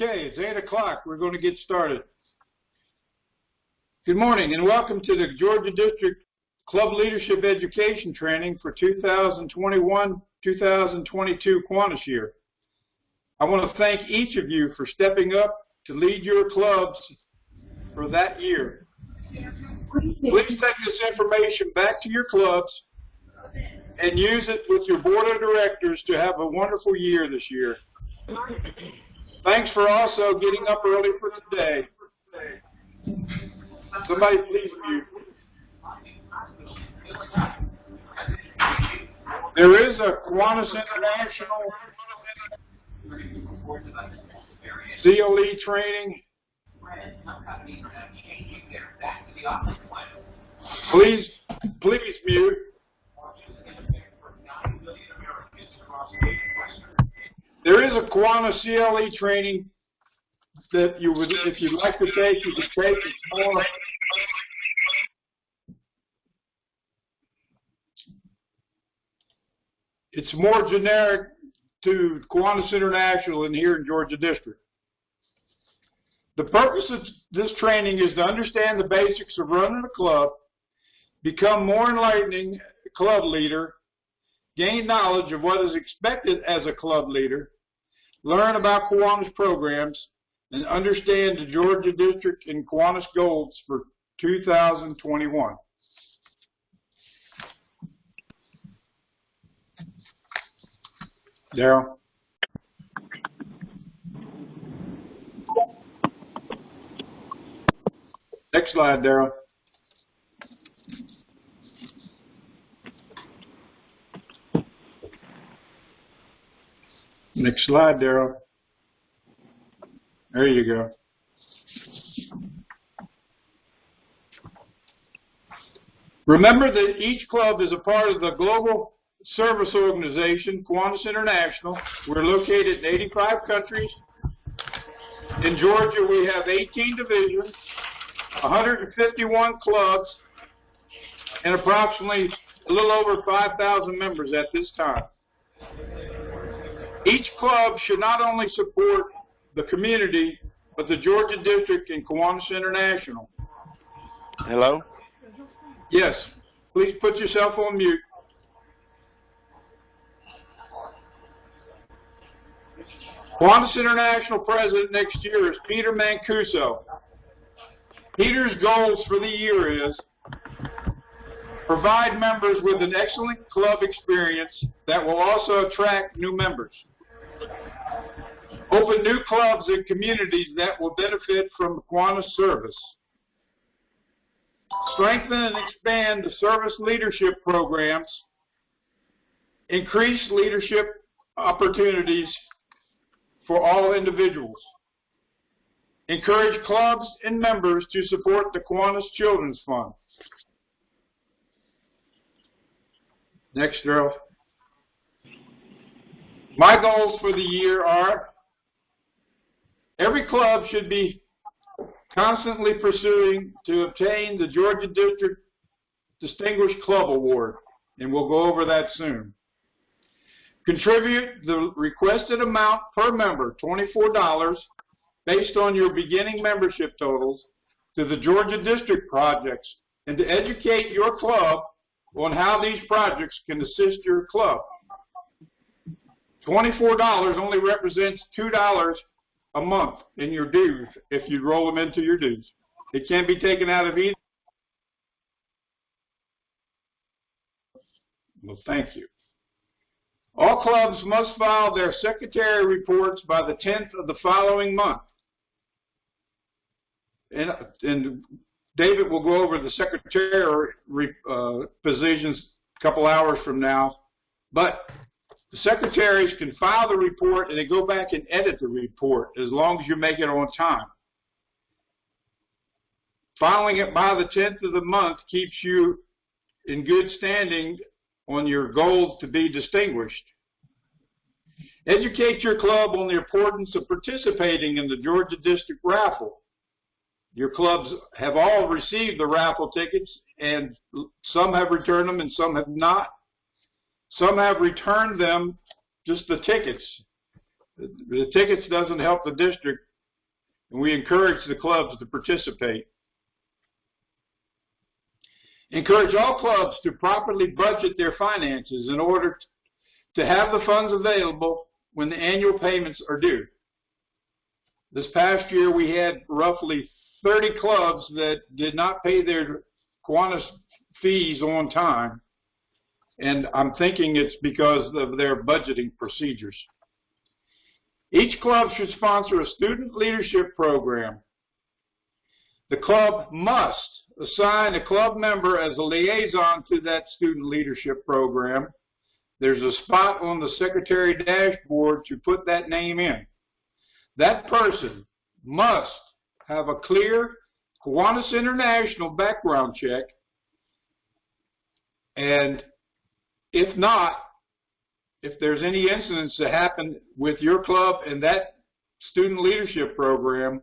Okay, it's 8 o'clock. We're going to get started. Good morning and welcome to the Georgia District Club Leadership Education Training for 2021-2022 Kiwanis year. I want to thank each of you for stepping up to lead your clubs for that year. Please take this information back to your clubs and use it with your board of directors to have a wonderful year this year. Thanks for also getting up early for today. Somebody please mute. There is a Kiwanis International CLE Training. Please mute. There is a Kiwanis CLE training that you would, if you'd like to take, you can take. It's more generic to Kiwanis International and here in Georgia District. The purpose of this training is to understand the basics of running a club, become more enlightening club leader, gain knowledge of what is expected as a club leader, learn about Kiwanis programs, and understand the Georgia District and Kiwanis goals for 2021. Daryl. Next slide, Daryl. Next slide, Daryl. There you go. Remember that each club is a part of the global service organization, Kiwanis International. We're located in 85 countries. In Georgia, we have 18 divisions, 151 clubs, and approximately a little over 5,000 members at this time. Each club should not only support the community, but the Georgia District and Kiwanis International. Hello? Yes. Please put yourself on mute. Kiwanis International President next year is Peter Mancuso. Peter's goals for the year is provide members with an excellent club experience that will also attract new members. Open new clubs and communities that will benefit from Kiwanis service. Strengthen and expand the service leadership programs. Increase leadership opportunities for all individuals. Encourage clubs and members to support the Kiwanis Children's Fund. Next, Daryl. My goals for the year are: every club should be constantly pursuing to obtain the Georgia District Distinguished Club Award, and we'll go over that soon. Contribute the requested amount per member, $24, based on your beginning membership totals, to the Georgia District projects, and to educate your club on how these projects can assist your club. $24 only represents $2 a month in your dues if you roll them into your dues. It can't be taken out of either. Well, thank you. All clubs must file their secretary reports by the 10th of the following month. And David will go over the secretary positions a couple hours from now. But the secretaries can file the report and they go back and edit the report as long as you make it on time. Filing it by the 10th of the month keeps you in good standing on your goal to be distinguished. Educate your club on the importance of participating in the Georgia District raffle. Your clubs have all received the raffle tickets, and some have returned them and some have not. Some have returned them, just the tickets. The tickets doesn't help the district and we encourage the clubs to participate. Encourage all clubs to properly budget their finances in order to have the funds available when the annual payments are due. This past year we had roughly 30 clubs that did not pay their Kiwanis fees on time, and I'm thinking it's because of their budgeting procedures. Each club should sponsor a student leadership program. The club must assign a club member as a liaison to that student leadership program. There's a spot on the secretary dashboard to put that name in. That person must have a clear Kiwanis International background check, and if not, if there's any incidents that happen with your club and that student leadership program,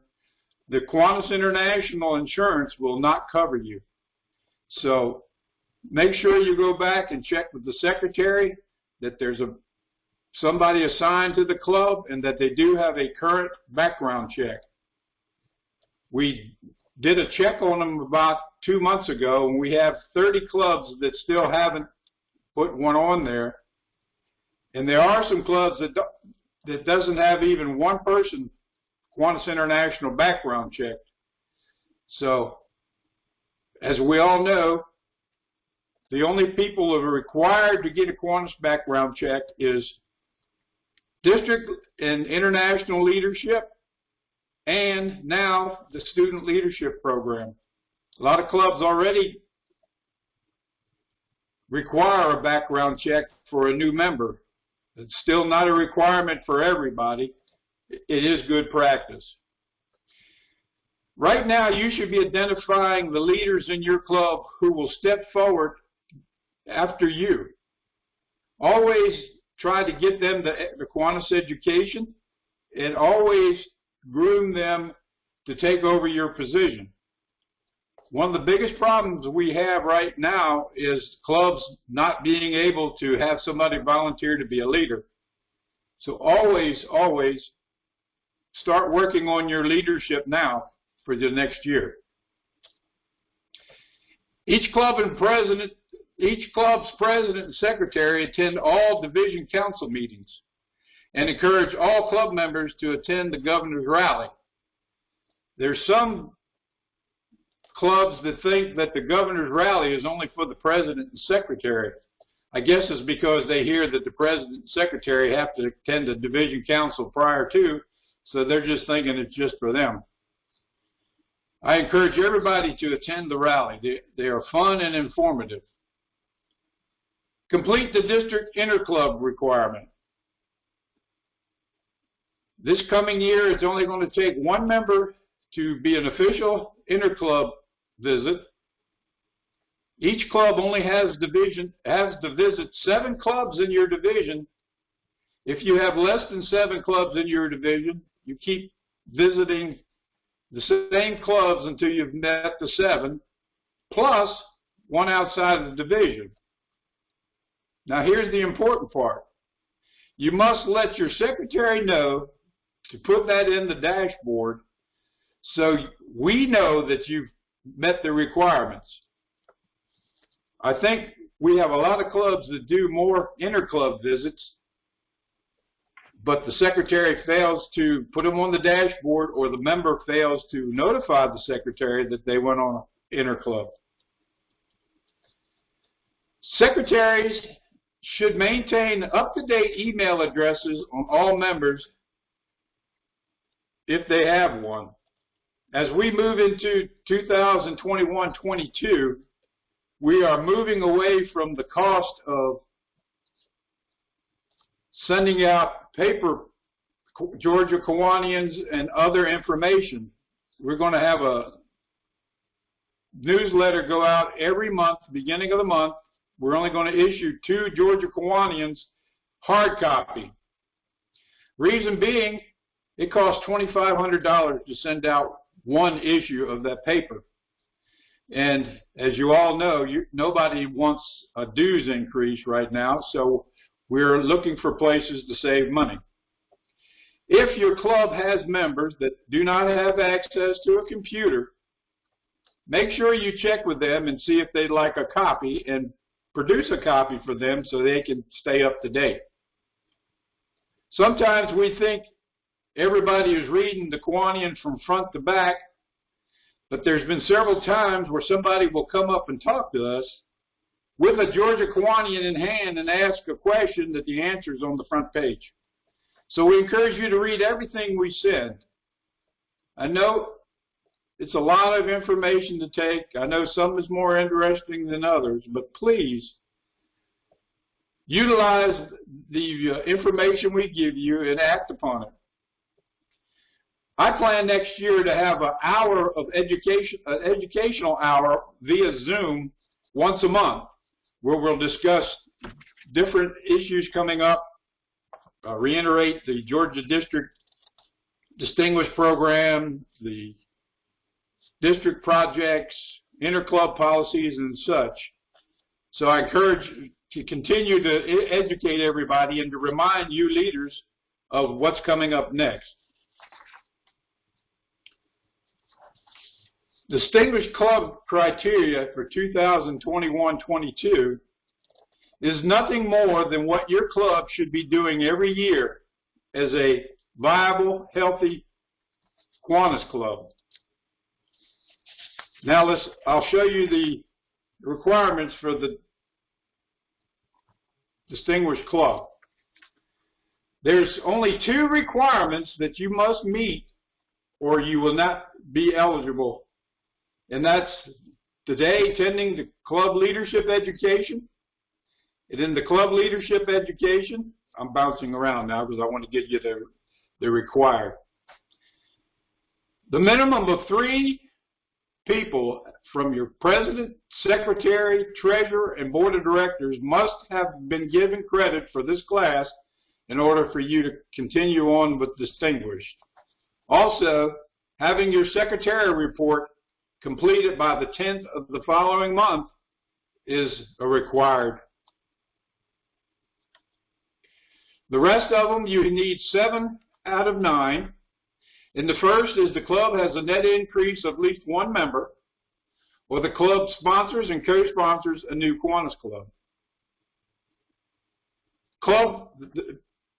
the Kiwanis International insurance will not cover you. So make sure you go back and check with the secretary that there's somebody assigned to the club and that they do have a current background check. We did a check on them about 2 months ago, and we have 30 clubs that still haven't put one on there. And there are some clubs that doesn't have even one person Kiwanis International background checked. So, as we all know, the only people that are required to get a Kiwanis background check is district and international leadership, and now the student leadership program. A lot of clubs already require a background check for a new member. It's still not a requirement for everybody. It is good practice. Right now, you should be identifying the leaders in your club who will step forward after you. Always try to get them the Kiwanis education, and always groom them to take over your position. One of the biggest problems we have right now is clubs not being able to have somebody volunteer to be a leader. So always, always start working on your leadership now for the next year. Each club's president and secretary attend all division council meetings and encourage all club members to attend the governor's rally. There's some clubs that think that the governor's rally is only for the president and secretary. I guess it's because they hear that the president and secretary have to attend the division council prior to, so they're just thinking it's just for them. I encourage everybody to attend the rally. They are fun and informative. Complete the district interclub requirement. This coming year, it's only going to take one member to be an official interclub visit. Each club only has to visit 7 clubs in your division. If you have less than 7 clubs in your division, you keep visiting the same clubs until you've met the 7, plus one outside of the division. Now here's the important part. You must let your secretary know to put that in the dashboard so we know that you've met the requirements. I think we have a lot of clubs that do more interclub visits, but the secretary fails to put them on the dashboard, or the member fails to notify the secretary that they went on an interclub. Secretaries should maintain up-to-date email addresses on all members if they have one. As we move into 2021-22, we are moving away from the cost of sending out paper Georgia Kiwanians and other information. We're going to have a newsletter go out every month, beginning of the month. We're only going to issue 2 Georgia Kiwanians hard copy. Reason being, it costs $2,500 to send out one issue of that paper. And as you all know, nobody wants a dues increase right now, so we're looking for places to save money. If your club has members that do not have access to a computer, make sure you check with them and see if they'd like a copy and produce a copy for them so they can stay up to date. Sometimes we think everybody is reading the Kiwanian from front to back, but there's been several times where somebody will come up and talk to us with a Georgia Kiwanian in hand and ask a question that the answer is on the front page. So we encourage you to read everything we send. I know it's a lot of information to take. I know some is more interesting than others, but please utilize the information we give you and act upon it. I plan next year to have an hour of educational hour via Zoom once a month, where we'll discuss different issues coming up, reiterate the Georgia District Distinguished Program, the district projects, interclub policies, and such. So I encourage you to continue to educate everybody and to remind you leaders of what's coming up next. Distinguished Club criteria for 2021-22 is nothing more than what your club should be doing every year as a viable, healthy Kiwanis club. Now I'll show you the requirements for the Distinguished Club. There's only 2 requirements that you must meet or you will not be eligible. And that's today attending the club leadership education. And in the club leadership education, I'm bouncing around now because I want to get you the required. The minimum of 3 people from your president, secretary, treasurer, and board of directors must have been given credit for this class in order for you to continue on with distinguished. Also, having your secretarial report completed by the 10th of the following month is a required. The rest of them, you need 7 out of 9. And the first is the club has a net increase of at least 1 member, or the club sponsors and co-sponsors a new Kiwanis club.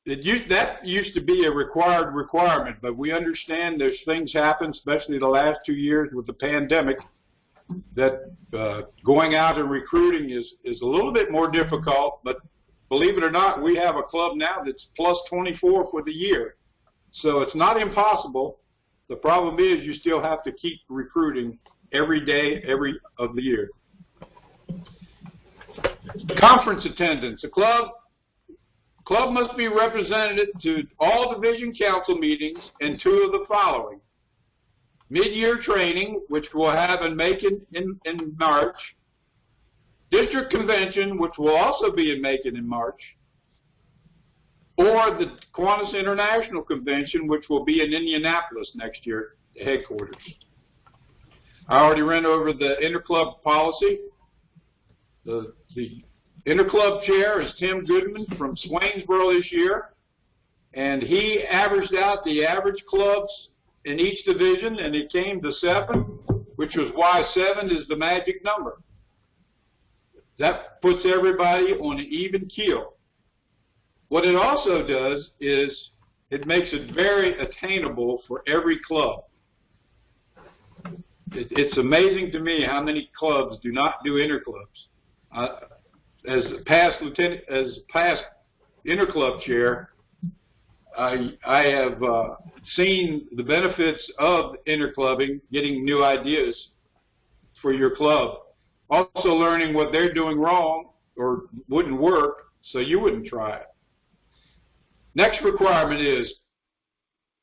That used to be a requirement, but we understand there's things happen, especially the last 2 years with the pandemic, that going out and recruiting is a little bit more difficult, but believe it or not, we have a club now that's plus 24 for the year. So it's not impossible. The problem is you still have to keep recruiting every day, every of the year. Conference attendance. A club must be represented to all division council meetings and 2 of the following. Mid-year training, which we'll have in Macon in March. District convention, which will also be in Macon in March. Or the Kiwanis International Convention, which will be in Indianapolis next year, the headquarters. I already ran over the interclub policy. The interclub chair is Tim Goodman from Swainsboro this year, and he averaged out the average clubs in each division, and it came to 7, which was why 7 is the magic number. That puts everybody on an even keel. What it also does is it makes it very attainable for every club. It's amazing to me how many clubs do not do interclubs. As past interclub chair, I have seen the benefits of interclubbing, getting new ideas for your club. Also learning what they're doing wrong or wouldn't work, so you wouldn't try it. Next requirement is,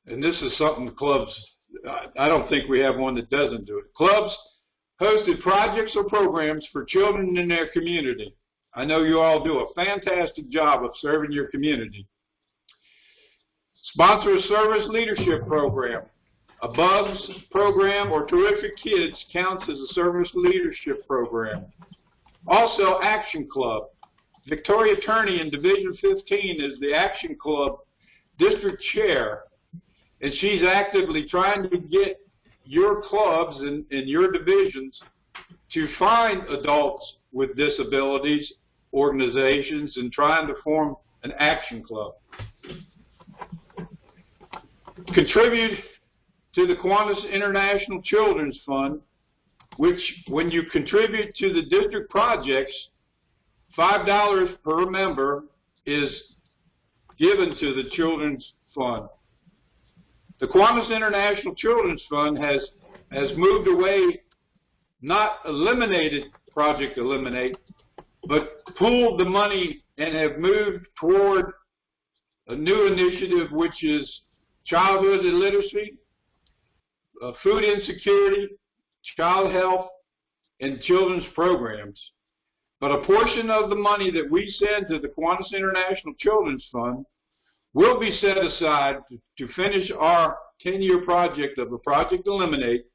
and this is something the clubs, I don't think we have one that doesn't do it. Clubs hosted projects or programs for children in their community. I know you all do a fantastic job of serving your community. Sponsor a service leadership program. A BUGS program or Terrific Kids counts as a service leadership program. Also, Action Club. Victoria Turney in Division 15 is the Action Club district chair, and she's actively trying to get your clubs and your divisions to find adults with disabilities organizations and trying to form an action club. Contribute to the Kiwanis International Children's Fund, which when you contribute to the district projects, $5 per member is given to the Children's Fund. The Kiwanis International Children's Fund has moved away, not eliminated Project Eliminate, but pooled the money and have moved toward a new initiative, which is childhood illiteracy, food insecurity, child health, and children's programs. But a portion of the money that we send to the Kiwanis International Children's Fund will be set aside to finish our 10-year project of the Project Eliminate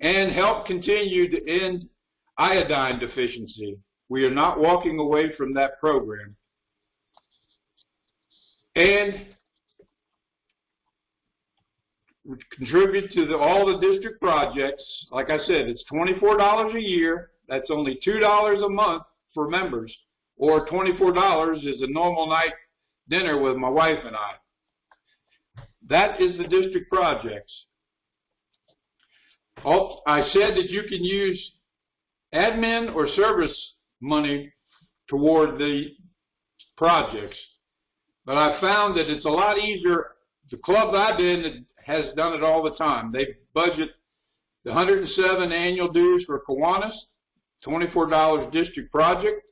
and help continue to end iodine deficiency. We are not walking away from that program. And contribute to all the district projects. Like I said, it's $24 a year. That's only $2 a month for members, or $24 is a normal night dinner with my wife and I. That is the district projects. Oh, I said that you can use admin or service money toward the projects, but I found that it's a lot easier. The club I've been has done it all the time. They budget the $107 annual dues for Kiwanis, $24 district project,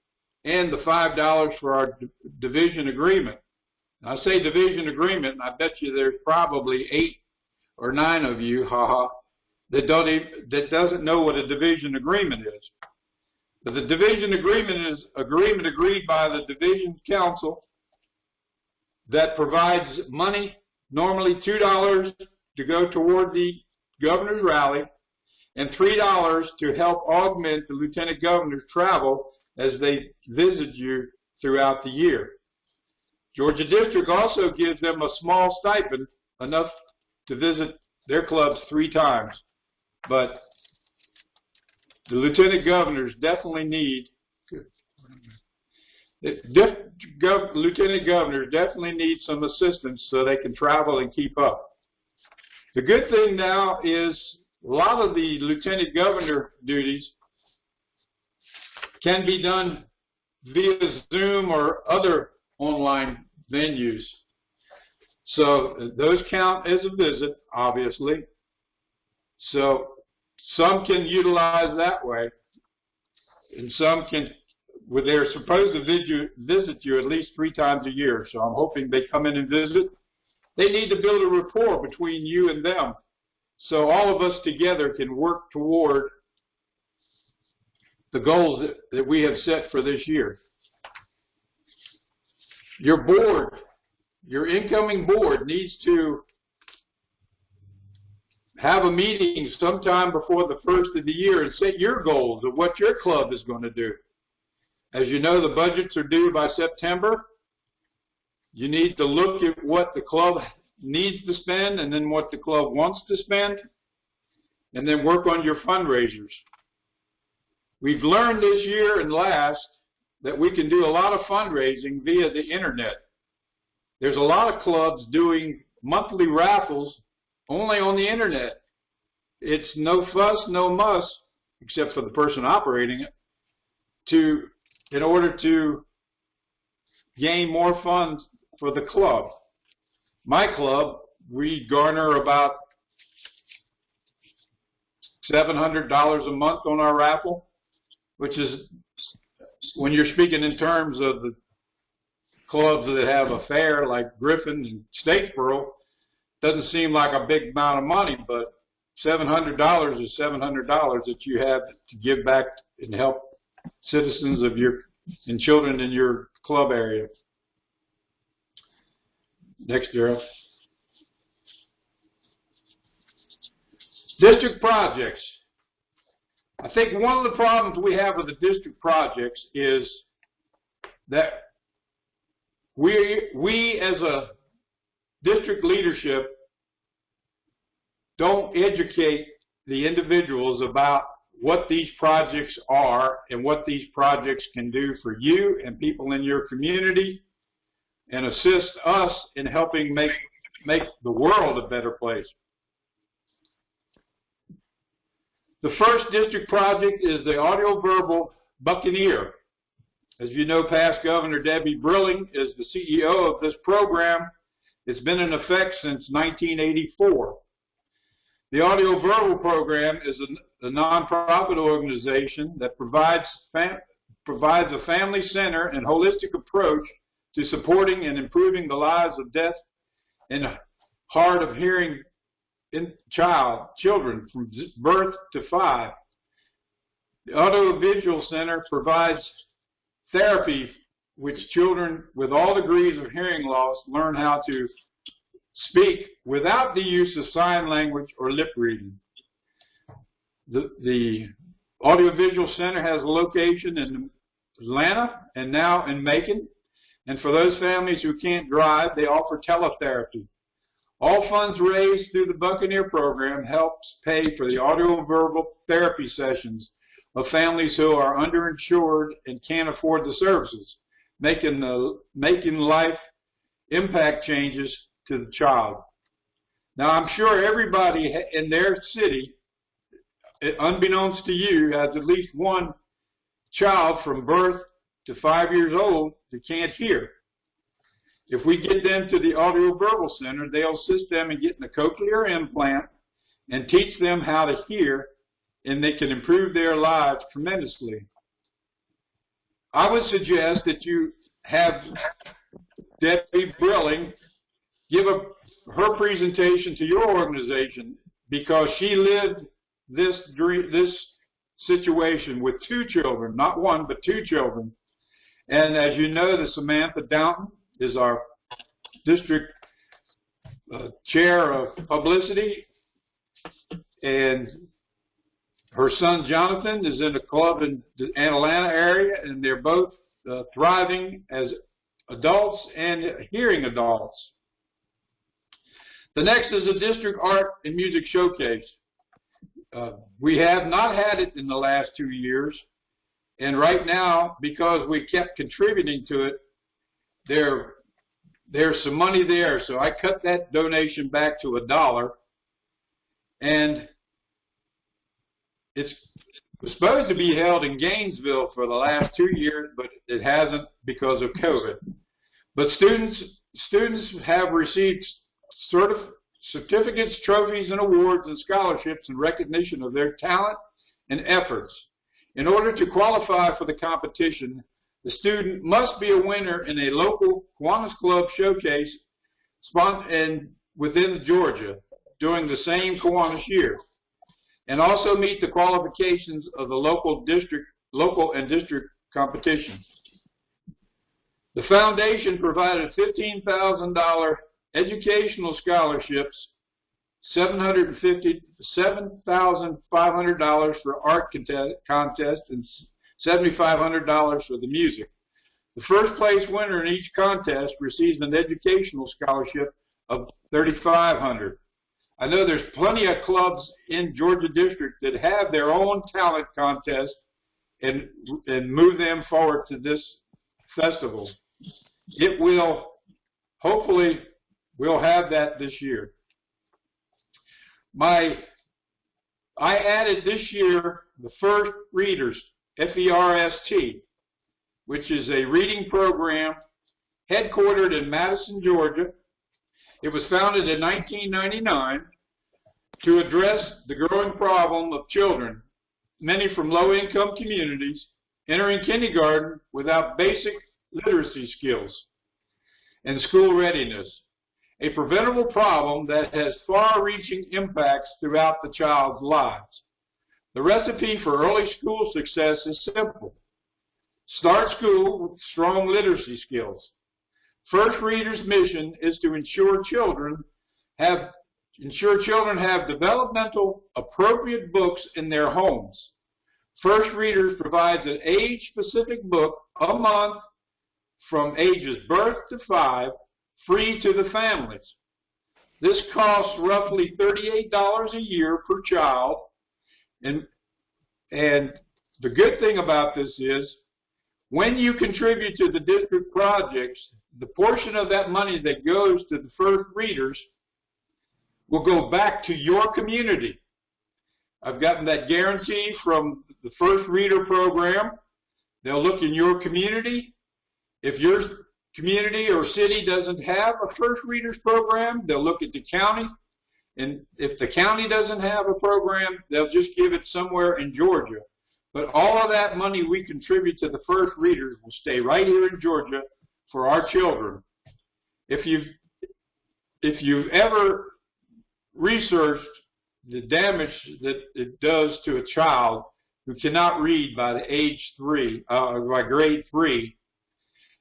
and the $5 for our division agreement. I say division agreement, and I bet you there's probably 8 or 9 of you, that doesn't know what a division agreement is. But the division agreement is agreement agreed by the division council that provides money, normally $2 to go toward the governor's rally, and $3 to help augment the lieutenant governor's travel as they visit you throughout the year. Georgia District also gives them a small stipend, enough to visit their clubs 3 times. But the lieutenant governors definitely need, lieutenant governors definitely need some assistance so they can travel and keep up. The good thing now is a lot of the lieutenant governor duties can be done via Zoom or other online venues. So those count as a visit, obviously. So some can utilize that way, and some can, well, they're supposed to visit you at least 3 times a year. So I'm hoping they come in and visit. They need to build a rapport between you and them, so all of us together can work toward the goals that we have set for this year. Your board, your incoming board, needs to have a meeting sometime before the first of the year and set your goals of what your club is going to do. As you know, the budgets are due by September. You need to look at what the club needs to spend and then what the club wants to spend, and then work on your fundraisers. We've learned this year and last that we can do a lot of fundraising via the internet. There's a lot of clubs doing monthly raffles only on the internet. It's no fuss, no muss, except for the person operating it, in order to gain more funds for the club. My club, we garner about $700 a month on our raffle, which is, when you're speaking in terms of the clubs that have a fair like Griffin and Statesboro, doesn't seem like a big amount of money, but $700 is $700 that you have to give back and help citizens of and children in your club area. Next, Daryl. District projects. I think one of the problems we have with the district projects is that we as a district leadership don't educate the individuals about what these projects are and what these projects can do for you and people in your community, and assist us in helping make the world a better place. The first district project is the audio-verbal Buccaneer. As you know, past Governor Debbie Brilling is the CEO of this program. It's been in effect since 1984. The audio-verbal program is a nonprofit organization that provides a family-centered and holistic approach to supporting and improving the lives of deaf and hard of hearing children from birth to 5. The Audiovisual Center provides therapy which children with all degrees of hearing loss learn how to speak without the use of sign language or lip reading. The Audiovisual Center has a location in Atlanta and now in Macon. And for those families who can't drive, they offer teletherapy. All funds raised through the Buccaneer program helps pay for the audio-verbal therapy sessions of families who are underinsured and can't afford the services, making life impact changes to the child. Now, I'm sure everybody in their city, unbeknownst to you, has at least one child from birth to 5 years old who can't hear. If we get them to the Audio-Verbal Center, they'll assist them in getting a cochlear implant and teach them how to hear, and they can improve their lives tremendously. I would suggest that you have Debbie Brilling give her presentation to your organization, because she lived this situation with 2 children, not 1, but 2 children. And as you know, the Samantha Downton is our district chair of publicity, and her son Jonathan is in a club in the Atlanta area, and they're both thriving as adults and hearing adults. The next is a district art and music showcase. We have not had it in the last 2 years, and right now, because we kept contributing to it, there's some money there, so I cut that donation back to $1, and it's supposed to be held in Gainesville for the last 2 years, but it hasn't because of COVID. But students have received certificates, trophies, and awards and scholarships in recognition of their talent and efforts. In order to qualify for the competition, the student must be a winner in a local Kiwanis Club showcase within Georgia during the same Kiwanis year, and also meet the qualifications of the local and district competitions. The foundation provided $15,000 educational scholarships, $7,500 for art contest, and $7,500 for the music. The first place winner in each contest receives an educational scholarship of $3,500. I know there's plenty of clubs in Georgia District that have their own talent contest and move them forward to this festival. It will, hopefully, we'll have that this year. I added this year the First Readers, F-E-R-S-T, which is a reading program headquartered in Madison, Georgia. It was founded in 1999 to address the growing problem of children, many from low-income communities, entering kindergarten without basic literacy skills and school readiness, a preventable problem that has far-reaching impacts throughout the child's lives. The recipe for early school success is simple. Start school with strong literacy skills. First Readers' mission is to ensure children have developmental appropriate books in their homes. First Readers provides an age-specific book a month from ages birth to 5, free to the families. This costs roughly $38 a year per child, and the good thing about this is when you contribute to the district projects, the portion of that money that goes to the first readers will go back to your community. I've gotten that guarantee from the First Reader program. They'll look in your community. If your community or city doesn't have a First Readers program, they'll look at the county. And if the county doesn't have a program, they'll just give it somewhere in Georgia. But all of that money we contribute to the First Readers will stay right here in Georgia for our children. If you've ever researched the damage that it does to a child who cannot read by by grade 3,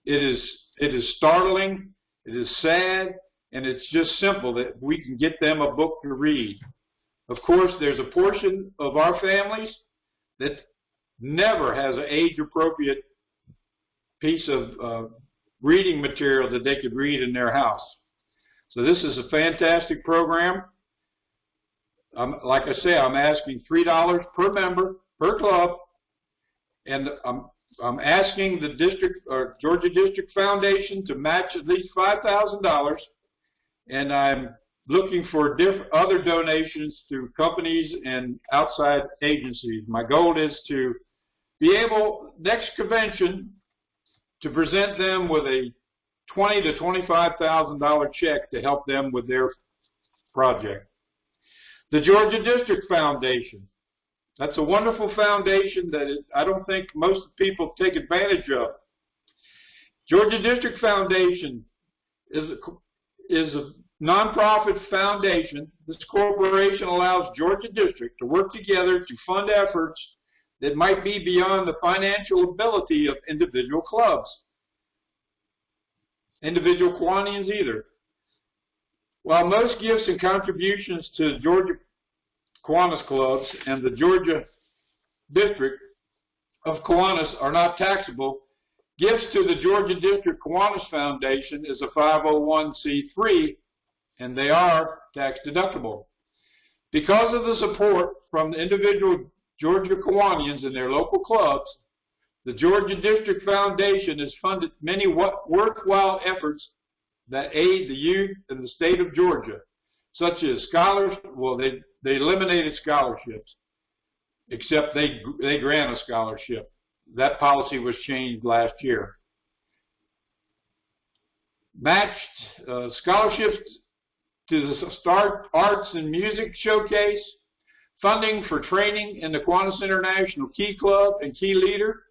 it is startling, it is sad, and it's just simple that we can get them a book to read. Of course, there's a portion of our families that never has an age-appropriate piece of reading material that they could read in their house. So this is a fantastic program. Like I say, I'm asking $3 per member, per club, and I'm asking the Georgia District Foundation to match at least $5,000, and I'm looking for other donations to companies and outside agencies. My goal is to be able, next convention, to present them with a $20,000 to $25,000 check to help them with their project. The Georgia District Foundation. That's a wonderful foundation that I don't think most people take advantage of. Georgia District Foundation is a nonprofit foundation. This corporation allows Georgia District to work together to fund efforts that might be beyond the financial ability of individual clubs, individual Kiwanians either. While most gifts and contributions to Georgia Kiwanis clubs and the Georgia District of Kiwanis are not taxable, gifts to the Georgia District Kiwanis Foundation is a 501c3, and they are tax deductible. Because of the support from the individual Georgia Kiwanians and their local clubs, the Georgia District Foundation has funded many worthwhile efforts that aid the youth in the state of Georgia, such as they eliminated scholarships, except they grant a scholarship. That policy was changed last year. Matched scholarships to the Start Arts and Music Showcase, funding for training in the Kiwanis International Key Club and Key Leader,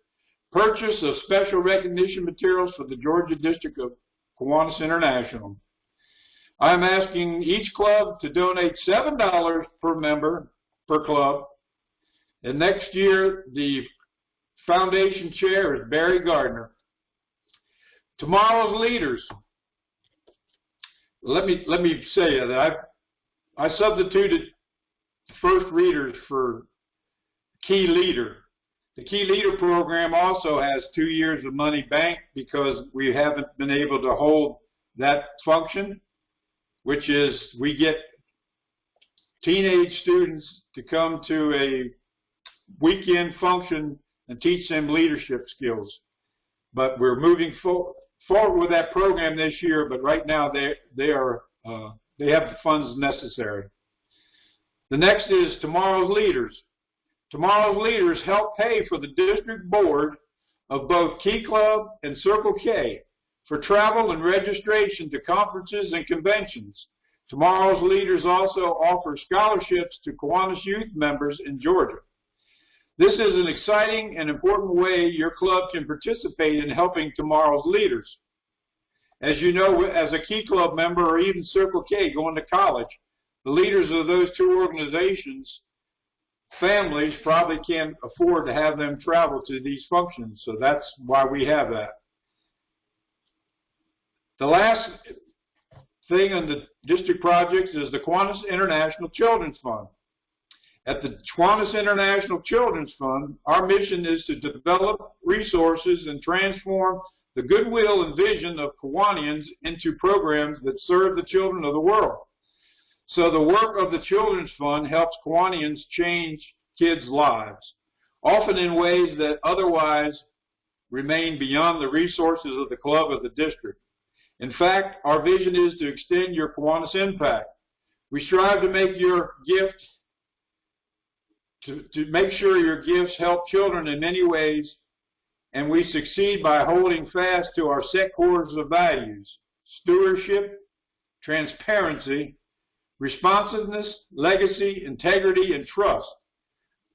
purchase of special recognition materials for the Georgia District of Kiwanis International. I am asking each club to donate $7 per member per club, and next year the foundation chair is Barry Gardner. Tomorrow's leaders. Let me say that I substituted First Readers for Key Leader. The Key Leader program also has 2 years of money banked because we haven't been able to hold that function, which is we get teenage students to come to a weekend function and teach them leadership skills. But we're moving forward with that program this year, but right now they have the funds necessary. The next is Tomorrow's Leaders. Tomorrow's Leaders help pay for the district board of both Key Club and Circle K for travel and registration to conferences and conventions. Tomorrow's Leaders also offer scholarships to Kiwanis youth members in Georgia. This is an exciting and important way your club can participate in helping tomorrow's leaders. As you know, as a Key Club member or even Circle K going to college, the leaders of those two organizations, families probably can't afford to have them travel to these functions, so that's why we have that. The last thing on the district projects is the Kiwanis International Children's Fund. At the Kiwanis International Children's Fund, our mission is to develop resources and transform the goodwill and vision of Kiwanians into programs that serve the children of the world. So the work of the Children's Fund helps Kiwanians change kids' lives, often in ways that otherwise remain beyond the resources of the club or the district. In fact, our vision is to extend your Kiwanis impact. We strive to make your gift, to make sure your gifts help children in many ways, and we succeed by holding fast to our set course of values: stewardship, transparency, responsiveness, legacy, integrity, and trust.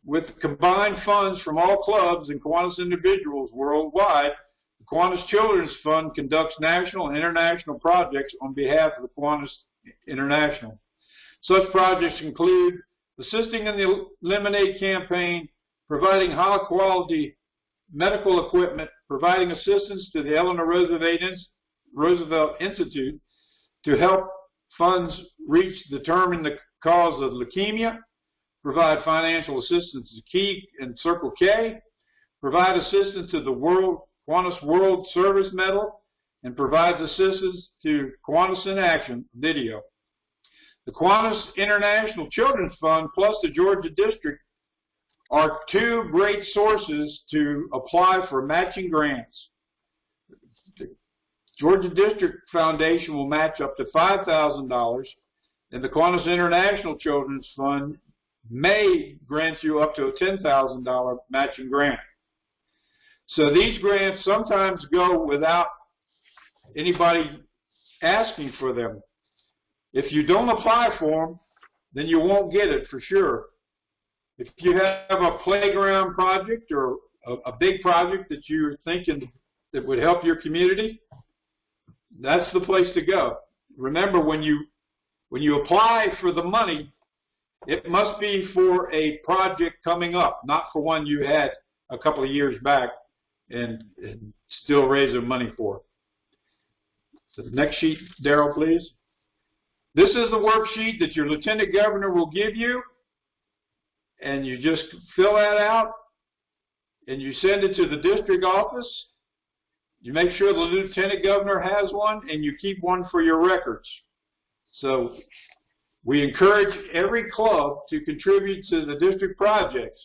With combined funds from all clubs and Kiwanis individuals worldwide, the Kiwanis Children's Fund conducts national and international projects on behalf of the Kiwanis International. Such projects include assisting in the Lemonade campaign, providing high-quality medical equipment, providing assistance to the Eleanor Roosevelt Institute to help funds determine the cause of leukemia, provide financial assistance to Key and Circle K, provide assistance to the Kiwanis World Service Medal, and provides assistance to Kiwanis in Action video. The Kiwanis International Children's Fund plus the Georgia District are two great sources to apply for matching grants. The Georgia District Foundation will match up to $5,000, and the Kiwanis International Children's Fund may grant you up to a $10,000 matching grant. So these grants sometimes go without anybody asking for them. If you don't apply for them, then you won't get it for sure. If you have a playground project or a big project that you're thinking that would help your community, that's the place to go. Remember, when you apply for the money, it must be for a project coming up, not for one you had a couple of years back and still raising money for. So the next sheet, Daryl, please. This is the worksheet that your lieutenant governor will give you, and you just fill that out and you send it to the district office. You make sure the lieutenant governor has one, and you keep one for your records. So we encourage every club to contribute to the district projects.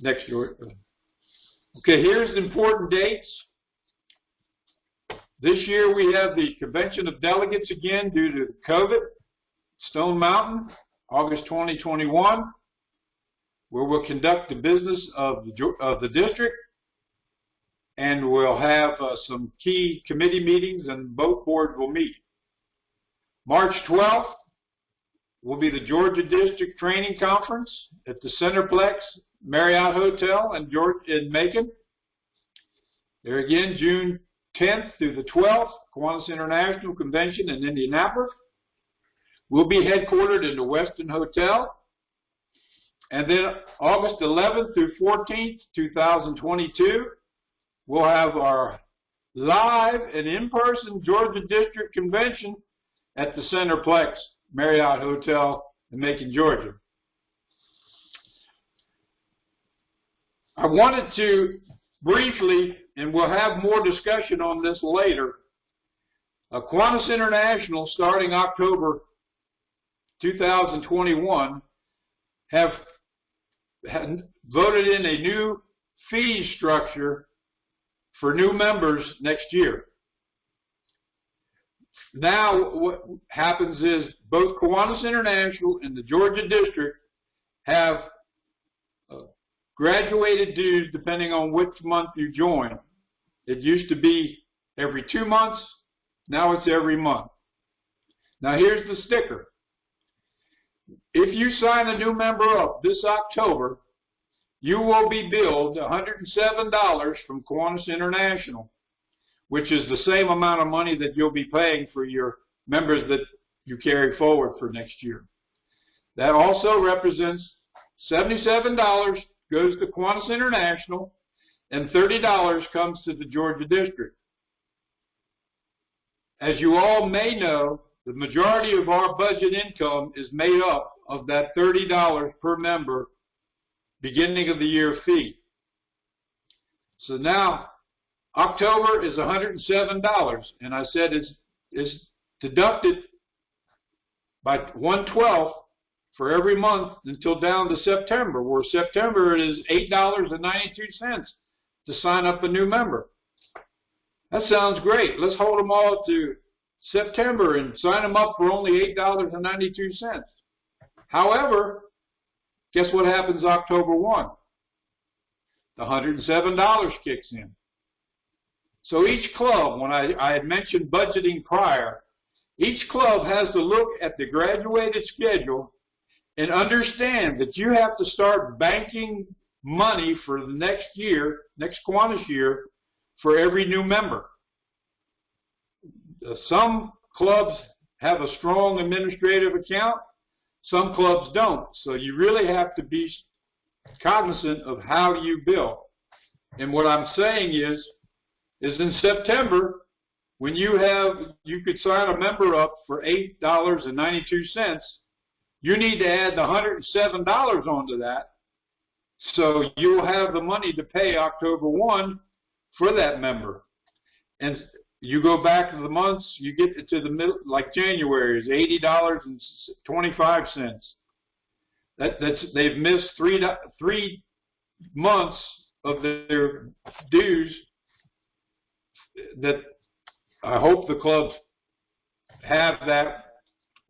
Next, George. Okay, here's the important dates. This year we have the Convention of Delegates again due to COVID. Stone Mountain, August 2021, where we'll conduct the business of the district, and we'll have some key committee meetings, and both boards will meet. March 12th will be the Georgia District Training Conference at the Centerplex Marriott Hotel in Macon. There again, June 10th through the 12th, Kiwanis International Convention in Indianapolis. We'll be headquartered in the Westin Hotel. And then August 11th through 14th, 2022, we'll have our live and in-person Georgia District Convention at the Centerplex Marriott Hotel in Macon, Georgia. I wanted to briefly, and we'll have more discussion on this later, Kiwanis International, starting October 2021, have voted in a new fee structure for new members next year. Now what happens is both Kiwanis International and the Georgia District have graduated dues depending on which month you join. It used to be every 2 months. Now it's every month. Now here's the sticker. If you sign a new member up this October, you will be billed $107 from Kiwanis International, which is the same amount of money that you'll be paying for your members that you carry forward for next year. That also represents $77 goes to Kiwanis International, and $30 comes to the Georgia District. As you all may know, the majority of our budget income is made up of that $30 per member beginning of the year fee. So now October is $107, and I said it's deduct it by 1/12 for every month until down to September, where September it is $8.92 to sign up a new member. That sounds great. Let's hold them all to September and sign them up for only $8.92. However, guess what happens October 1? The $107 kicks in. So each club, when I had mentioned budgeting prior, each club has to look at the graduated schedule and understand that you have to start banking money for the next year, next Kiwanis year, for every new member. Some clubs have a strong administrative account, some clubs don't. So you really have to be cognizant of how you bill. And what I'm saying is in September, when you could sign a member up for $8.92, you need to add the $107 onto that, so you'll have the money to pay October 1 for that member. And you go back to the months, you get to the middle, like January is $80.25. They've missed three months of their dues that I hope the clubs have that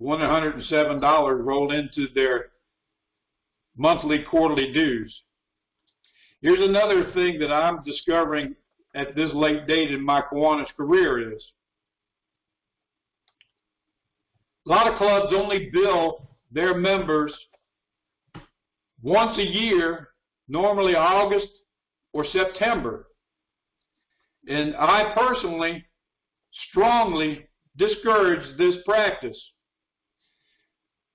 $107 rolled into their monthly, quarterly dues. Here's another thing that I'm discovering at this late date in my Kiwanis career is a lot of clubs only bill their members once a year, normally August or September. And I personally strongly discourage this practice.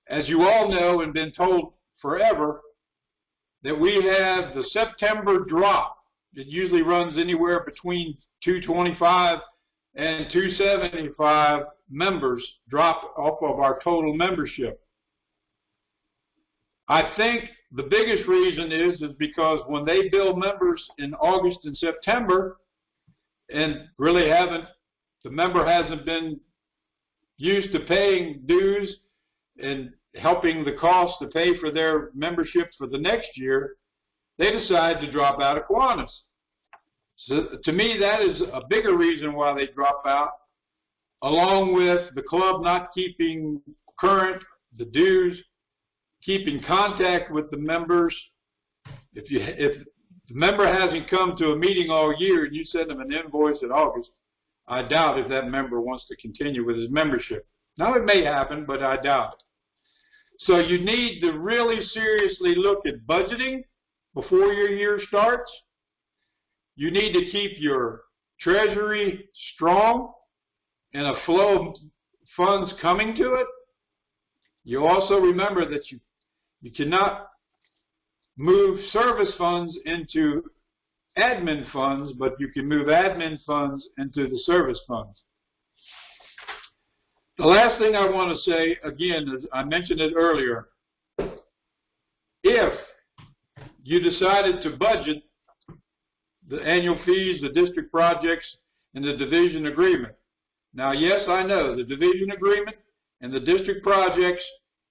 As you all know and been told forever, that we have the September drop. It usually runs anywhere between 225 and 275 members drop off of our total membership. I think the biggest reason is because when they bill members in August and September and really the member hasn't been used to paying dues and helping the cost to pay for their membership for the next year, they decide to drop out of Kiwanis. So to me, that is a bigger reason why they drop out, along with the club not keeping current the dues, keeping contact with the members. If the member hasn't come to a meeting all year and you send them an invoice in August, I doubt if that member wants to continue with his membership. Now, it may happen, but I doubt it. So you need to really seriously look at budgeting before your year starts. You need to keep your treasury strong and a flow of funds coming to it. You also remember that you cannot move service funds into admin funds, but you can move admin funds into the service funds. The last thing I want to say, again, is I mentioned it earlier, if you decided to budget the annual fees, the district projects, and the division agreement. Now, yes, I know the division agreement and the district projects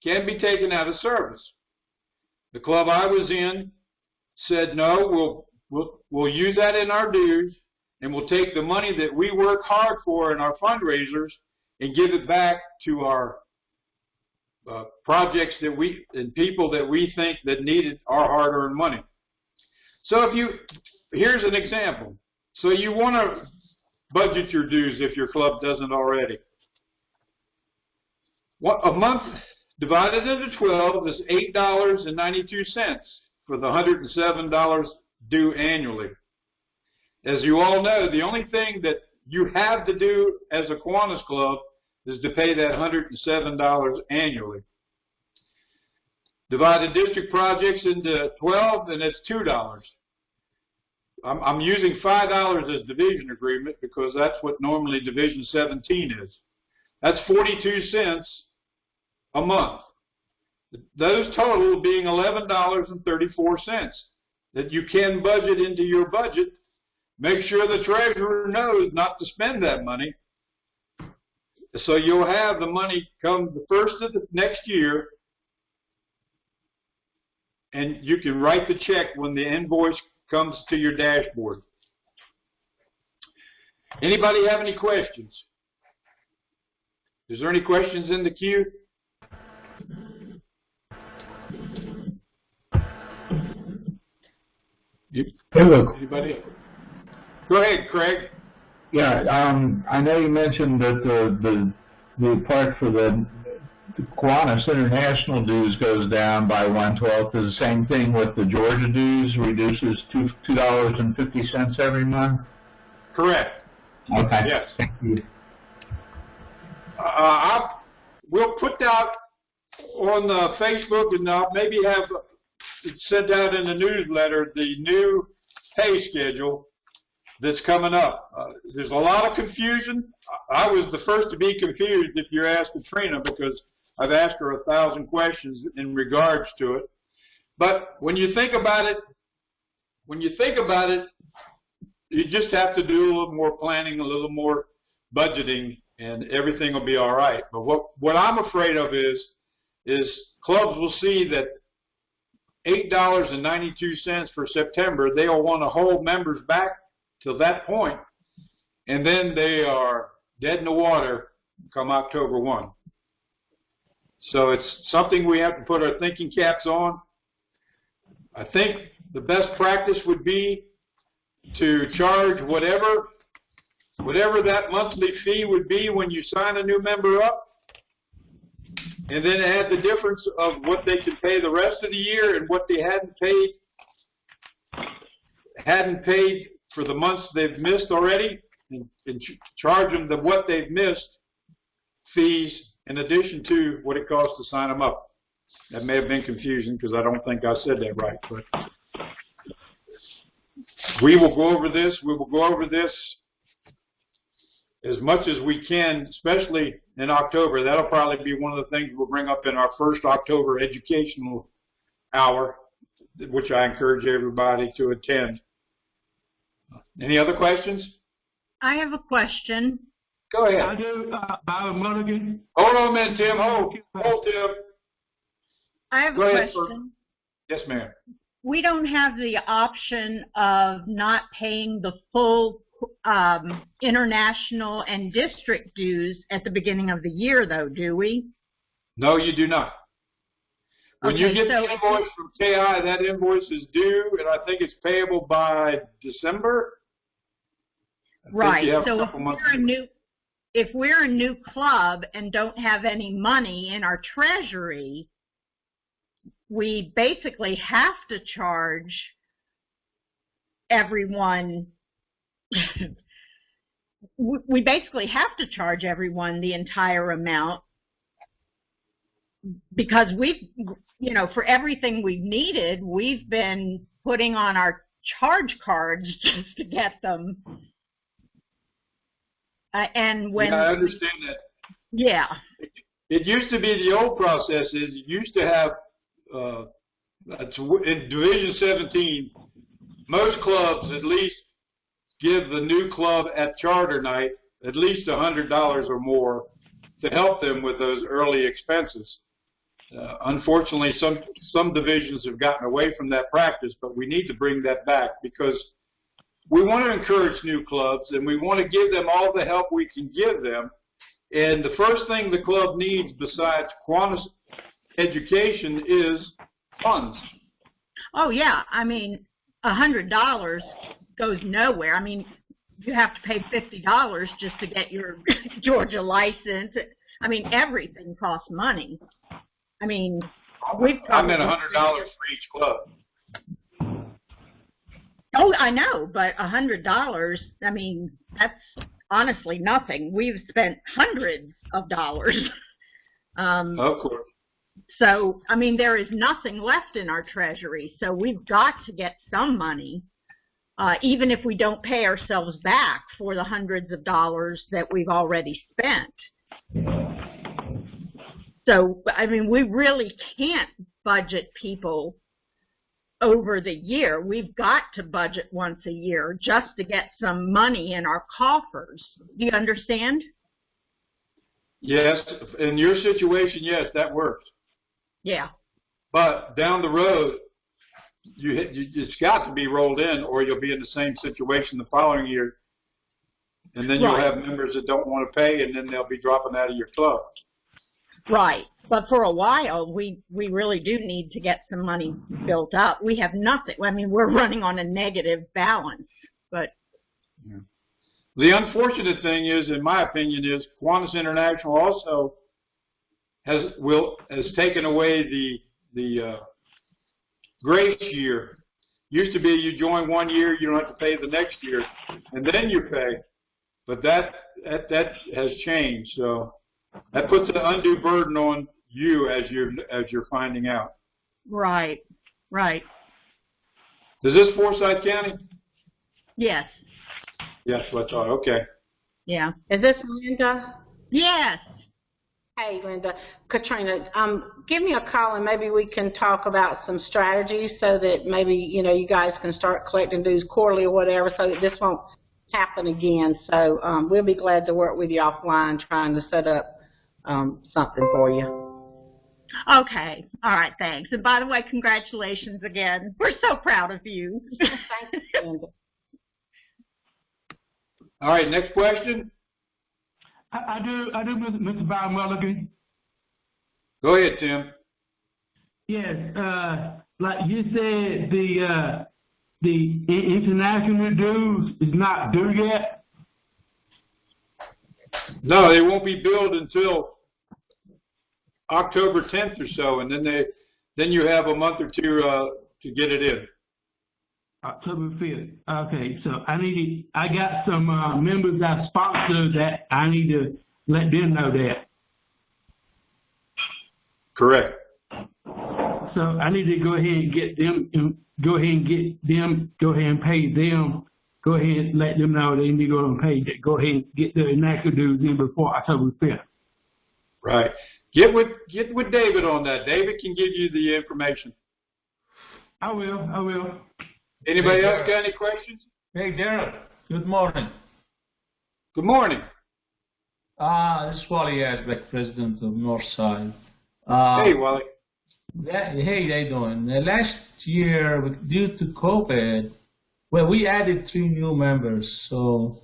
can be taken out of service. The club I was in said, no, we'll use that in our dues, and we'll take the money that we work hard for in our fundraisers and give it back to our projects and people that we think that needed our hard-earned money. So here's an example. So you want to budget your dues if your club doesn't already. A month divided into 12 is $8.92 for the $107 due annually. As you all know, the only thing that you have to do as a Kiwanis club is to pay that $107 annually. Divide the district projects into 12, and it's $2. I'm using $5 as division agreement because that's what normally Division 17 is. That's 42 cents a month. Those total being $11.34 that you can budget into your budget. Make sure the treasurer knows not to spend that money. So you'll have the money come the first of the next year, and you can write the check when the invoice comes to your dashboard. Anybody have any questions? Is there any questions in the queue? Anybody? Go ahead, Craig. Yeah, I know you mentioned that the part for the Kiwanis International dues goes down by 1/12. Is the same thing with the Georgia dues, reduces to $2.50 every month? Correct. Okay. Yes. Thank you. We'll put out on Facebook, and I'll maybe have it sent out in the newsletter, the new pay schedule that's coming up. There's a lot of confusion. I was the first to be confused if you ask Katrina, because I've asked her 1,000 questions in regards to it. But when you think about it, you just have to do a little more planning, a little more budgeting, and everything will be all right. But what I'm afraid of is clubs will see that $8.92 for September, they'll want to hold members back till that point, and then they are dead in the water come October 1. So it's something we have to put our thinking caps on. I think the best practice would be to charge whatever that monthly fee would be when you sign a new member up, and then add the difference of what they can pay the rest of the year and what they hadn't paid for the months they've missed already, and charge them the what they've missed fees in addition to what it costs to sign them up. That may have been confusing because I don't think I said that right, but we will go over this. We will go over this as much as we can, especially in October. That'll probably be one of the things we'll bring up in our first October educational hour, which I encourage everybody to attend. Any other questions? I have a question. Go ahead. I do, Byron Mulligan. Hold on a minute, Tim. Hold, Tim. I have a question. Yes, ma'am. We don't have the option of not paying the full international and district dues at the beginning of the year, though, do we? No, you do not. When you get the invoice from KI, that invoice is due, and I think it's payable by December. Right. So if we're a new club and don't have any money in our treasury, we basically have to charge everyone. We basically have to charge everyone the entire amount, because we've, for everything we've needed, we've been putting on our charge cards just to get them. And when I understand that. Yeah. It used to be, the old process is you used to have, in Division 17, most clubs at least give the new club at charter night at least $100 or more to help them with those early expenses. Unfortunately, some divisions have gotten away from that practice, but we need to bring that back, because we want to encourage new clubs and we want to give them all the help we can give them. And the first thing the club needs besides Kiwanis education is funds. Oh, yeah. I mean, $100 goes nowhere. I mean, you have to pay $50 just to get your Georgia license. I mean, everything costs money. I mean, I meant $100 for each club. Oh, I know, but $100, I mean, that's honestly nothing. We've spent hundreds of dollars. Of course. So, I mean, there is nothing left in our treasury, so we've got to get some money, even if we don't pay ourselves back for the hundreds of dollars that we've already spent. So, I mean, we really can't budget people over the year. We've got to budget once a year just to get some money in our coffers. Do you understand? Yes, in your situation, yes, that works. Yeah. But down the road, it's got to be rolled in, or you'll be in the same situation the following year, and then you'll have members that don't want to pay, and then they'll be dropping out of your club. Right. But for a while, we really do need to get some money built up. We have nothing. I mean, we're running on a negative balance, but. Yeah. The unfortunate thing is, in my opinion, is Kiwanis International also has taken away the grace year. Used to be you join 1 year, you don't have to pay the next year, and then you pay. But that has changed, so that puts an undue burden on you as you're finding out. Right. Right. Is this Forsyth County? Yes. Yes, that's all. Okay. Yeah. Is this Linda? Yes. Hey, Linda. Katrina, give me a call and maybe we can talk about some strategies so that maybe, you guys can start collecting dues quarterly or whatever so that this won't happen again. So we'll be glad to work with you offline trying to set up something for you. Okay. All right. Thanks. And by the way, congratulations again. We're so proud of you. Thank you, Linda. All right, next question. I do, Mr. Bob Mulligan. Go ahead, Tim. Yes, like you said, the international dues is not due yet. No, they won't be billed until October 10th or so, and then you have a month or two to get it in. October 5th. Okay, so I got some members that sponsor that. I need to let them know that. Correct. So I need to go ahead and get them, go ahead and pay them, go ahead and let them know they need to go and pay that. Go ahead and get the national dues in before October 5th. Right. Get with David on that. David can give you the information. I will. Anybody else got any questions? Hey, Darrell. Good morning. Good morning. This is Wally Asbeck, president of Northside. Hey, Wally. Hey, how you doing? Last year, due to COVID, well, we added 3 new members. So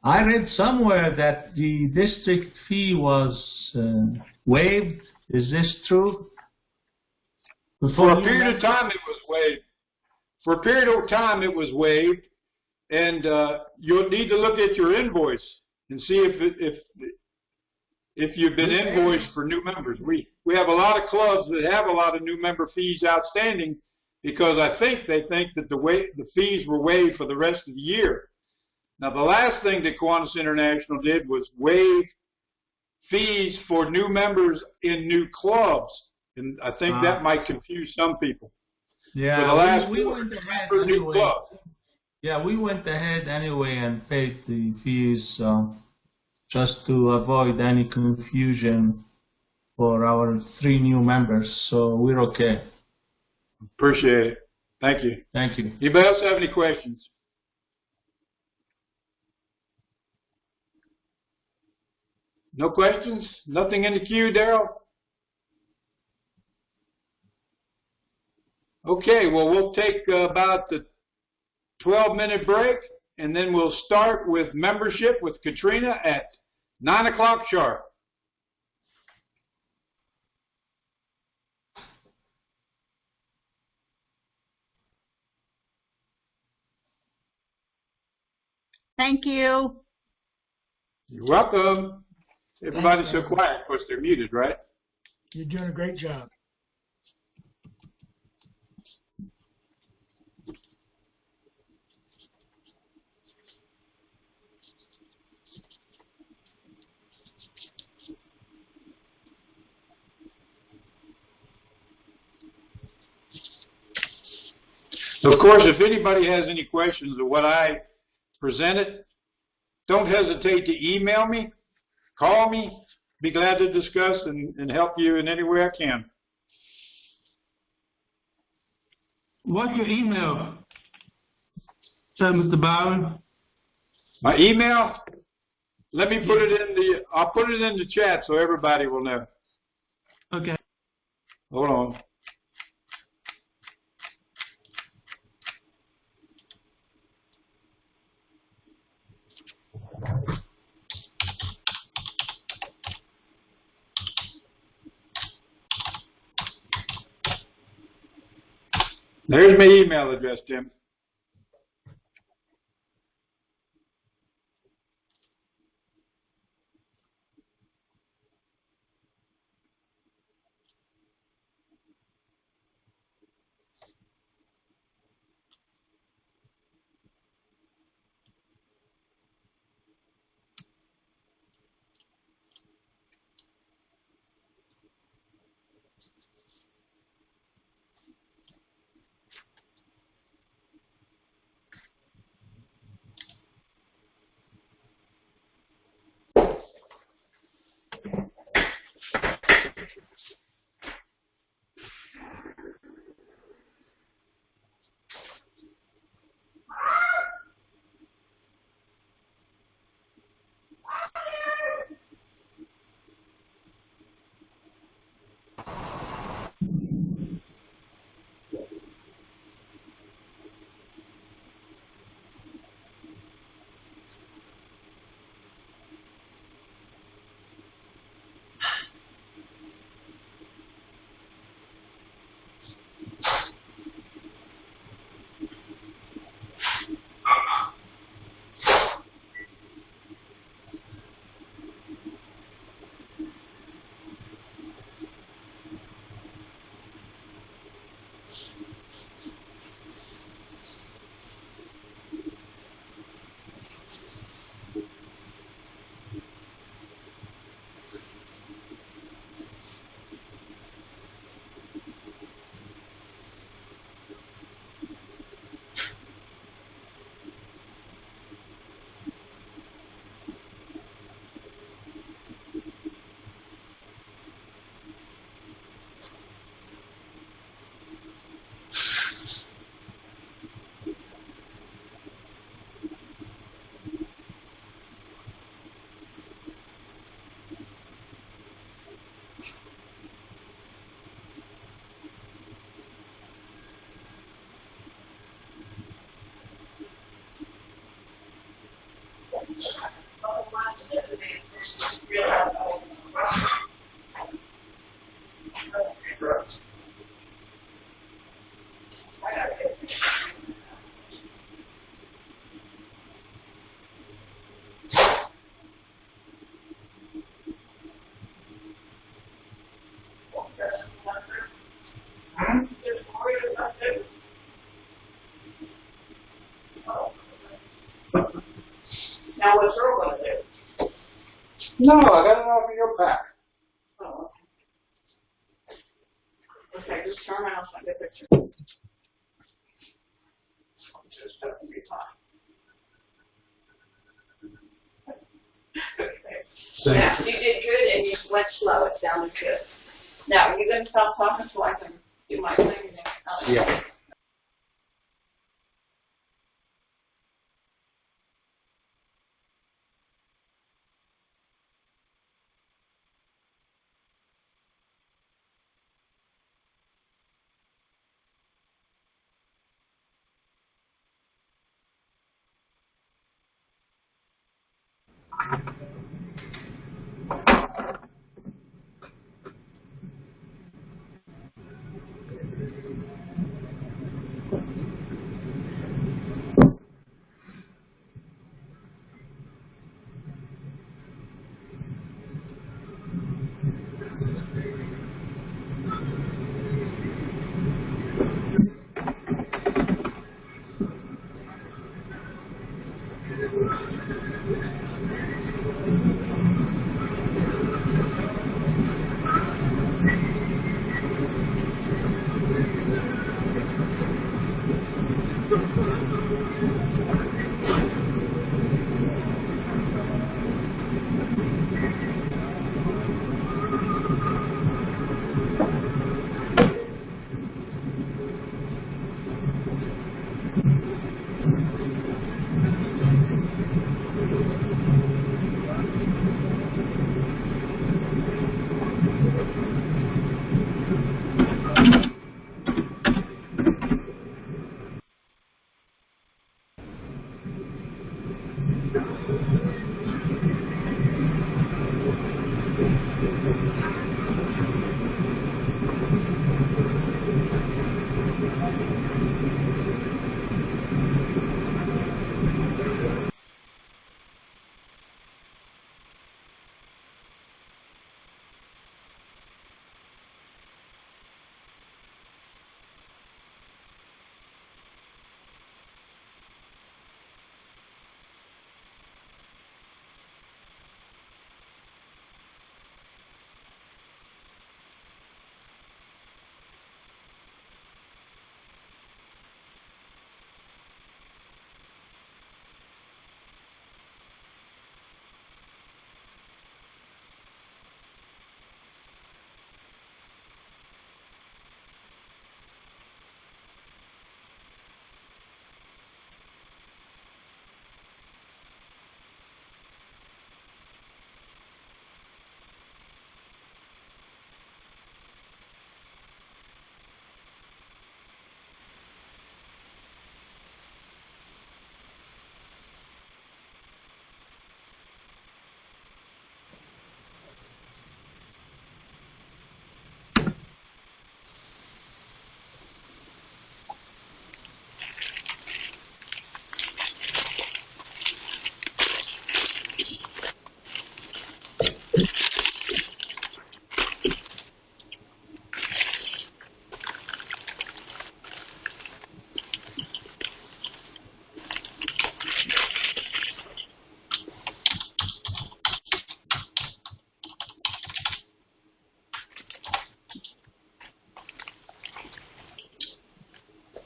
I read somewhere that the district fee was waived. Is this true? For a period of time, it was waived. For a period of time, it was waived, and you'll need to look at your invoice and see if you've been invoiced for new members. We have a lot of clubs that have a lot of new member fees outstanding because they think that the fees were waived for the rest of the year. Now, the last thing that Kiwanis International did was waive fees for new members in new clubs, and I think that might confuse some people. Yeah, for the last we went ahead new clubs. Yeah, we went ahead anyway and paid the fees just to avoid any confusion for our 3 new members. So we're okay. Appreciate it. Thank you. Thank you. Anybody else have any questions? No questions? Nothing in the queue, Darrell? Okay, well, we'll take about the 12-minute break, and then we'll start with membership with Katrina at 9 o'clock sharp. Thank you. You're welcome. Everybody's so quiet. Of course, they're muted, right? You're doing a great job. Of course, if anybody has any questions of what I presented, don't hesitate to email me, call me. Be glad to discuss and help you in any way I can. What's your email, Mr. Byron? My email Let me put it in the, I'll put it in the chat so everybody will know. Okay. Hold on. There's my email address, Tim. Now what's Earl going to do? No, I got it off of your pack. Oh, okay. Okay, just turn around so I get a picture. Just have to be fine. Yeah, you did good and you went slow. It sounded good. Now, are you going to stop talking so I can do my thing? Yeah.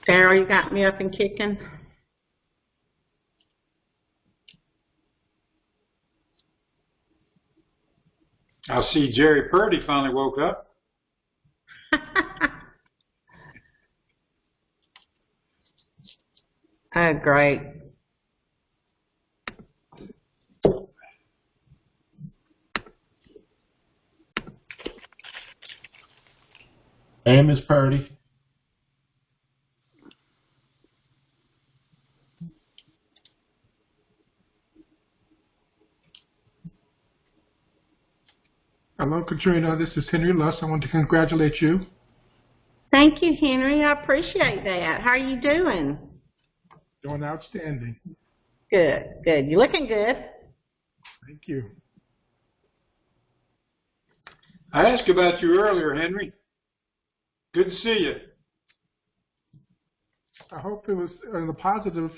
Carol, you got me up and kicking? I see Jerry Purdy finally woke up. Oh, great. Hey, Miss Purdy. Hello, Katrina. This is Henry Luss. I want to congratulate you. Thank you, Henry. I appreciate that. How are you doing? Doing outstanding. Good, good. You're looking good. Thank you. I asked about you earlier, Henry. Good to see you. I hope it was in a positive.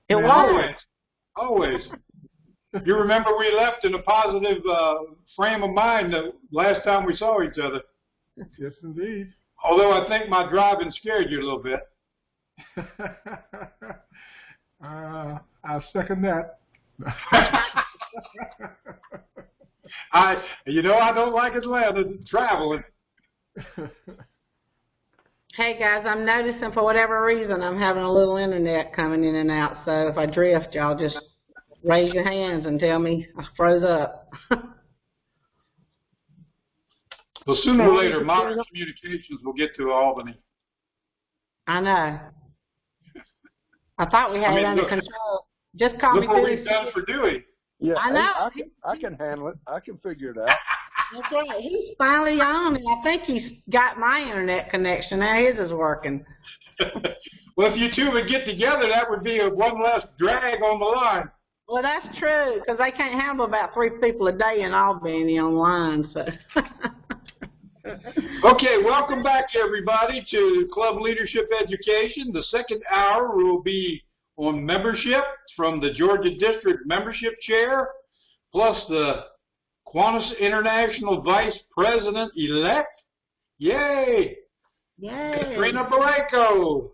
It was. Always. You remember we left in a positive frame of mind the last time we saw each other. Yes, indeed. Although I think my driving scared you a little bit. I'll second that. I don't like Atlanta traveling. Hey guys, I'm noticing for whatever reason I'm having a little internet coming in and out, so if I drift, y'all just raise your hands and tell me I froze up. Well, sooner or later, modern communications will get to Albany. I know. I thought we had it under control. Just call me Look what Dewey. we've done for Dewey. Yeah, I know. I can handle it. I can figure it out. That's right. He's finally on, and I think he's got my internet connection. Now his is working. Well, if you two would get together, that would be one less drag on the line. Well, that's true, because they can't handle about 3 people a day in Albany online. So. Okay, welcome back, everybody, to Club Leadership Education. The second hour will be on membership from the Georgia District Membership Chair, plus the Kiwanis International Vice President-elect. Yay! Yay! Katrina Barreco.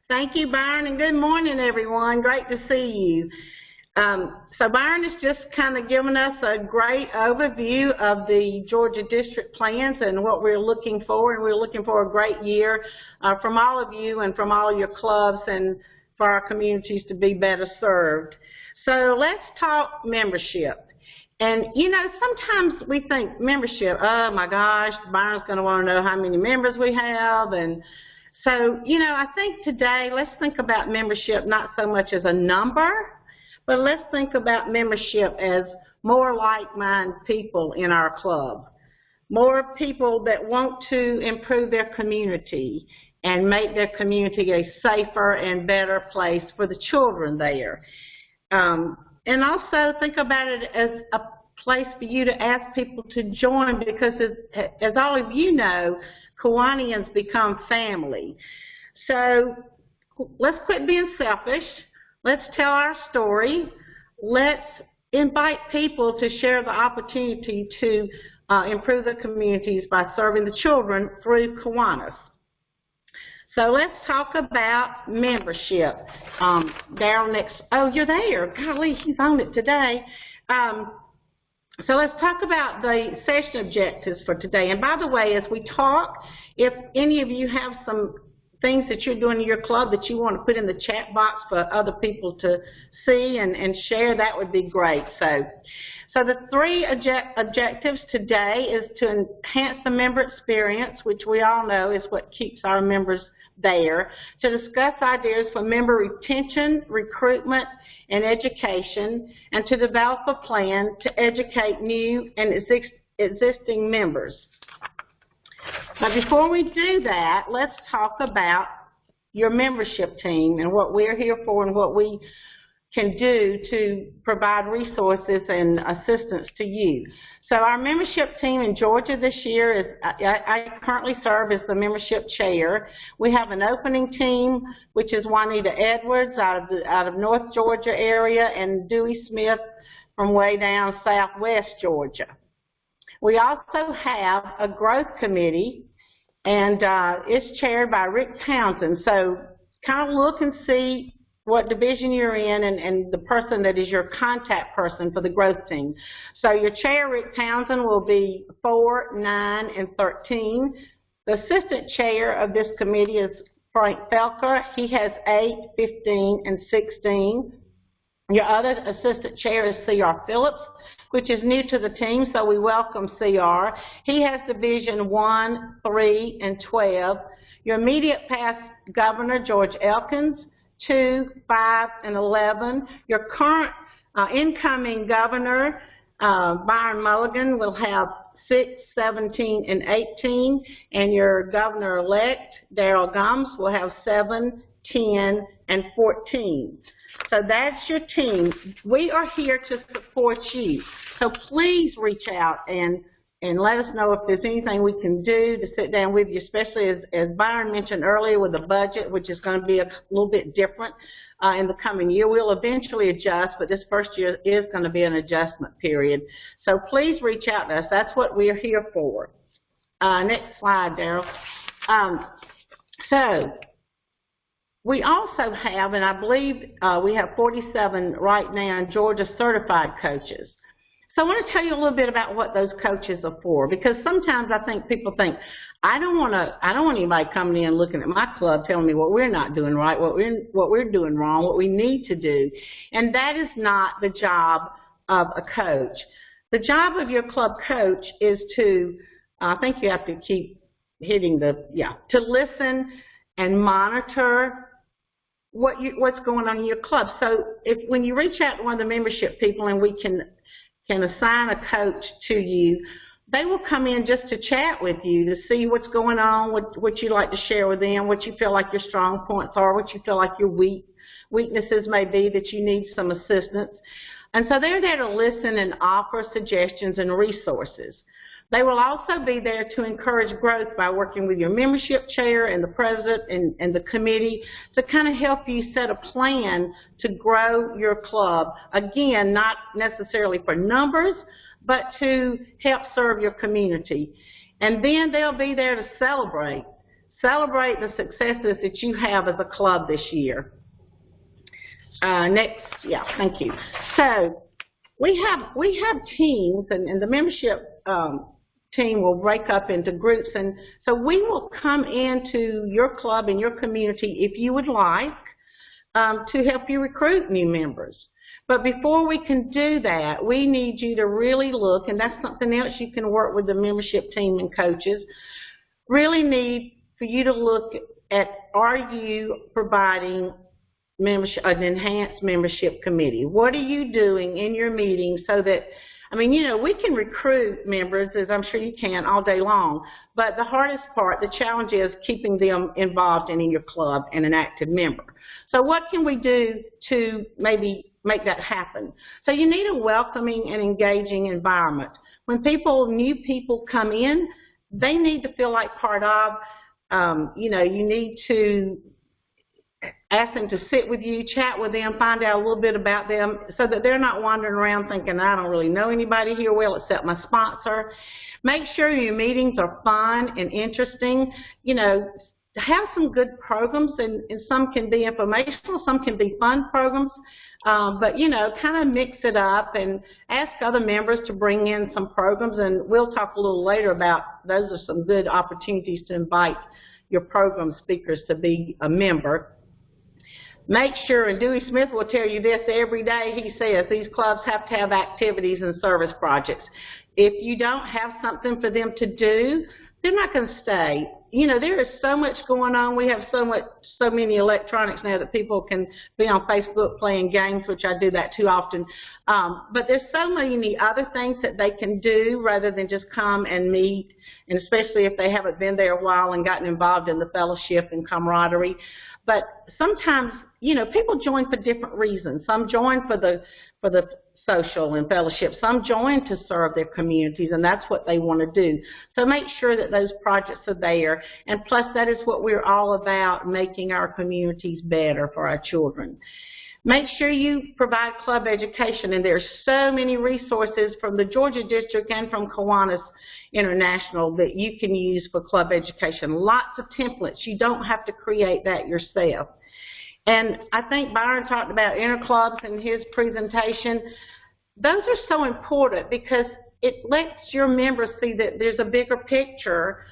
Thank you, Byron, and good morning, everyone. Great to see you. So Byron has just kind of given us a great overview of the Georgia District plans and what we're looking for, and we're looking for a great year from all of you and from all your clubs and for our communities to be better served. So let's talk membership. And, you know, sometimes we think membership, oh my gosh, Byron's going to want to know how many members we have. And so, you know, I think today let's think about membership not so much as a number, but let's think about membership as more like-minded people in our club, more people that want to improve their community and make their community a safer and better place for the children there. And also think about it as a place for you to ask people to join, because as all of you know, Kiwanians become family. So let's quit being selfish. Let's tell our story. Let's invite people to share the opportunity to improve their communities by serving the children through Kiwanis. So let's talk about membership. Darryl next. Oh, you're there. Golly, he's on it today. So let's talk about the session objectives for today. And by the way, as we talk, if any of you have some things that you're doing in your club that you want to put in the chat box for other people to see and share, that would be great. So the 3 objectives today is to enhance the member experience, which we all know is what keeps our members there, to discuss ideas for member retention, recruitment, and education, and to develop a plan to educate new and existing members. But before we do that, let's talk about your membership team and what we're here for and what we can do to provide resources and assistance to you. So our membership team in Georgia this year is, I currently serve as the membership chair. We have an opening team, which is Juanita Edwards out of North Georgia area, and Dewey Smith from way down southwest Georgia. We also have a growth committee, and it's chaired by Rick Townsend. So kind of look and see what division you're in and the person that is your contact person for the growth team. So your chair, Rick Townsend, will be 4, 9, and 13. The assistant chair of this committee is Frank Felker. He has 8, 15, and 16. Your other assistant chair is C.R. Phillips, which is new to the team, so we welcome C.R. He has division 1, 3, and 12. Your immediate past governor, George Elkins, 2, 5, and 11. Your current incoming governor, Byron Mulligan, will have 6, 17, and 18. And your governor-elect, Darrell Gumbs, will have 7, 10, and 14. So that's your team. We are here to support you. So please reach out and let us know if there's anything we can do to sit down with you, especially as Byron mentioned earlier with the budget, which is going to be a little bit different in the coming year. We'll eventually adjust, but this first year is going to be an adjustment period. So please reach out to us. That's what we're here for. Next slide, Darrell. So we also have, and I believe we have 47 right now, Georgia certified coaches. So I want to tell you a little bit about what those coaches are for, because sometimes I think people think, I don't want anybody coming in looking at my club telling me what we're not doing right, what we're doing wrong, what we need to do. And that is not the job of a coach. The job of your club coach is to, I think you have to keep hitting to listen and monitor what's going on in your club. So when you reach out to one of the membership people and we can assign a coach to you, they will come in just to chat with you to see what's going on, what you'd like to share with them, what you feel like your strong points are, what you feel like your weaknesses may be that you need some assistance. And so they're there to listen and offer suggestions and resources. They will also be there to encourage growth by working with your membership chair and the president and the committee to kind of help you set a plan to grow your club. Again, not necessarily for numbers, but to help serve your community. And then they'll be there to celebrate the successes that you have as a club this year. Thank you. So we have teams, and the membership team will break up into groups, and so we will come into your club and your community if you would like to help you recruit new members. But before we can do that, we need you to really look, and that's something else you can work with the membership team and coaches, really need for you to look at, are you providing membership, an enhanced membership committee? What are you doing in your meetings so that, I mean, you know, we can recruit members, as I'm sure you can, all day long, but the hardest part, the challenge is keeping them involved and in your club and an active member. So what can we do to maybe make that happen? So you need a welcoming and engaging environment. When new people come in, they need to feel like part of, you know, you need to ask them to sit with you, chat with them, find out a little bit about them so that they're not wandering around thinking, I don't really know anybody here well except my sponsor. Make sure your meetings are fun and interesting. You know, have some good programs, and some can be informational, some can be fun programs, but, you know, kind of mix it up and ask other members to bring in some programs, and we'll talk a little later about those are some good opportunities to invite your program speakers to be a member. Make sure, and Dewey Smith will tell you this every day, he says these clubs have to have activities and service projects. If you don't have something for them to do, they're not going to stay. You know, there is so much going on. We have so many electronics now that people can be on Facebook playing games, which I do that too often. But there's so many other things that they can do rather than just come and meet, and especially if they haven't been there a while and gotten involved in the fellowship and camaraderie. But sometimes, you know, people join for different reasons. Some join for the social and fellowship. Some join to serve their communities, and that's what they want to do. So make sure that those projects are there. And plus, that is what we're all about, making our communities better for our children. Make sure you provide club education, and there's so many resources from the Georgia District and from Kiwanis International that you can use for club education. Lots of templates. You don't have to create that yourself. And I think Byron talked about interclubs in his presentation. Those are so important because it lets your members see that there's a bigger picture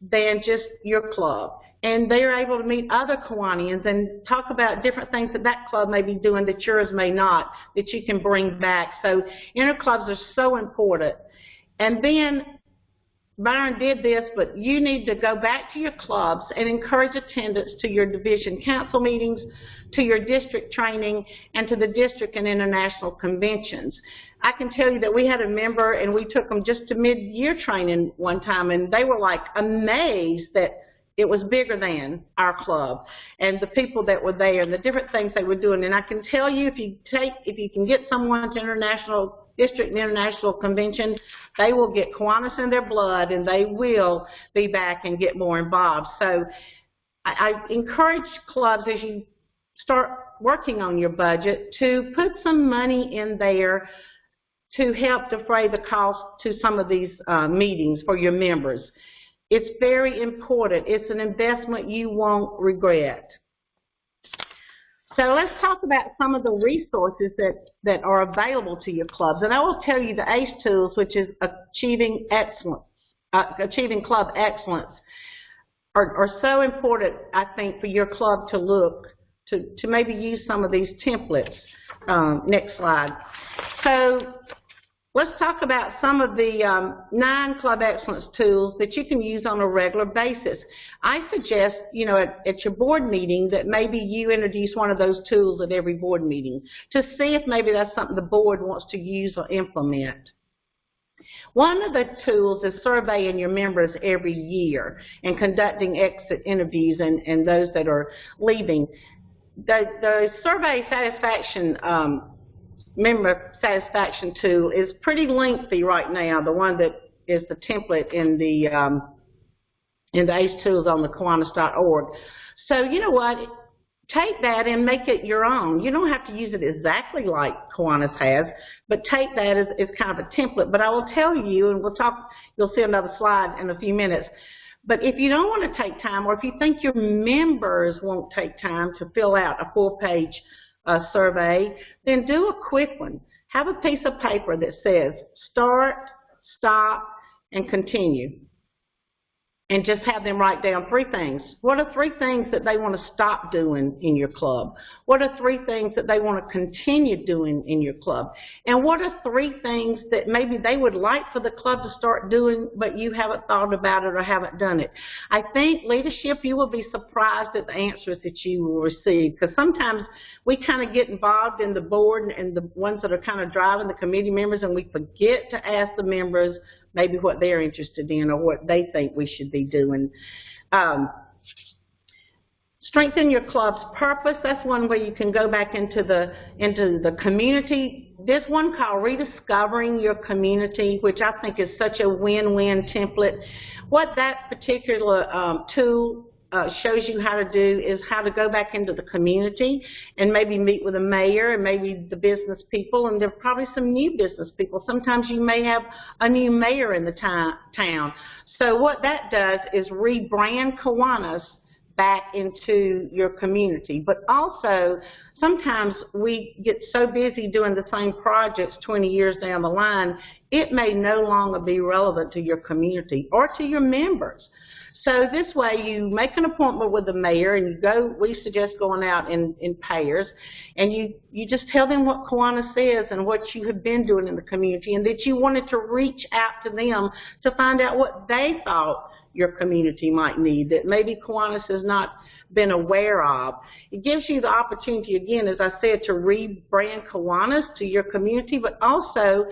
than just your club. And they're able to meet other Kiwanians and talk about different things that that club may be doing that yours may not, that you can bring back. So interclubs are so important. And then Byron did this, but you need to go back to your clubs and encourage attendance to your division council meetings, to your district training, and to the district and international conventions. I can tell you that we had a member, and we took them just to mid-year training one time, and they were like amazed that it was bigger than our club and the people that were there and the different things they were doing. And I can tell you, if you can get someone to international district and international convention, they will get Kiwanis in their blood, and they will be back and get more involved. So I encourage clubs, as you start working on your budget, to put some money in there to help defray the cost to some of these meetings for your members. It's very important. It's an investment you won't regret. So let's talk about some of the resources that are available to your clubs. And I will tell you the ACE tools, which is Achieving Excellence, Achieving Club Excellence, are so important, I think, for your club to look, to maybe use some of these templates. Next slide. So let's talk about some of the 9 Club Excellence tools that you can use on a regular basis. I suggest, at your board meeting that maybe you introduce one of those tools at every board meeting to see if maybe that's something the board wants to use or implement. One of the tools is surveying your members every year and conducting exit interviews and those that are leaving. The survey satisfaction member satisfaction tool is pretty lengthy right now, the one that is the template in the ACE tools on the Kiwanis.org. So you know what? Take that and make it your own. You don't have to use it exactly like Kiwanis has, but take that as kind of a template. But I will tell you, and you'll see another slide in a few minutes, but if you don't want to take time, or if you think your members won't take time to fill out a full-page survey, then do a quick one. Have a piece of paper that says start, stop, and continue. And just have them write down 3 things. What are 3 things that they want to stop doing in your club? What are 3 things that they want to continue doing in your club? And what are 3 things that maybe they would like for the club to start doing, but you haven't thought about it or haven't done it? I think leadership, you will be surprised at the answers that you will receive, because sometimes we kind of get involved in the board and the ones that are kind of driving the committee members, and we forget to ask the members maybe what they're interested in or what they think we should be doing. Strengthen your club's purpose. That's one way you can go back into the community. There's one called Rediscovering Your Community, which I think is such a win-win template. What that particular tool shows you how to do is how to go back into the community and maybe meet with the mayor and maybe the business people, and there are probably some new business people. Sometimes you may have a new mayor in the town. So what that does is rebrand Kiwanis back into your community. But also, sometimes we get so busy doing the same projects 20 years down the line, it may no longer be relevant to your community or to your members. So this way you make an appointment with the mayor and you go, we suggest going out in pairs, and you just tell them what Kiwanis is and what you have been doing in the community, and that you wanted to reach out to them to find out what they thought your community might need that maybe Kiwanis has not been aware of. It gives you the opportunity, again, as I said, to rebrand Kiwanis to your community, but also,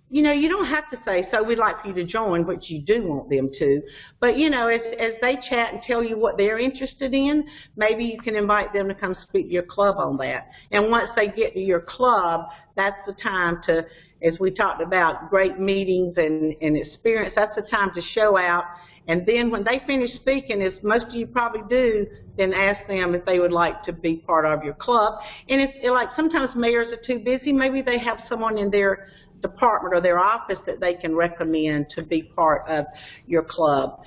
you don't have to say, so we'd like for you to join, which you do want them to. But, as they chat and tell you what they're interested in, maybe you can invite them to come speak to your club on that. And once they get to your club, that's the time to, as we talked about, great meetings and experience, that's the time to show out And then when they finish speaking, as most of you probably do, then ask them if they would like to be part of your club. And if, like, sometimes mayors are too busy, maybe they have someone in their department or their office that they can recommend to be part of your club.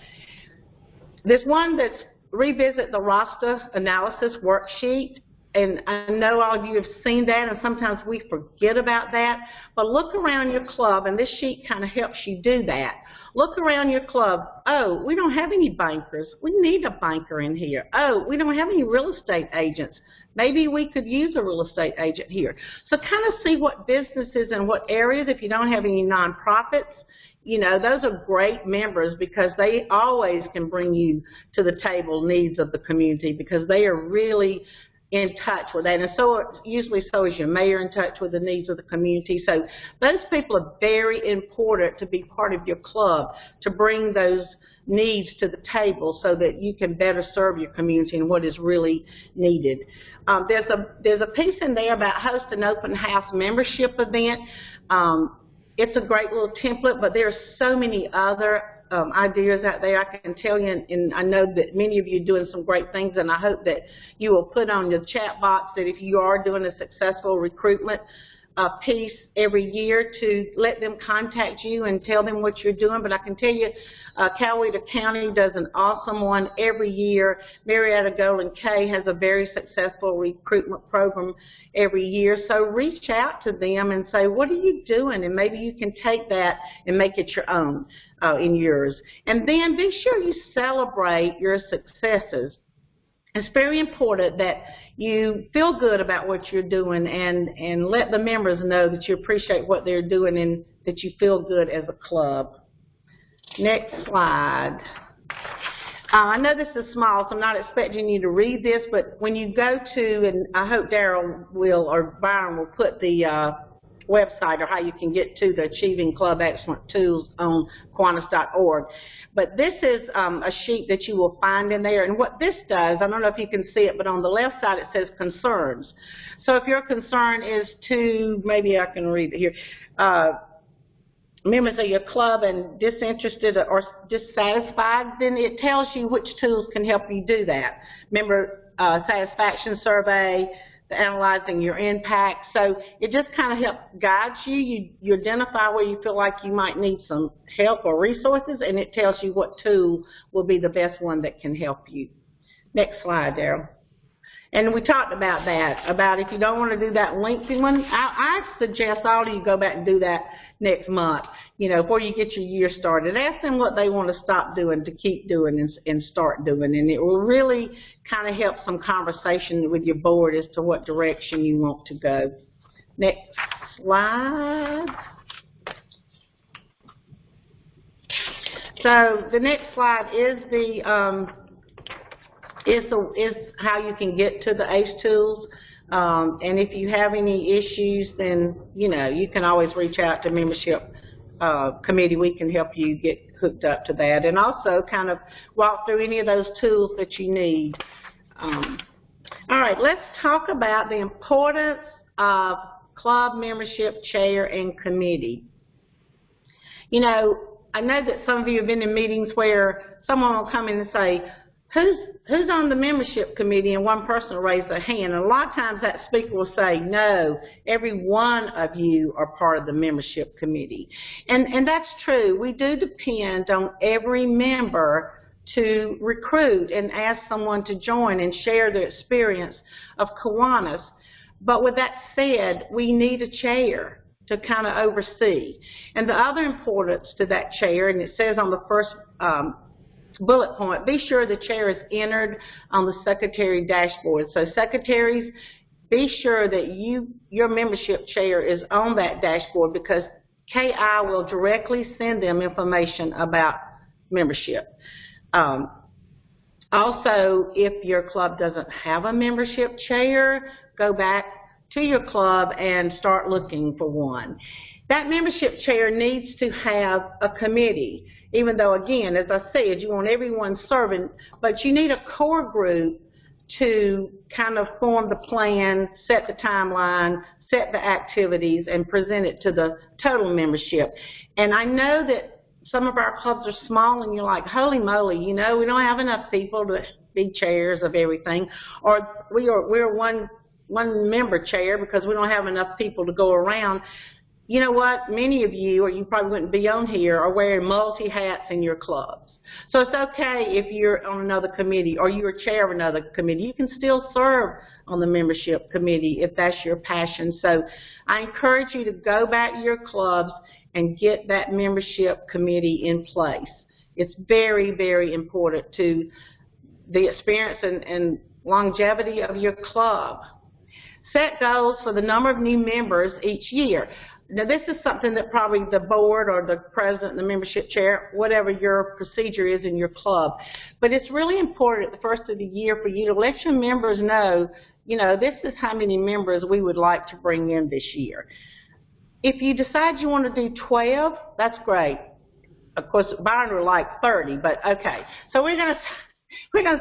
There's one that's revisit the roster analysis worksheet. And I know all of you have seen that, and sometimes we forget about that. But look around your club, and this sheet kind of helps you do that. Look around your club. Oh, we don't have any bankers. We need a banker in here. Oh, we don't have any real estate agents. Maybe we could use a real estate agent here. So kind of see what businesses and what areas, if you don't have any nonprofits, you know, those are great members because they always can bring you to the table needs of the community because they are really in touch with that, and usually so is your mayor in touch with the needs of the community. So those people are very important to be part of your club, to bring those needs to the table so that you can better serve your community and what is really needed. There's a piece in there about host an open house membership event. It's a great little template, but there are so many other ideas out there. I can tell you, and I know that many of you are doing some great things, and I hope that you will put on your chat box that if you are doing a successful recruitment piece every year to let them contact you and tell them what you're doing. But I can tell you, Coweta County does an awesome one every year. Marietta Golden K has a very successful recruitment program every year. So reach out to them and say, what are you doing? And maybe you can take that and make it your own in yours. And then be sure you celebrate your successes. It's very important that you feel good about what you're doing and let the members know that you appreciate what they're doing and that you feel good as a club. Next slide. I know this is small, so I'm not expecting you to read this, but when you go to, and I hope Darryl will or Byron will put the website or how you can get to the Achieving Club Excellent Tools on Kiwanis.org. But this is a sheet that you will find in there. And what this does, I don't know if you can see it, but on the left side it says concerns. So if your concern is to, maybe I can read it here, members of your club and disinterested or dissatisfied, then it tells you which tools can help you do that. Member satisfaction survey, the analyzing your impact. So it just kind of helps guide you. You identify where you feel like you might need some help or resources, and it tells you what tool will be the best one that can help you. Next slide, Darryl. And we talked about that, about if you don't want to do that lengthy one, I suggest all of you go back and do that next month, you know, before you get your year started. Ask them what they want to stop doing to keep doing and start doing, and it will really kind of help some conversation with your board as to what direction you want to go. Next slide. So the next slide is is how you can get to the ACE tools. And if you have any issues, then, you know, you can always reach out to membership committee. We can help you get hooked up to that and also kind of walk through any of those tools that you need. All right, let's talk about the importance of club membership, chair, and committee. You know, I know that some of you have been in meetings where someone will come in and say, who's on the membership committee, and one person will raise their hand. And a lot of times that speaker will say, no, every one of you are part of the membership committee. And that's true. We do depend on every member to recruit and ask someone to join and share their experience of Kiwanis. But with that said, we need a chair to kind of oversee. And the other importance to that chair, and it says on the first bullet point, be sure the chair is entered on the secretary dashboard. So secretaries, be sure that your membership chair is on that dashboard because KI will directly send them information about membership. Also, if your club doesn't have a membership chair, go back to your club and start looking for one. That membership chair needs to have a committee, even though, again, as I said, you want everyone serving, but you need a core group to kind of form the plan, set the timeline, set the activities, and present it to the total membership. And I know that some of our clubs are small and you're like, holy moly, you know, we don't have enough people to be chairs of everything, or we're one member chair because we don't have enough people to go around. You know what? Many of you, or you probably wouldn't be on here, are wearing multi-hats in your clubs. So it's okay if you're on another committee or you're chair of another committee. You can still serve on the membership committee if that's your passion. So I encourage you to go back to your clubs and get that membership committee in place. It's very, very important to the experience and longevity of your club. Set goals for the number of new members each year. Now, this is something that probably the board or the president, the membership chair, whatever your procedure is in your club. But it's really important at the first of the year for you to let your members know, you know, this is how many members we would like to bring in this year. If you decide you want to do 12, that's great. Of course, mine are like 30, but okay. So we're gonna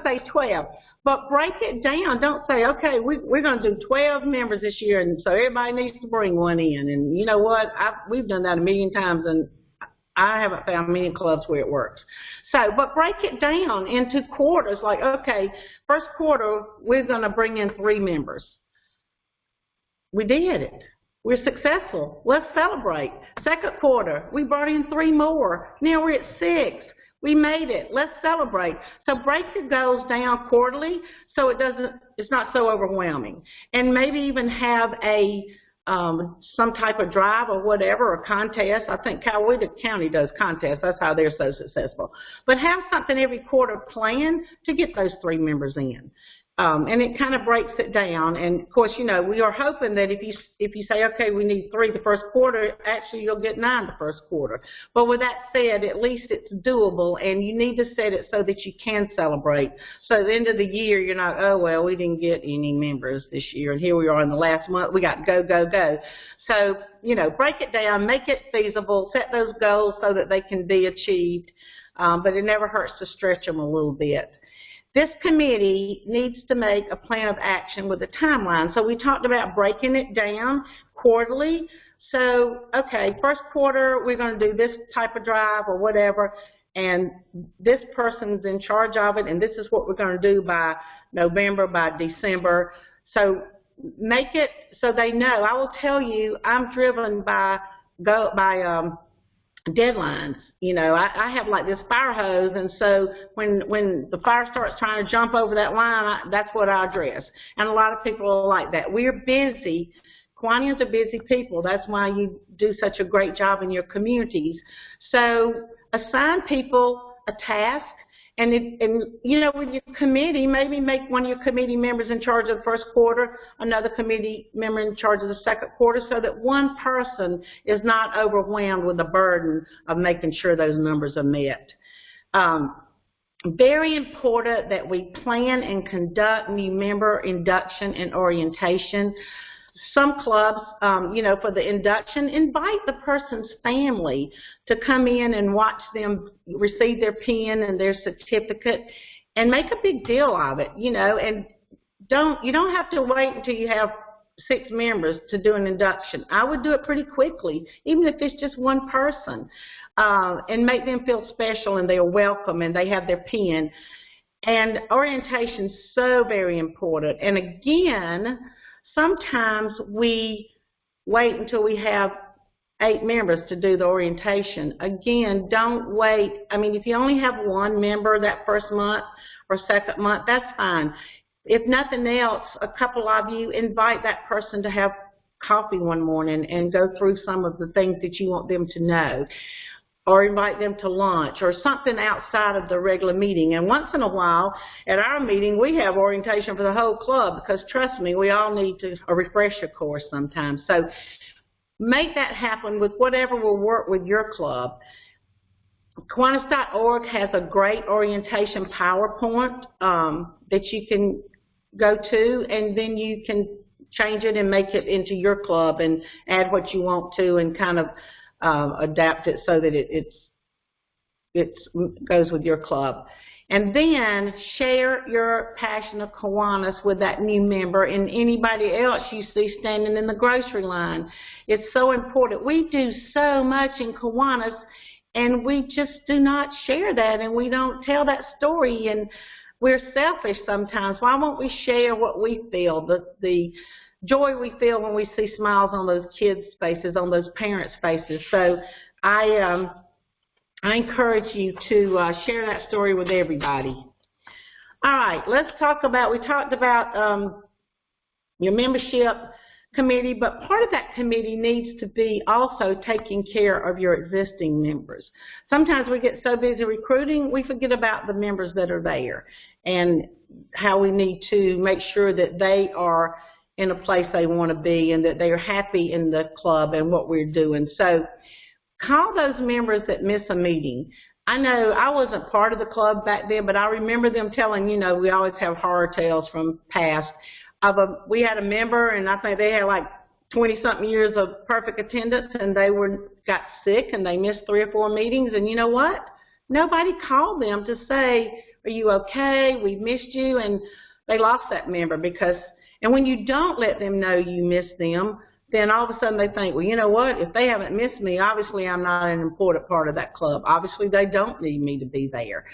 say 12. But break it down. Don't say, okay, we're going to do 12 members this year, and so everybody needs to bring one in. And you know what? We've done that a million times, and I haven't found many clubs where it works. So, but break it down into quarters. Like, okay, first quarter, we're going to bring in 3 members. We did it. We're successful. Let's celebrate. Second quarter, we brought in 3 more. Now we're at 6. We made it. Let's celebrate. So break your goals down quarterly so it's not so overwhelming. And maybe even have a some type of drive or whatever, or contest. I think Coweta County does contests. That's how they're so successful. But have something every quarter planned to get those 3 members in. And it kind of breaks it down. And of course, you know, we are hoping that if you say, okay, we need 3 the first quarter, actually you'll get 9 the first quarter. But with that said, at least it's doable, and you need to set it so that you can celebrate. So at the end of the year, you're not, oh, well, we didn't get any members this year, and here we are in the last month, we got go, go, go. So, you know, break it down, make it feasible, set those goals so that they can be achieved, but it never hurts to stretch them a little bit. This committee needs to make a plan of action with a timeline. So we talked about breaking it down quarterly. So, okay, first quarter, we're going to do this type of drive or whatever, and this person's in charge of it, and this is what we're going to do by November, by December. So make it so they know. I will tell you, I'm driven by deadlines. You know, I have like this fire hose, and so when the fire starts trying to jump over that line, that's what I address. And a lot of people are like that. We're busy. Kiwanians are busy people. That's why you do such a great job in your communities. So assign people a task, and you know, with your committee, maybe make one of your committee members in charge of the first quarter, another committee member in charge of the second quarter, so that one person is not overwhelmed with the burden of making sure those numbers are met. Very important that we plan and conduct new member induction and orientation. Some clubs, you know, for the induction, invite the person's family to come in and watch them receive their pin and their certificate, and make a big deal of it, you know. And you don't have to wait until you have 6 members to do an induction. I would do it pretty quickly, even if it's just one person, and make them feel special and they're welcome and they have their pin. And orientation is so very important. And again, sometimes we wait until we have 8 members to do the orientation. Again, don't wait. I mean, if you only have 1 member that first month or second month, that's fine. If nothing else, a couple of you invite that person to have coffee one morning and go through some of the things that you want them to know, or invite them to lunch or something outside of the regular meeting. And once in a while, at our meeting, we have orientation for the whole club, because trust me, we all need a refresher course sometimes. So make that happen with whatever will work with your club. Kiwanis.org has a great orientation PowerPoint that you can go to, and then you can change it and make it into your club and add what you want to, and kind of adapt it so that it goes with your club. And then share your passion of Kiwanis with that new member and anybody else you see standing in the grocery line. It's so important. We do so much in Kiwanis, and we just do not share that, and we don't tell that story, and we're selfish sometimes. Why won't we share what we feel, the joy we feel when we see smiles on those kids' faces, on those parents' faces? So I encourage you to share that story with everybody. All right, let's talk about, we talked about your membership committee, but part of that committee needs to be also taking care of your existing members. Sometimes we get so busy recruiting, we forget about the members that are there and how we need to make sure that they are in a place they want to be and that they are happy in the club and what we're doing. So call those members that miss a meeting. I know I wasn't part of the club back then, but I remember them telling, you know, we always have horror tales from past. We had a member, and I think they had like 20-something years of perfect attendance, and they got sick, and they missed 3 or 4 meetings, and you know what? Nobody called them to say, are you okay? We missed you, and they lost that member because, and when you don't let them know you miss them, then all of a sudden they think, well, you know what? If they haven't missed me, obviously I'm not an important part of that club. Obviously they don't need me to be there.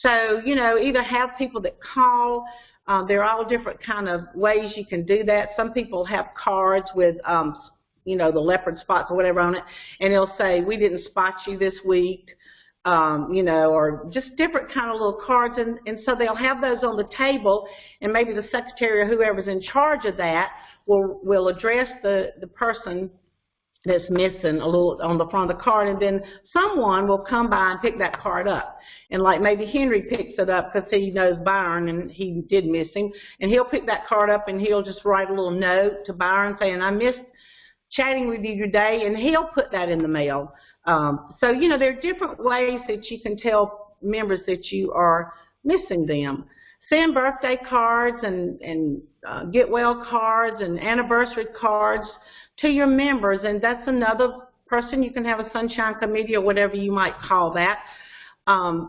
So, you know, either have people that call. There are all different kind of ways you can do that. Some people have cards with, you know, the leopard spots or whatever on it, and they'll say, we didn't spot you this week, you know, or just different kind of little cards. And so they'll have those on the table, and maybe the secretary or whoever's in charge of that will address the person that's missing a little on the front of the card, and then someone will come by and pick that card up. And like maybe Henry picks it up because he knows Byron and he did miss him, and he'll pick that card up and he'll just write a little note to Byron saying, I missed chatting with you today, and he'll put that in the mail. So, you know, there are different ways that you can tell members that you are missing them. Send birthday cards and get well cards and anniversary cards to your members, and that's another person. You can have a sunshine committee or whatever you might call that.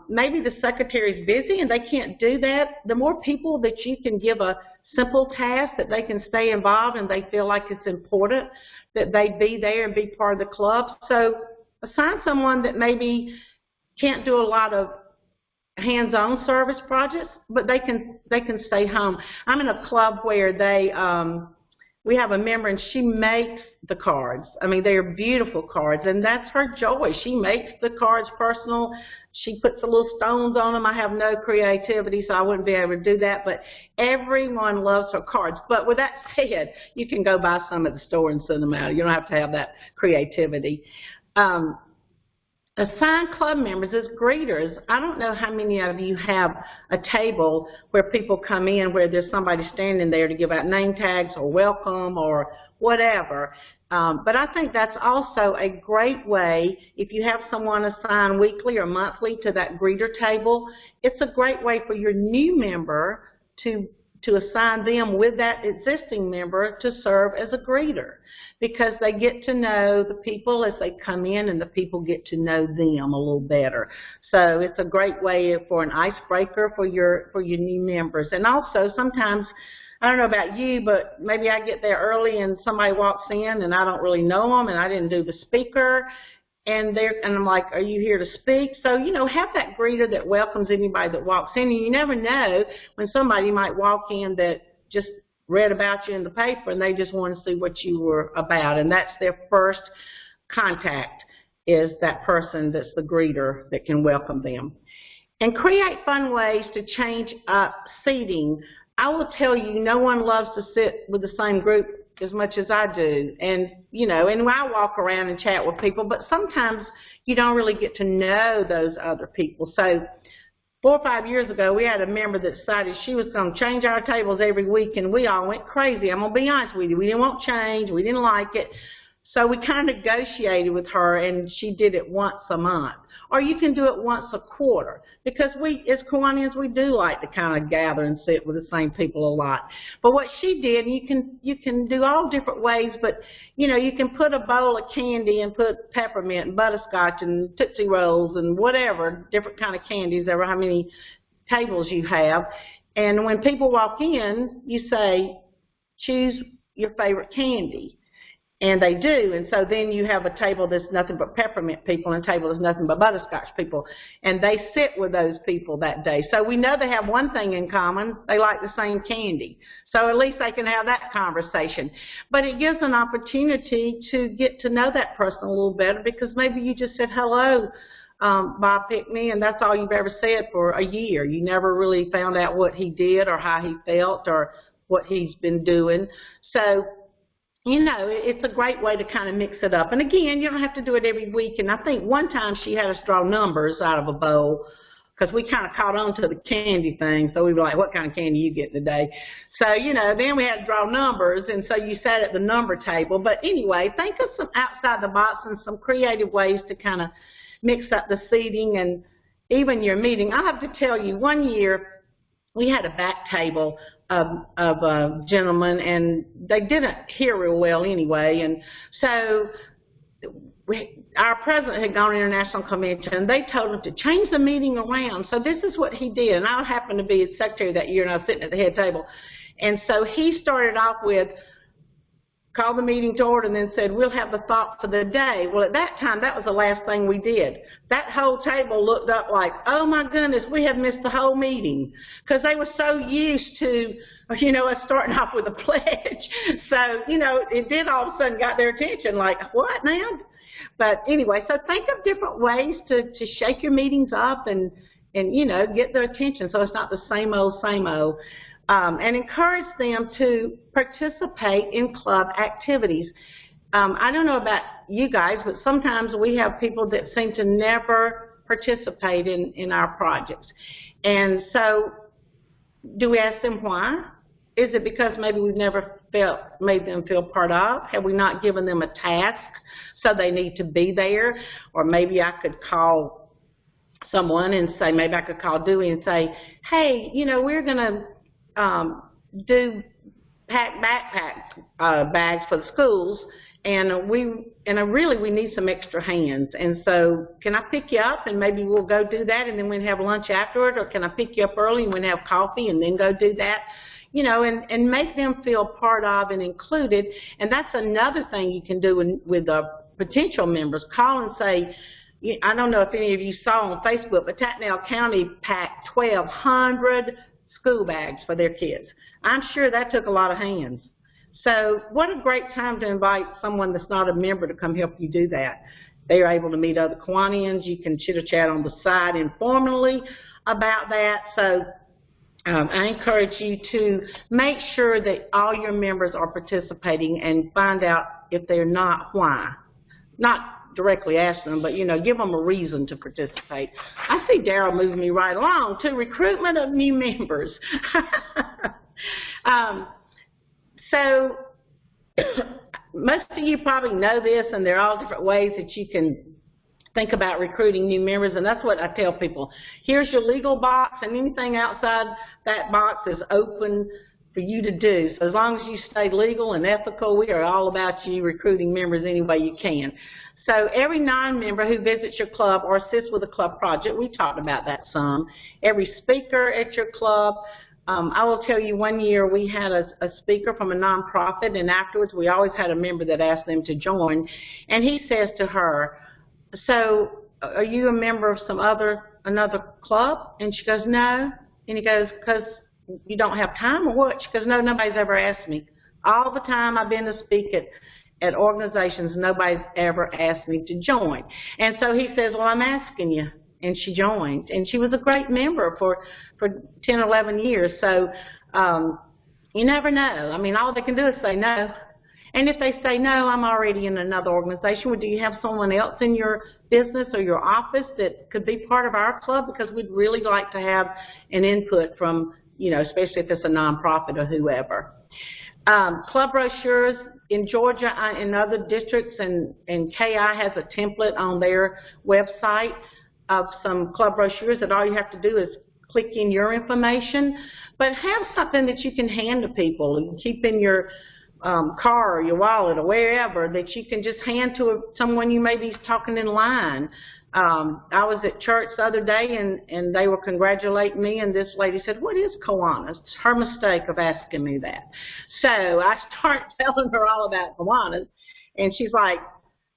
Maybe the secretary's busy and they can't do that. The more people that you can give a simple task that they can stay involved and they feel like it's important that they be there and be part of the club. So assign someone that maybe can't do a lot of hands-on service projects, but they can stay home. I'm in a club where we have a member and she makes the cards. I mean, they are beautiful cards, and that's her joy. She makes the cards personal. She puts the little stones on them. I have no creativity, so I wouldn't be able to do that, but everyone loves her cards. But with that said, you can go buy some at the store and send them out. You don't have to have that creativity. Assign club members as greeters. I don't know how many of you have a table where people come in where there's somebody standing there to give out name tags or welcome or whatever. But I think that's also a great way, if you have someone assigned weekly or monthly to that greeter table, it's a great way for your new member to assign them with that existing member to serve as a greeter, because they get to know the people as they come in and the people get to know them a little better. So it's a great way for an icebreaker for your new members. And also sometimes, I don't know about you, but maybe I get there early and somebody walks in and I don't really know them and I didn't do the speaker, and I'm like, are you here to speak? So, you know, have that greeter that welcomes anybody that walks in. And you never know when somebody might walk in that just read about you in the paper and they just want to see what you were about. And that's their first contact, is that person that's the greeter that can welcome them. And create fun ways to change up seating. I will tell you, no one loves to sit with the same group as much as I do. And, you know, and I walk around and chat with people, but sometimes you don't really get to know those other people. So 4 or 5 years ago, we had a member that decided she was going to change our tables every week, and we all went crazy. I'm going to be honest with you. We didn't want change. We didn't like it. So we kind of negotiated with her, and she did it once a month. Or you can do it once a quarter, because we, as Kiwanians, we do like to kind of gather and sit with the same people a lot. But what she did, you can do all different ways, but, you know, you can put a bowl of candy and put peppermint and butterscotch and Tootsie Rolls and whatever, different kind of candies, ever how many tables you have. And when people walk in, you say, choose your favorite candy. And they do, and so then you have a table that's nothing but peppermint people and a table that's nothing but butterscotch people, and they sit with those people that day. So we know they have one thing in common: they like the same candy. So at least they can have that conversation. But it gives an opportunity to get to know that person a little better, because maybe you just said hello, Bob Pickney, and that's all you've ever said for a year. You never really found out what he did or how he felt or what he's been doing. So, you know, it's a great way to kind of mix it up. And again, you don't have to do it every week. And I think one time she had us draw numbers out of a bowl, because we kind of caught on to the candy thing. So we were like, what kind of candy you get today? So, you know, then we had to draw numbers. And so you sat at the number table. But anyway, think of some outside the box and some creative ways to kind of mix up the seating and even your meeting. I have to tell you, one year we had a back table of gentlemen, and they didn't hear real well anyway. And so our president had gone to international convention, and they told him to change the meeting around. So this is what he did, and I happened to be his secretary that year, and I was sitting at the head table. And so he started off with, called the meeting to order, and then said, we'll have the thought for the day. Well, at that time, that was the last thing we did. That whole table looked up like, oh my goodness, we have missed the whole meeting, because they were so used to, you know, us starting off with a pledge. So, you know, it did all of a sudden got their attention, like, what now? But anyway, so think of different ways to shake your meetings up and, you know, get their attention so it's not the same old, same old. And encourage them to participate in club activities. I don't know about you guys, but sometimes we have people that seem to never participate in our projects. And so do we ask them why? Is it because maybe we've never made them feel part of? Have we not given them a task so they need to be there? Or maybe I could call someone and say, maybe I could call Dewey and say, hey, you know, we're going to do backpack bags for the schools, and really we need some extra hands. And so can I pick you up and maybe we'll go do that, and then we'll have lunch afterward, or can I pick you up early and we'll have coffee and then go do that? You know, and make them feel part of and included. And that's another thing you can do with potential members. Call and say, I don't know if any of you saw on Facebook, but Tattnall County packed 1,200 school bags for their kids. I'm sure that took a lot of hands. So what a great time to invite someone that's not a member to come help you do that. They are able to meet other Kiwanians. You can chitter-chat on the side informally about that. So I encourage you to make sure that all your members are participating and find out if they're not, why. Not directly ask them, but, you know, give them a reason to participate. I see Darryl moving me right along to recruitment of new members. So most of you probably know this, and there are all different ways that you can think about recruiting new members, and that's what I tell people. Here's your legal box, and anything outside that box is open for you to do. So as long as you stay legal and ethical, we are all about you recruiting members any way you can. So every non-member who visits your club or assists with a club project, we talked about that some. Every speaker at your club, I will tell you, one year we had a speaker from a nonprofit, and afterwards we always had a member that asked them to join. And he says to her, so are you a member of another club? And she goes, no. And he goes, because you don't have time or what? She goes, no, nobody's ever asked me. All the time I've been to speak at organizations, nobody's ever asked me to join. And so he says, well, I'm asking you. And she joined. And she was a great member for 10, 11 years. So you never know. I mean, all they can do is say no. And if they say, no, I'm already in another organization, well, do you have someone else in your business or your office that could be part of our club? Because we'd really like to have an input from, you know, especially if it's a nonprofit or whoever. Club brochures. In Georgia, in other districts, and KI has a template on their website of some club brochures that all you have to do is click in your information. But have something that you can hand to people and keep in your car or your wallet or wherever, that you can just hand to someone you may be talking in line. I was at church the other day, and they were congratulating me, and this lady said, what is Kiwanis? It's her mistake of asking me that. So I started telling her all about Kiwanis, And she's like,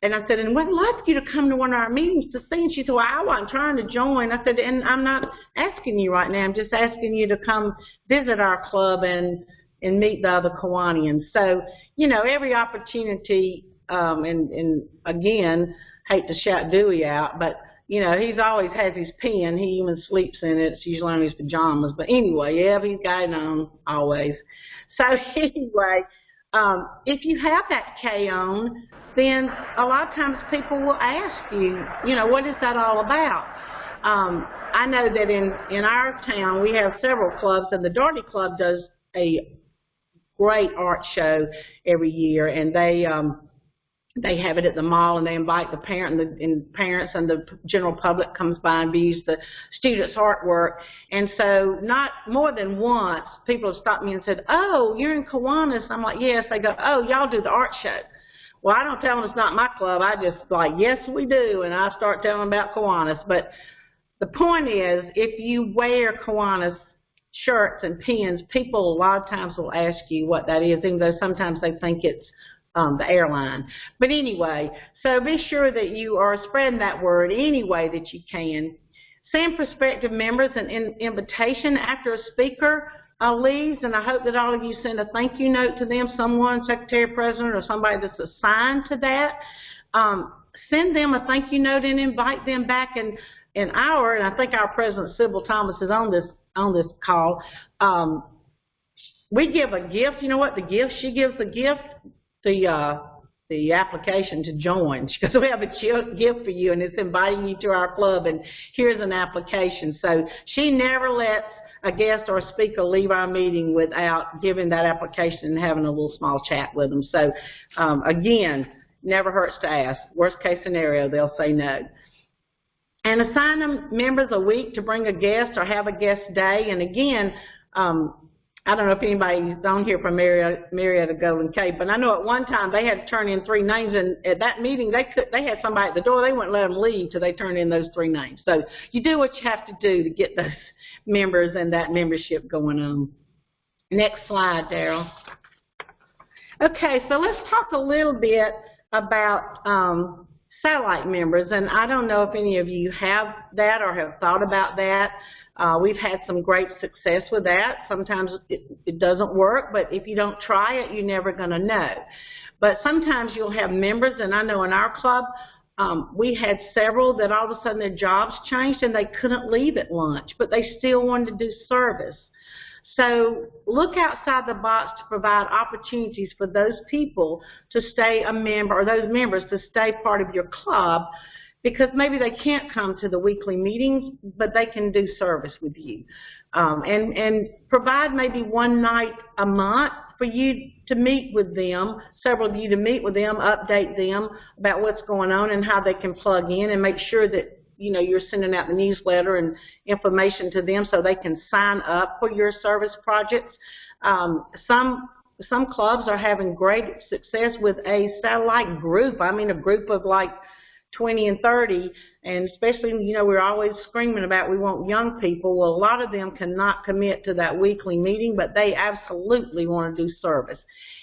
and I said, and we'd love you to come to one of our meetings to see. And she said, well, I wasn't trying to join. I said, and I'm not asking you right now. I'm just asking you to come visit our club and meet the other Kiwanians. So, you know, every opportunity, and again, hate to shout Dewey out, but, you know, he's always has his pen. He even sleeps in it. It's usually on his pajamas. But anyway, yeah, he's got it on always. So anyway, if you have that K on, then a lot of times people will ask you, you know, what is that all about? I know that in our town we have several clubs, and the Doherty Club does a great art show every year, and they have it at the mall, and they invite the parents and the general public comes by and views the students' artwork. And so not more than once, people have stopped me and said, oh, you're in Kiwanis. I'm like, yes. They go, oh, y'all do the art show. Well, I don't tell them it's not my club. I just like, yes, we do, and I start telling them about Kiwanis. But the point is, if you wear Kiwanis shirts and pins, people a lot of times will ask you what that is, even though sometimes they think it's the airline. But anyway, so be sure that you are spreading that word any way that you can. Send prospective members an invitation after a speaker leaves, and I hope that all of you send a thank you note to them, someone, secretary, president, or somebody that's assigned to that. Send them a thank you note and invite them back and I think our president, Sybil Thomas, is on this call. We give a gift. You know what the gift? She gives the gift, the application to join, because we have a gift for you, and it's inviting you to our club, and here's an application. So she never lets a guest or a speaker leave our meeting without giving that application and having a little small chat with them. So again, never hurts to ask. Worst case scenario, they'll say no. And assign them members a week to bring a guest or have a guest day. And again, I don't know if anybody's on here from Marietta Golden Cape, but I know at one time they had to turn in 3 names, and at that meeting they had somebody at the door. They wouldn't let them leave till they turned in those 3 names. So you do what you have to do to get those members and that membership going on. Next slide, Daryl. Okay, so let's talk a little bit about satellite members, and I don't know if any of you have that or have thought about that. We've had some great success with that. Sometimes it doesn't work, but if you don't try it, you're never going to know. But sometimes you'll have members, and I know in our club, we had several that all of a sudden their jobs changed and they couldn't leave at lunch, but they still wanted to do service. So look outside the box to provide opportunities for those people to stay a member, or those members to stay part of your club, because maybe they can't come to the weekly meetings, but they can do service with you. And provide maybe 1 night a month for you to meet with them, several of you to meet with them, update them about what's going on and how they can plug in, and make sure that you know you're sending out the newsletter and information to them so they can sign up for your service projects. Some clubs are having great success with a satellite group. I mean, a group of like 20 and 30, and especially, you know, we're always screaming about we want young people. Well, a lot of them cannot commit to that weekly meeting, but they absolutely want to do service.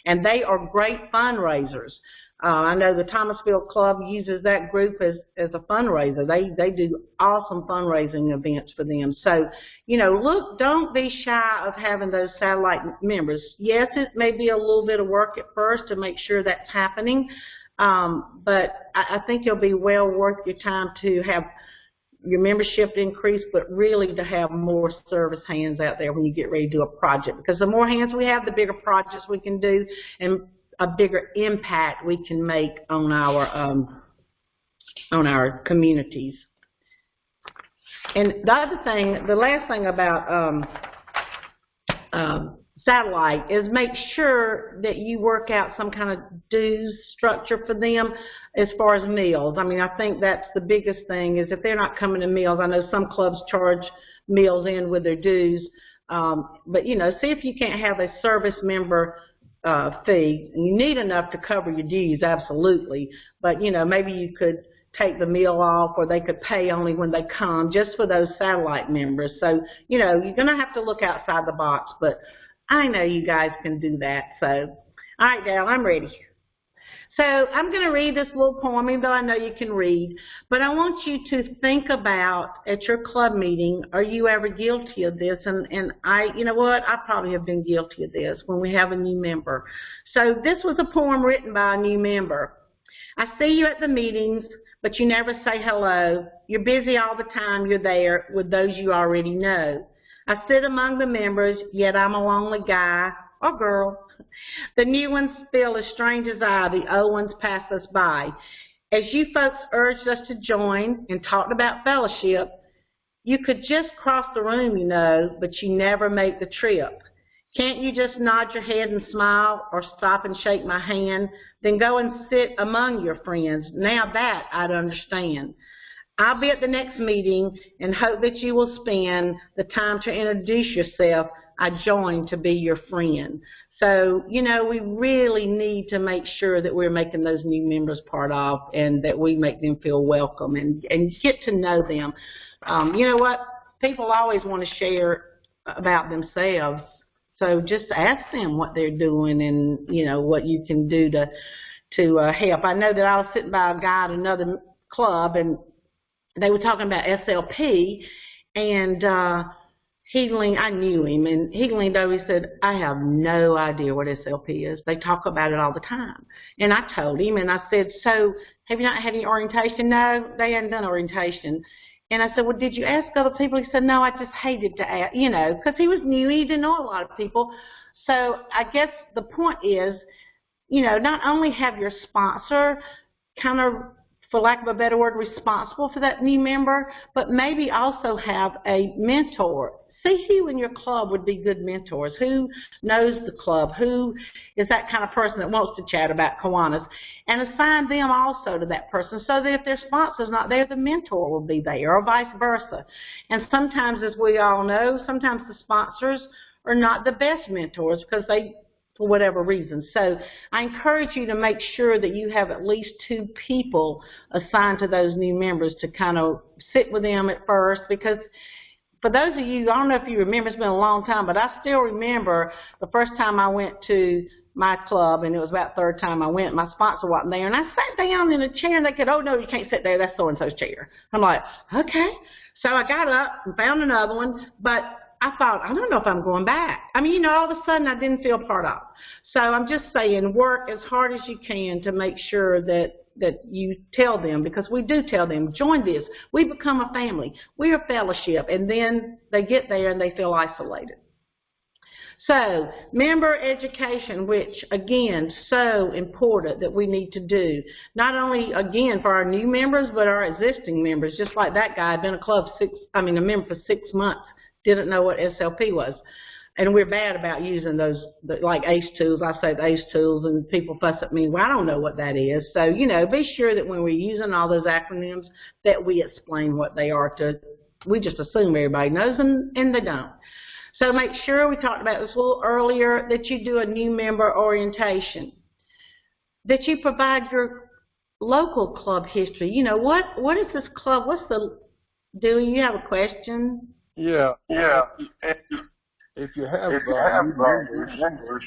And they are great fundraisers. I know the Thomasville Club uses that group as a fundraiser. They do awesome fundraising events for them. So, you know, look, don't be shy of having those satellite members. Yes, it may be a little bit of work at first to make sure that's happening, but I think it'll be well worth your time to have your membership increase, but really to have more service hands out there when you get ready to do a project. Because the more hands we have, the bigger projects we can do, and a bigger impact we can make on our communities. And the other thing, the last thing about satellite is make sure that you work out some kind of dues structure for them as far as meals. I mean, I think that's the biggest thing, is if they're not coming to meals. I know some clubs charge meals in with their dues, but you know, see if you can't have a service member fee. You need enough to cover your dues, absolutely, but you know, maybe you could take the meal off, or they could pay only when they come, just for those satellite members. So, you know, you're going to have to look outside the box, but I know you guys can do that. So, all right, Dale, I'm ready. So I'm going to read this little poem, even though I know you can read, but I want you to think about at your club meeting, are you ever guilty of this? And you know what, I probably have been guilty of this when we have a new member. So this was a poem written by a new member. I see you at the meetings, but you never say hello. You're busy all the time you're there with those you already know. I sit among the members, yet I'm a lonely guy or girl. The new ones feel as strange as I, the old ones pass us by. As you folks urged us to join and talked about fellowship, you could just cross the room, you know, but you never make the trip. Can't you just nod your head and smile or stop and shake my hand, then go and sit among your friends? Now that I'd understand. I'll be at the next meeting and hope that you will spend the time to introduce yourself. I joined to be your friend. So, you know, we really need to make sure that we're making those new members part of and that we make them feel welcome and get to know them. You know what? People always want to share about themselves. So just ask them what they're doing and, you know, what you can do to help. I know that I was sitting by a guy at another club and they were talking about SLP and I knew him, and he leaned over and said, I have no idea what SLP is. They talk about it all the time. And I told him, and I said, so have you not had any orientation? No, they hadn't done orientation. And I said, well, did you ask other people? He said, no, I just hated to ask, you know, because he was new. He didn't know a lot of people. So I guess the point is, you know, not only have your sponsor kind of, for lack of a better word, responsible for that new member, but maybe also have a mentor. See who in your club would be good mentors, who knows the club, who is that kind of person that wants to chat about Kiwanis, and assign them also to that person so that if their sponsor's not there, the mentor will be there, or vice versa. And sometimes, as we all know, sometimes the sponsors are not the best mentors because they, for whatever reason. So I encourage you to make sure that you have at least 2 people assigned to those new members to kind of sit with them at first, because for those of you, I don't know if you remember, it's been a long time, but I still remember the first time I went to my club, and it was about the 3rd time I went, my sponsor wasn't there, and I sat down in a chair, and they said, oh, no, you can't sit there, that's so-and-so's chair. I'm like, okay. So I got up and found another one, but I thought, I don't know if I'm going back. I mean, you know, all of a sudden I didn't feel part of. So I'm just saying, work as hard as you can to make sure that you tell them, because we do tell them, join this. We become a family. We're a fellowship. And then they get there and they feel isolated. So member education, which, again, so important that we need to do. Not only, again, for our new members, but our existing members. Just like that guy had been a member for 6 months, didn't know what SLP was. And we're bad about using those, like ACE tools. I say the ACE tools, and people fuss at me, well, I don't know what that is. So, you know, be sure that when we're using all those acronyms that we explain what they are we just assume everybody knows, and they don't. So make sure, we talked about this a little earlier, that you do a new member orientation, that you provide your local club history. You know, what is this club? Do you have a question? Yeah. If you have members,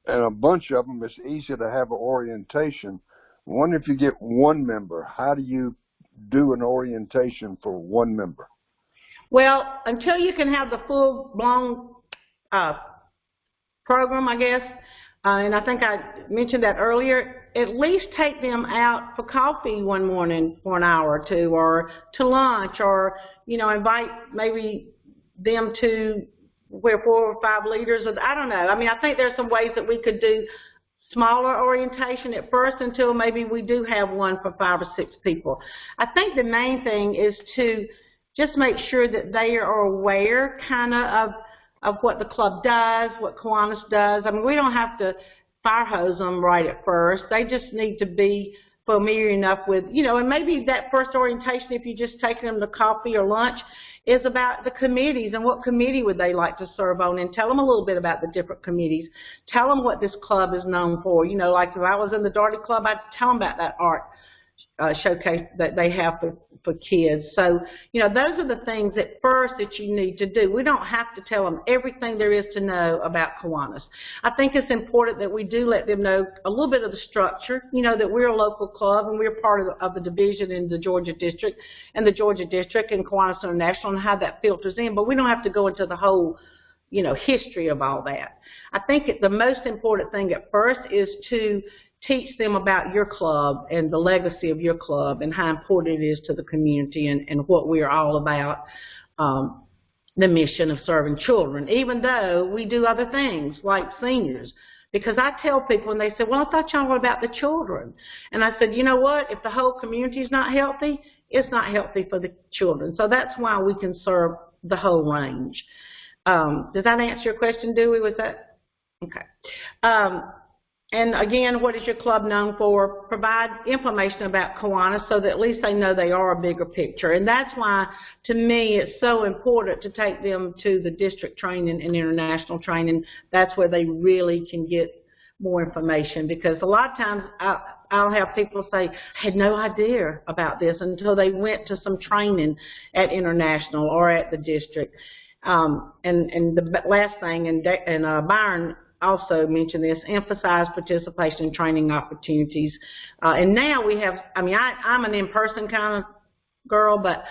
and a bunch of them, it's easy to have an orientation. I wonder if you get one member, how do you do an orientation for one member? Well, until you can have the full-blown program, I guess, and I think I mentioned that earlier, at least take them out for coffee one morning for an hour or 2, or to lunch, or, you know, invite maybe them to where 4 or 5 leaders, or I don't know. I mean, I think there's some ways that we could do smaller orientation at first until maybe we do have one for 5 or 6 people. I think the main thing is to just make sure that they are aware kind of what the club does, what Kiwanis does. I mean, we don't have to fire hose them right at first. They just need to be familiar enough with, you know, and maybe that first orientation, if you just take them to coffee or lunch, is about the committees and what committee would they like to serve on, and tell them a little bit about the different committees. Tell them what this club is known for. You know, like if I was in the Darty Club, I'd tell them about that art showcase that they have for kids. So, those are the things at first that you need to do. We don't have to tell them everything there is to know about Kiwanis. I think it's important that we do let them know a little bit of the structure, that we're a local club and we're part of the division in the Georgia district and the Georgia district and Kiwanis International and how that filters in, but we don't have to go into the whole history of all that. I think the most important thing at first is to teach them about your club and the legacy of your club and how important it is to the community and what we are all about, the mission of serving children, even though we do other things like seniors. Because I tell people, and they say, well, I thought y'all were about the children. And I said, you know what? If the whole community is not healthy, it's not healthy for the children. So that's why we can serve the whole range. Does that answer your question, Dewey? Was that? Okay. And again, what is your club known for? Provide information about Kiwanis so that at least they know they are a bigger picture. And that's why, to me, it's so important to take them to the district training and international training. That's where they really can get more information, because a lot of times I'll have people say, I had no idea about this until they went to some training at international or at the district. And the last thing, and Byron also mentioned this, emphasize participation in training opportunities. And now we have, I'm an in-person kind of girl, but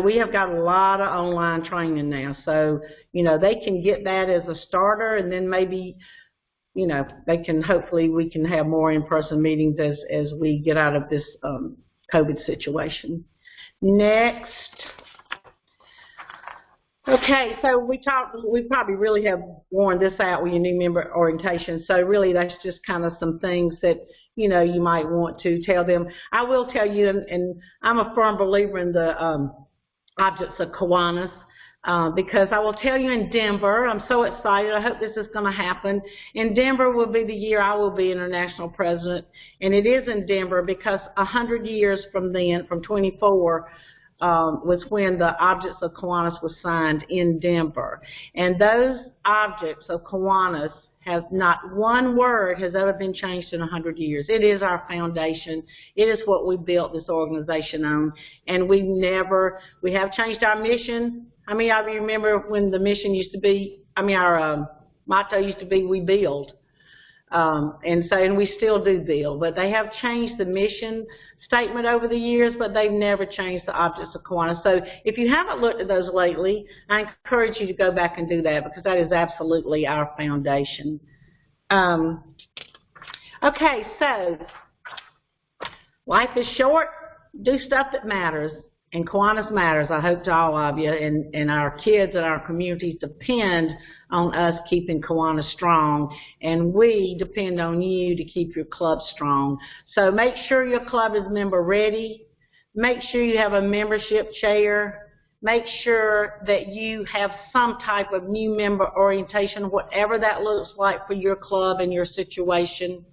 we have got a lot of online training now. So, they can get that as a starter, and then maybe, they can, hopefully we can have more in-person meetings as we get out of this COVID situation. Next. Okay, so we probably really have worn this out with your new member orientation. So really that's just kind of some things that, you might want to tell them. I will tell you, and I'm a firm believer in the objects of Kiwanis, because I will tell you in Denver, I'm so excited, I hope this is going to happen. In Denver will be the year I will be international president, and it is in Denver because 100 years from then, from 24, was when the objects of Kiwanis was signed in Denver. And those objects of Kiwanis have not one word has ever been changed in 100 years. It is our foundation. It is what we built this organization on. And we have changed our mission. How many of you remember when the mission used to be, our motto used to be, we build. And we still do build, but they have changed the mission statement over the years, but they've never changed the objects of Kiwanis. So if you haven't looked at those lately, I encourage you to go back and do that, because that is absolutely our foundation. Okay, so life is short. Do stuff that matters. And Kiwanis matters, I hope, to all of you, and our kids and our communities depend on us keeping Kiwanis strong, and we depend on you to keep your club strong. So make sure your club is member ready. Make sure you have a membership chair. Make sure that you have some type of new member orientation, whatever that looks like for your club and your situation.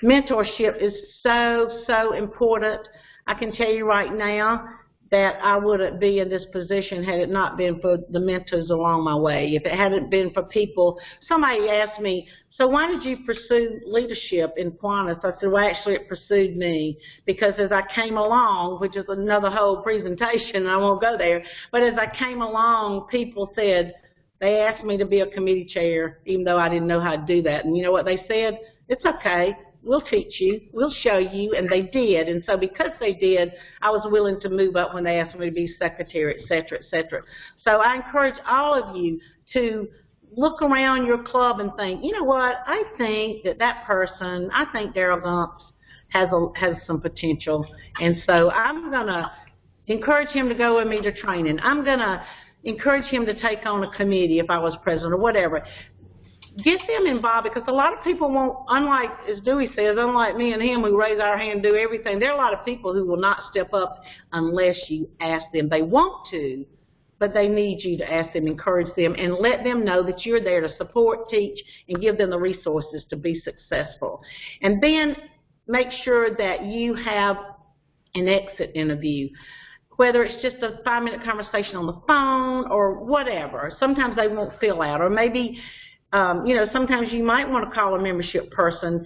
Mentorship is so, so important. I can tell you right now that I wouldn't be in this position had it not been for the mentors along my way. If it hadn't been for people, somebody asked me, so why did you pursue leadership in Kiwanis? I said, well, actually it pursued me, because as I came along, which is another whole presentation, and I won't go there, but as I came along, people said, they asked me to be a committee chair, even though I didn't know how to do that. And you know what they said? It's okay. We'll teach you, we'll show you, and they did. And so because they did, I was willing to move up when they asked me to be secretary, et cetera, et cetera. So I encourage all of you to look around your club and think, you know what, I think that person, I think Daryl Gumps has some potential. And so I'm going to encourage him to go with me to training. I'm going to encourage him to take on a committee if I was president or whatever. Get them involved, because a lot of people won't, unlike, as Dewey says, unlike me and him who raise our hand and do everything, there are a lot of people who will not step up unless you ask them. They want to, but they need you to ask them, encourage them, and let them know that you're there to support, teach, and give them the resources to be successful. And then make sure that you have an exit interview, whether it's just a 5-minute conversation on the phone or whatever. Sometimes they won't fill out, or maybe sometimes you might want to call a membership person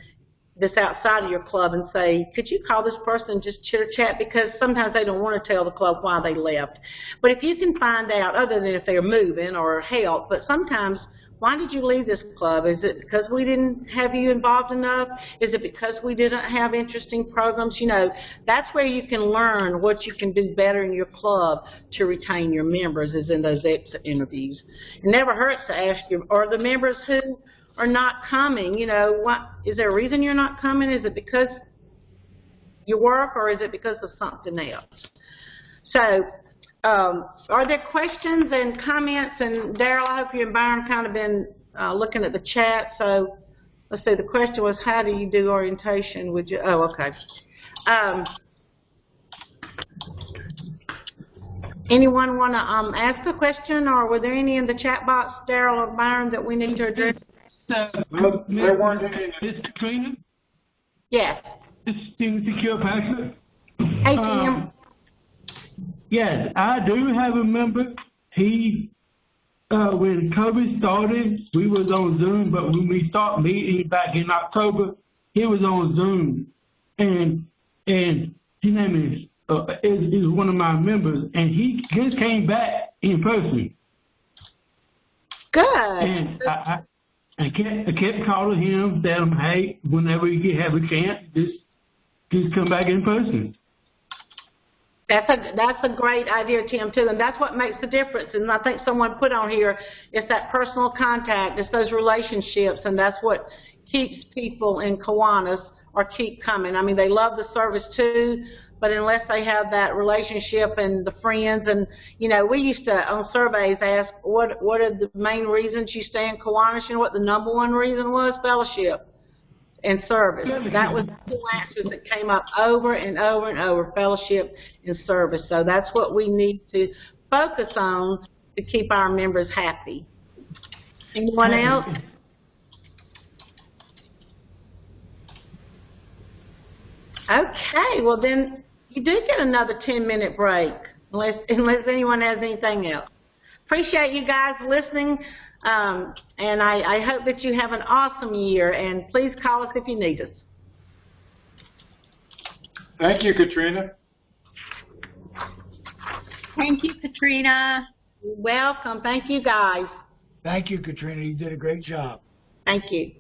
that's outside of your club and say, could you call this person and just chitter chat, because sometimes they don't want to tell the club why they left. But if you can find out, other than if they're moving or help, but sometimes, why did you leave this club? Is it because we didn't have you involved enough? Is it because we didn't have interesting programs? You know, that's where you can learn what you can do better in your club to retain your members, is in those exit interviews. It never hurts to ask you, are the members who are not coming, you know, what, is there a reason you're not coming? Is it because you work, or is it because of something else? So, are there questions and comments? And Daryl, I hope you and Byron kind of been looking at the chat. So let's see, the question was, how do you do orientation? Would you? Oh, okay. Anyone want to ask a question, or were there any in the chat box, Daryl or Byron, that we need to address? There weren't any. This Katrina? Yes. This is Stephen Secure Pastor. Hey, Tim. Yes, I do have a member. He, when COVID started, we was on Zoom, but when we started meeting back in October, he was on Zoom. And his name is one of my members, and he just came back in person. Good. And I kept calling him, telling him, hey, whenever you have a chance, just come back in person. That's a great idea, Tim, too, and that's what makes the difference. And I think someone put on here, it's that personal contact, it's those relationships, and that's what keeps people in Kiwanis or keep coming. I mean, they love the service too, but unless they have that relationship and the friends, and you know, we used to on surveys ask what are the main reasons you stay in Kiwanis. You know what the number one reason was? Fellowship and service. That was the two answers that came up over and over and over, fellowship and service. So that's what we need to focus on to keep our members happy. Anyone else? Okay, well then you do get another 10-minute break, unless anyone has anything else. Appreciate you guys listening. And I hope that you have an awesome year, and please call us if you need us. Thank you, Katrina. Thank you, Katrina. You're welcome. Thank you, guys. Thank you, Katrina. You did a great job. Thank you.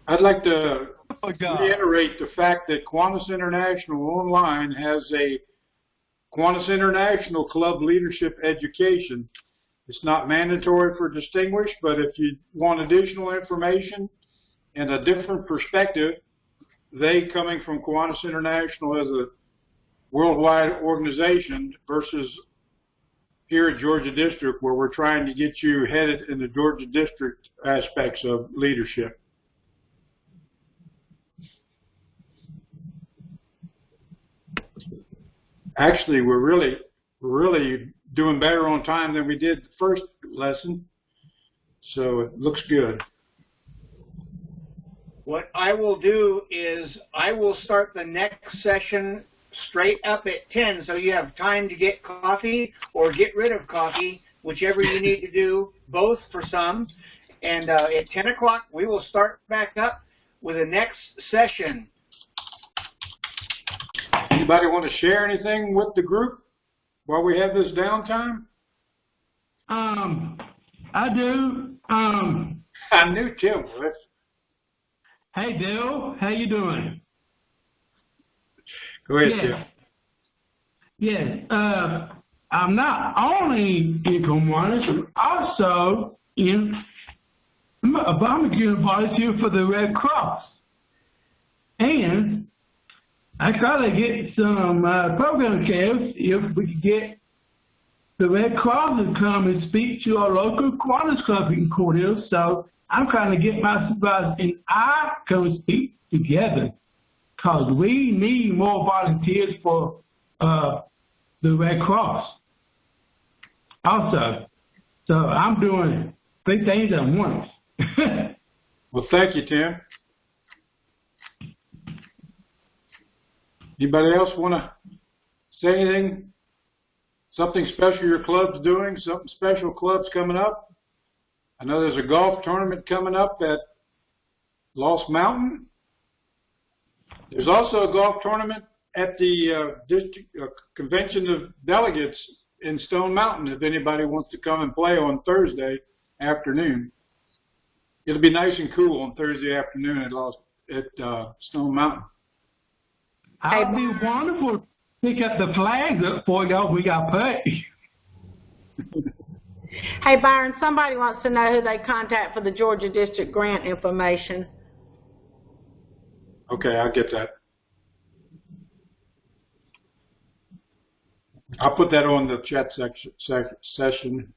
I'd like to reiterate the fact that Kiwanis International Online has a Kiwanis International Club Leadership Education. It's not mandatory for distinguished, but if you want additional information and a different perspective, they, coming from Kiwanis International as a worldwide organization versus here at Georgia District, where we're trying to get you headed in the Georgia District aspects of leadership. Actually, we're really doing better on time than we did the first lesson, so it looks good. What I will do is I will start the next session straight up at 10, so you have time to get coffee or get rid of coffee, whichever you need to do, both for some. And at 10 o'clock, we will start back up with the next session. Anybody want to share anything with the group while we have this downtime? I do. I knew Tim would. Hey, Bill, how you doing? Go ahead, Tim. Yes. I'm not only in Kiwanis, but also I'm a volunteer for the Red Cross. And I try to get some program chairs if we could get the Red Cross to come and speak to our local Kiwanis Club in Cordell. So I'm trying to get my supervisor and I come speak together, because we need more volunteers for the Red Cross also. So I'm doing big things at once. Well, thank you, Tim. Anybody else want to say anything? Something special your club's doing? Something special club's coming up? I know there's a golf tournament coming up at Lost Mountain. There's also a golf tournament at the district convention of delegates in Stone Mountain if anybody wants to come and play on Thursday afternoon. It'll be nice and cool on Thursday afternoon at Stone Mountain. It'd be wonderful to pick up the flags up for y'all. We got pay. Hey, Byron, somebody wants to know who they contact for the Georgia District grant information. Okay, I'll get that. I'll put that on the chat session.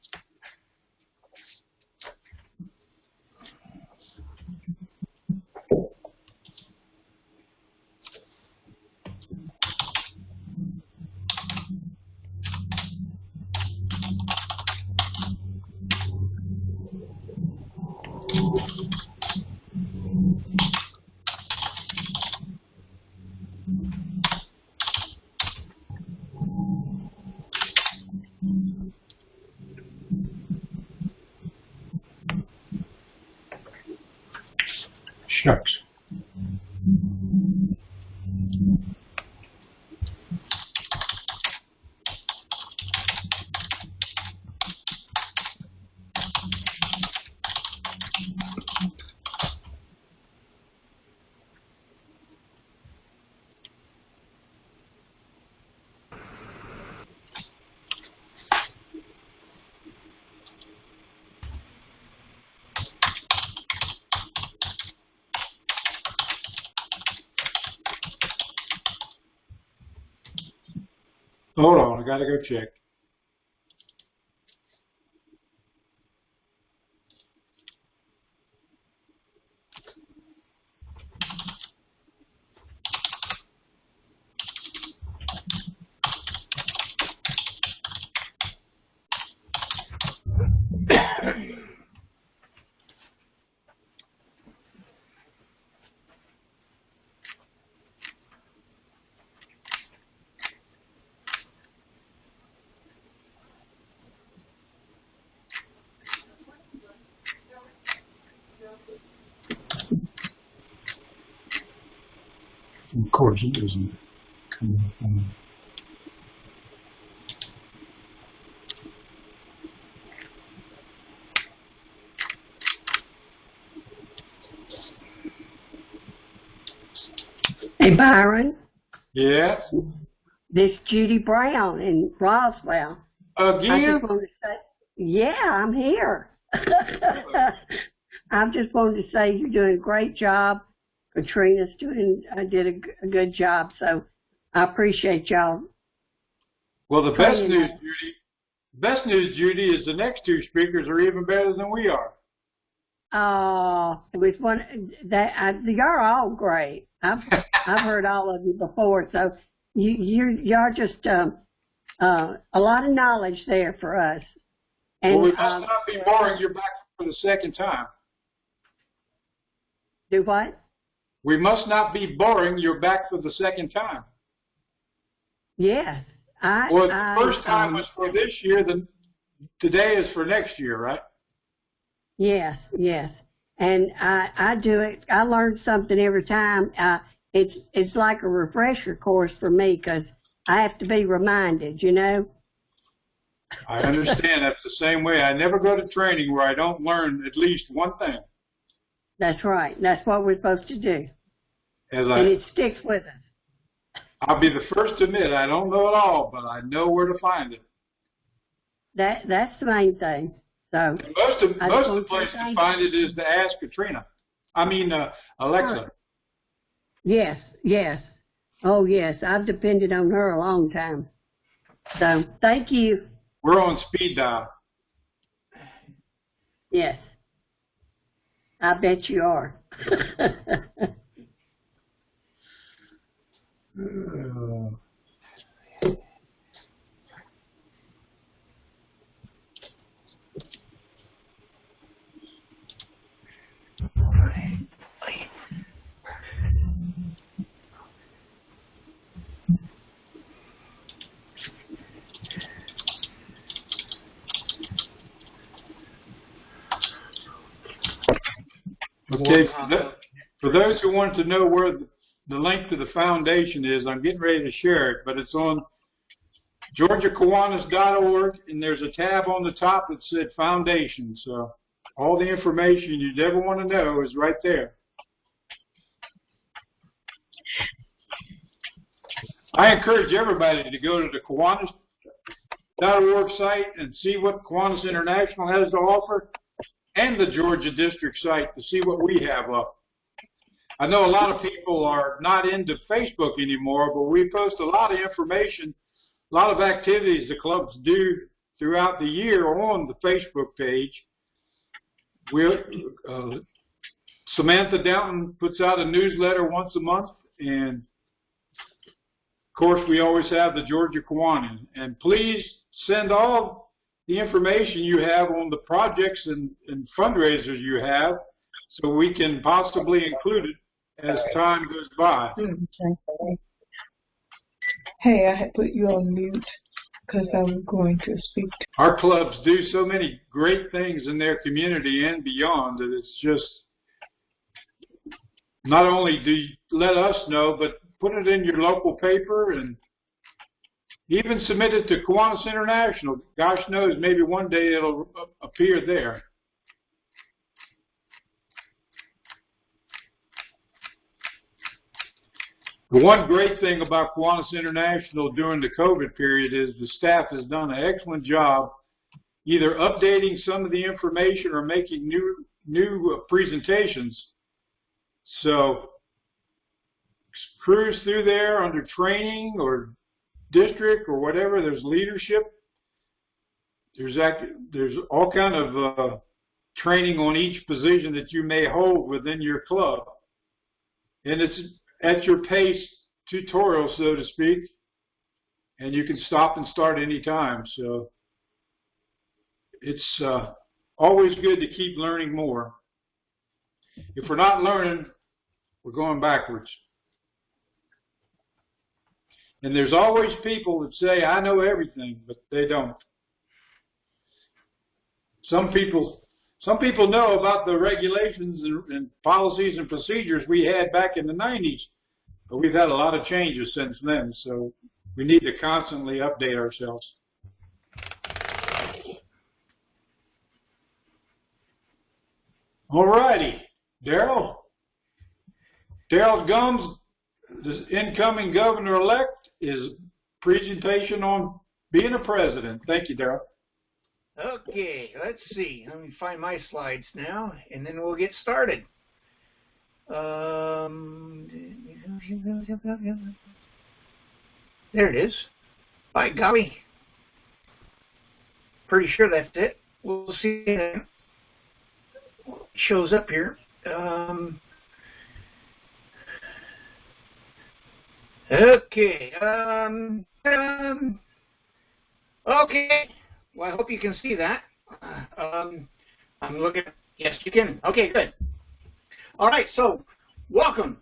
Shucks. Hold on, I gotta go check. Of course, it isn't coming from. Hey, Byron. Yeah. This Judy Brown in Roswell. Again? I just wanted to say, yeah, I'm here. I just wanted to say you're doing a great job. Katrina's did a good job, so I appreciate y'all. Well, the best news, Judy, is the next two speakers are even better than we are. It was you're all great. I've heard all of you before, so you're just a lot of knowledge there for us. And well, we must not be boring. You're back for the second time. Do what? We must not be boring. You're back for the second time. Yes. Well, the first time was for this year. Today is for next year, right? Yes, yes. And I do it. I learn something every time. It's like a refresher course for me because I have to be reminded, you know. I understand. That's the same way. I never go to training where I don't learn at least one thing. That's right. That's what we're supposed to do. And it sticks with us. I'll be the first to admit I don't know it all, but I know where to find it. That's the main thing. So most of the place to find it is to ask Katrina. Alexa. Yes, yes. Oh, yes. I've depended on her a long time. So thank you. We're on speed dial. Yes. I bet you are. Okay, for those who want to know where the link to the foundation is. I'm getting ready to share it, but it's on GeorgiaKiwanis.org, and there's a tab on the top that said Foundation. So all the information you'd ever want to know is right there. I encourage everybody to go to the Kiwanis.org site and see what Kiwanis International has to offer, and the Georgia District site to see what we have up. I know a lot of people are not into Facebook anymore, but we post a lot of information, a lot of activities the clubs do throughout the year on the Facebook page. Samantha Downton puts out a newsletter once a month, and of course we always have the Georgia Kiwanis. And please send all the information you have on the projects and fundraisers you have, so we can possibly include it as time goes by. Hey, I had put you on mute because I was going to speak. Our clubs do so many great things in their community and beyond that it's just, not only do you let us know, but put it in your local paper and even submit it to Kiwanis International. Gosh knows, maybe one day it'll appear there. The one great thing about Kiwanis International during the COVID period is the staff has done an excellent job either updating some of the information or making new presentations. So cruise through there under training or district or whatever, there's leadership. There's all kind of training on each position that you may hold within your club. And it's at your pace tutorial, so to speak, and you can stop and start anytime. So it's always good to keep learning more. If we're not learning, we're going backwards. And there's always people that say, I know everything, but they don't. Some people know about the regulations and policies and procedures we had back in the 90s, but we've had a lot of changes since then, so we need to constantly update ourselves. All righty, Daryl Gumbs, the incoming governor-elect, is presentation on being a president. Thank you, Daryl. Okay, let's see. Let me find my slides now, and then we'll get started. There it is. By golly. Pretty sure that's it. We'll see if it shows up here. Okay. Okay. Well, I hope you can see that. I'm looking. Yes, you can. Okay, good. All right. So, welcome.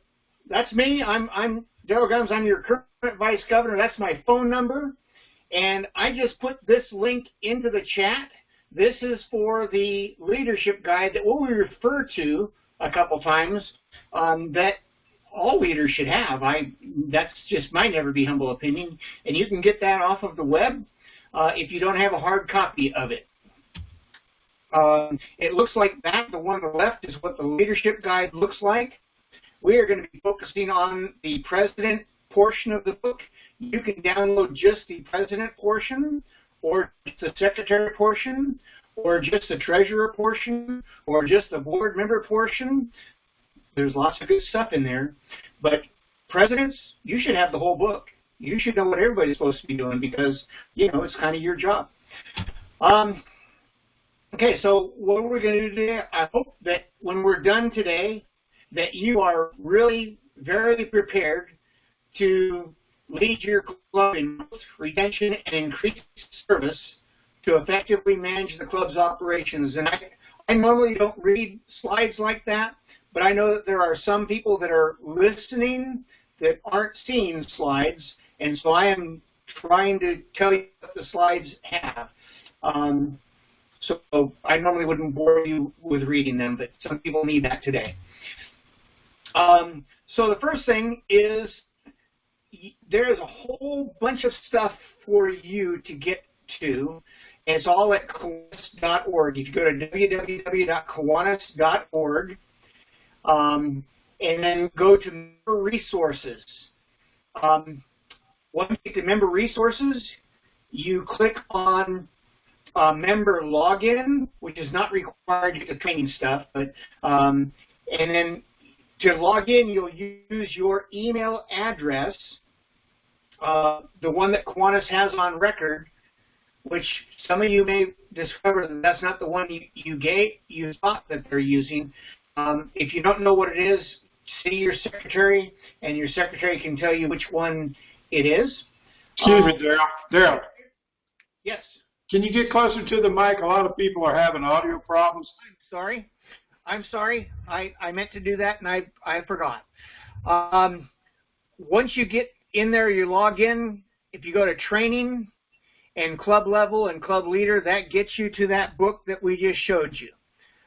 That's me. I'm Daryl Gumbs. I'm your current vice governor. That's my phone number, and I just put this link into the chat. This is for the leadership guide that we'll refer to a couple times. That all leaders should have. That's just my never be humble opinion, and you can get that off of the web. If you don't have a hard copy of it. It looks like that. The one on the left is what the leadership guide looks like. We are going to be focusing on the president portion of the book. You can download just the president portion, or just the secretary portion, or just the treasurer portion, or just the board member portion. There's lots of good stuff in there. But presidents, you should have the whole book. You should know what everybody's supposed to be doing because, you know, it's kind of your job. Okay, so what we're going to do today, I hope that when we're done today, that you are really very prepared to lead your club in growth, retention, and increased service to effectively manage the club's operations. And I normally don't read slides like that, but I know that there are some people that are listening that aren't seeing slides, and so I am trying to tell you what the slides have. So I normally wouldn't bore you with reading them, but some people need that today. So the first thing is there's a whole bunch of stuff for you to get to. And it's all at Kiwanis.org. If you go to www.kiwanis.org, and then go to member resources. Once you get to member resources, you click on member login, which is not required to get the training stuff, but and then to log in, you'll use your email address, the one that Kiwanis has on record, which some of you may discover that that's not the one you thought that they're using. If you don't know what it is, see your secretary, and your secretary can tell you which one it is. Excuse me, Daryl. Yes. Can you get closer to the mic? A lot of people are having audio problems. I'm sorry. I meant to do that, and I forgot. Once you get in there, you log in. If you go to training and club level and club leader, that gets you to that book that we just showed you.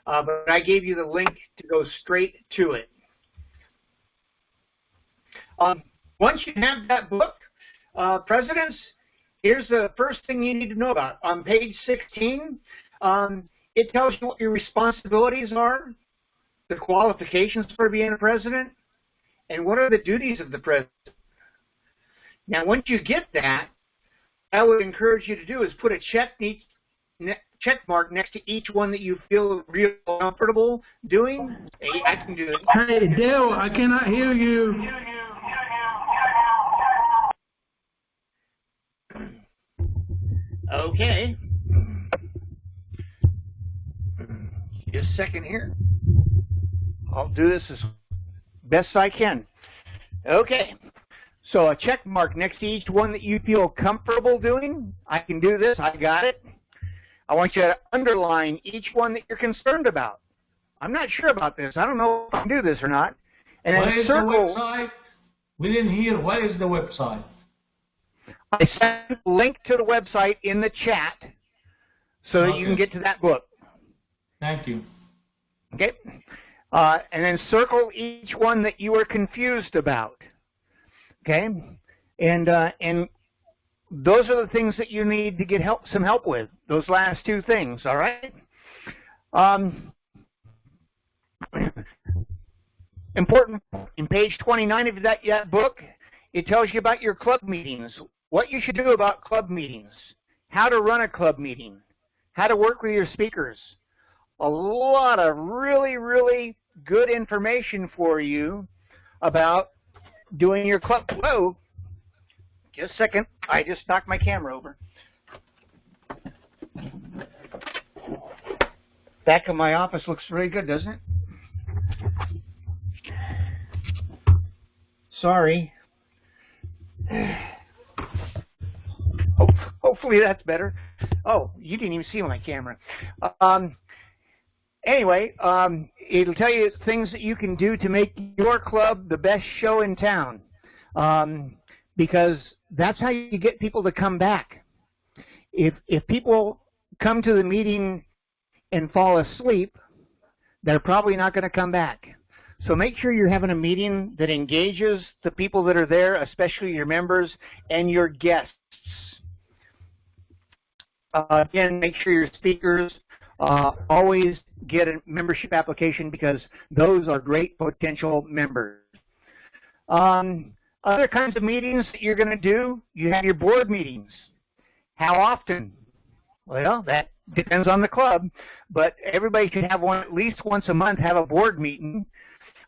But I gave you the link to go straight to it. Once you have that book, Presidents, here's the first thing you need to know about. On page 16, it tells you what your responsibilities are, the qualifications for being a president, and what are the duties of the president. Now, once you get that, I would encourage you to do is put a check mark next to each one that you feel real comfortable doing. Hey, I can do it. Hey, Dale, I cannot hear you. Okay. Just a second here. I'll do this as best I can. Okay. So a check mark next to each one that you feel comfortable doing. I can do this. I got it. I want you to underline each one that you're concerned about. I'm not sure about this. I don't know if I can do this or not. And what then is circle. The website? We didn't hear. What is the website? I sent a link to the website in the chat so that you can get to that book. Thank you. Okay. And then circle each one that you are confused about. Okay. And those are the things that you need to get some help with. Those last two things. All right. Important. In page 29 of that book, it tells you about your club meetings, what you should do about club meetings, how to run a club meeting, how to work with your speakers. A lot of really, really good information for you about doing your club. Whoa, just a second. I just knocked my camera over. Back of my office looks really good, doesn't it? Sorry. Hopefully that's better. Oh, you didn't even see my camera. Anyway, it'll tell you things that you can do to make your club the best show in town, because that's how you get people to come back. If people come to the meeting and fall asleep, they're probably not going to come back. So make sure you're having a meeting that engages the people that are there, especially your members and your guests. Again, make sure your speakers always get a membership application, because those are great potential members. Other kinds of meetings that you're going to do, you have your board meetings. How often? Well, that depends on the club, but everybody should have one at least once a month, have a board meeting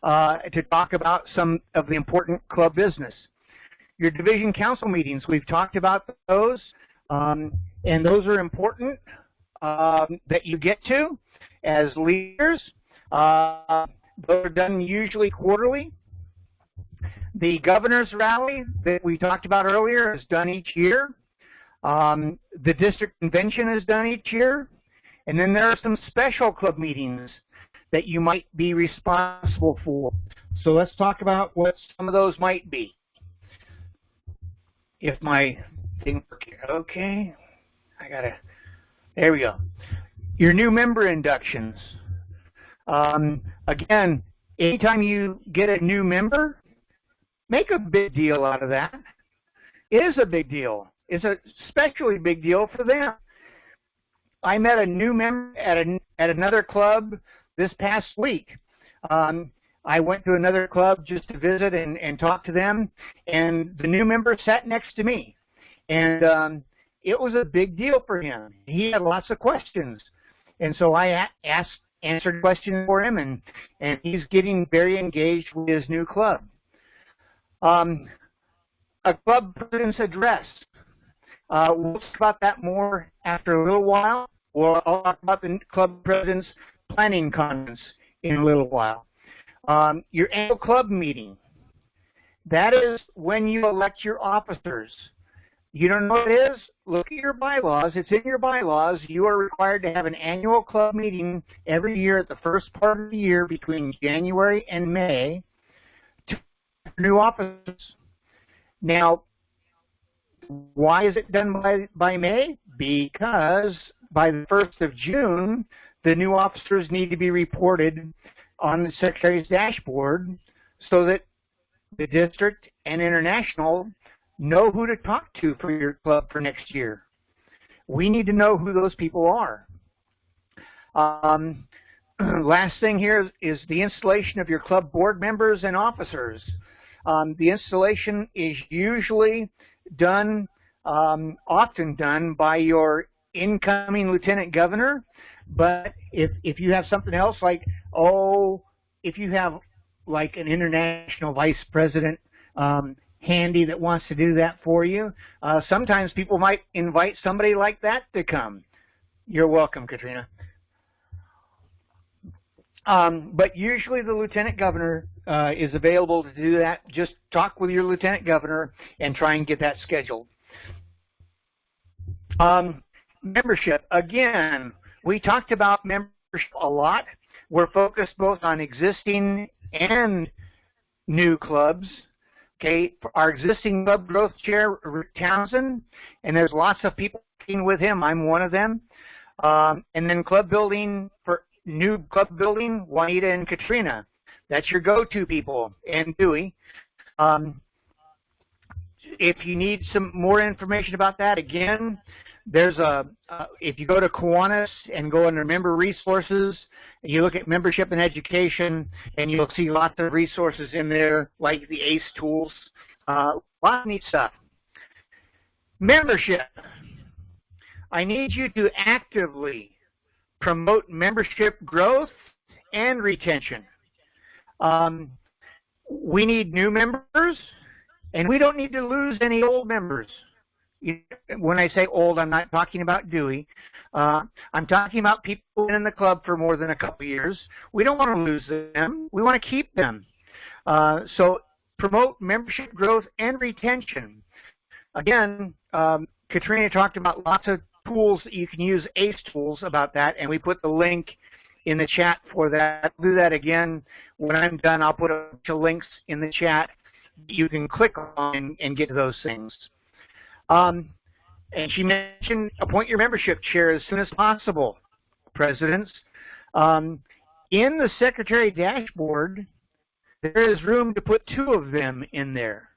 to talk about some of the important club business. Your division council meetings, we've talked about those, and those are important that you get to as leaders. Those are done usually quarterly. The governor's rally that we talked about earlier is done each year. The district convention is done each year. And then there are some special club meetings that you might be responsible for. So let's talk about what some of those might be. If my thing, okay, there we go. Your new member inductions. Again, anytime you get a new member, make a big deal out of that. It is a big deal. It's a especially big deal for them. I met a new member at another club this past week. I went to another club just to visit and talk to them, and the new member sat next to me. And it was a big deal for him. He had lots of questions. And so I answered questions for him, and he's getting very engaged with his new club. A club president's address. We'll talk about that more after a little while. I'll talk about the club president's planning conference in a little while. Your annual club meeting. That is when you elect your officers. You don't know what it is? Look at your bylaws. It's in your bylaws. You are required to have an annual club meeting every year at the first part of the year between January and May to new officers. Now, why is it done by May? Because by the 1st of June, the new officers need to be reported on the Secretary's dashboard so that the district and international know who to talk to for your club for next year. We need to know who those people are. Last thing here is the installation of your club board members and officers. The installation is usually done, often done by your incoming lieutenant governor, but if you have something else like, if you have like an international vice president handy that wants to do that for you, sometimes people might invite somebody like that to come. You're welcome, Katrina. But usually the lieutenant governor is available to do that. Just talk with your lieutenant governor and try and get that scheduled. Membership. Again, we talked about membership a lot. We're focused both on existing and new clubs. Okay, our existing club growth chair, Rick Townsend, and there's lots of people working with him. I'm one of them. And then club building, for new club building, Juanita and Katrina. That's your go-to people, and Dewey. If you need some more information about that, again, there's if you go to Kiwanis and go under member resources, you look at membership and education, and you'll see lots of resources in there, like the ACE tools. A lot of neat stuff. Membership. I need you to actively promote membership growth and retention. We need new members, and we don't need to lose any old members. When I say old, I'm not talking about Dewey. I'm talking about people who've been in the club for more than a couple of years. We don't want to lose them. We want to keep them. So promote membership growth and retention. Again, Katrina talked about lots of tools that you can use, ACE tools, about that, and we put the link in the chat for that. I'll do that again. When I'm done, I'll put a bunch of links in the chat you can click on and get to those things. And she mentioned appoint your membership chair as soon as possible, presidents. In the secretary dashboard, there is room to put 2 of them in there.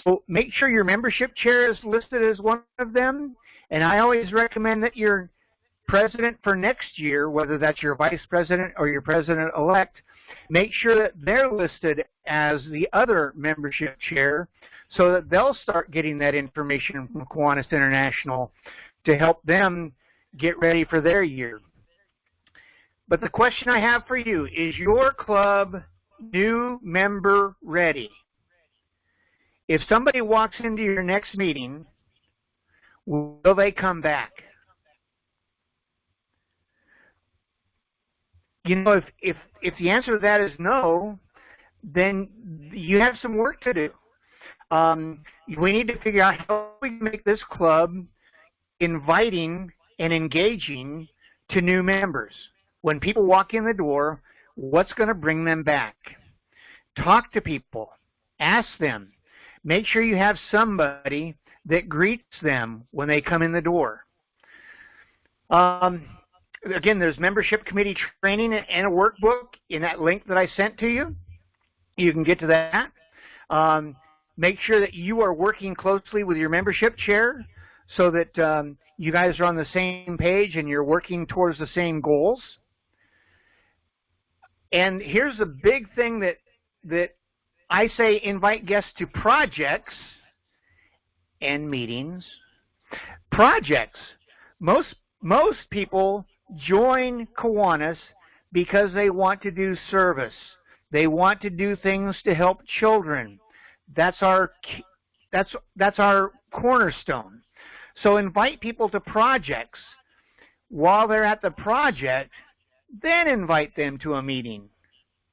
So make sure your membership chair is listed as one of them. And I always recommend that your president for next year, whether that's your vice president or your president-elect, make sure that they're listed as the other membership chair so that they'll start getting that information from Kiwanis International to help them get ready for their year. But the question I have for you, is your club new member ready? If somebody walks into your next meeting, will they come back? You know, if the answer to that is no, then you have some work to do. We need to figure out how we can make this club inviting and engaging to new members. When people walk in the door, what's going to bring them back? Talk to people. Ask them. Make sure you have somebody that greets them when they come in the door. Again, there's membership committee training and a workbook in that link that I sent to you. You can get to that. Make sure that you are working closely with your membership chair so that you guys are on the same page and you're working towards the same goals. And here's the big thing that I say: invite guests to projects and meetings. Projects. Most people join Kiwanis because they want to do service. They want to do things to help children. That's our cornerstone. So invite people to projects. While they're at the project, then invite them to a meeting.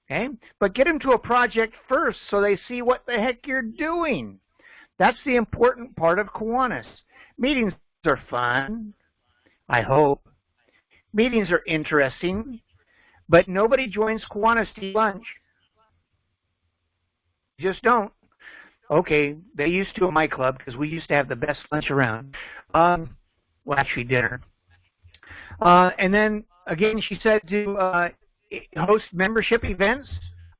Okay? But get them to a project first so they see what the heck you're doing. That's the important part of Kiwanis. Meetings are fun, I hope. Meetings are interesting, but nobody joins Kiwanis to eat lunch. Just don't. Okay, they used to at my club because we used to have the best lunch around. Well, actually dinner. And then, again, she said to host membership events.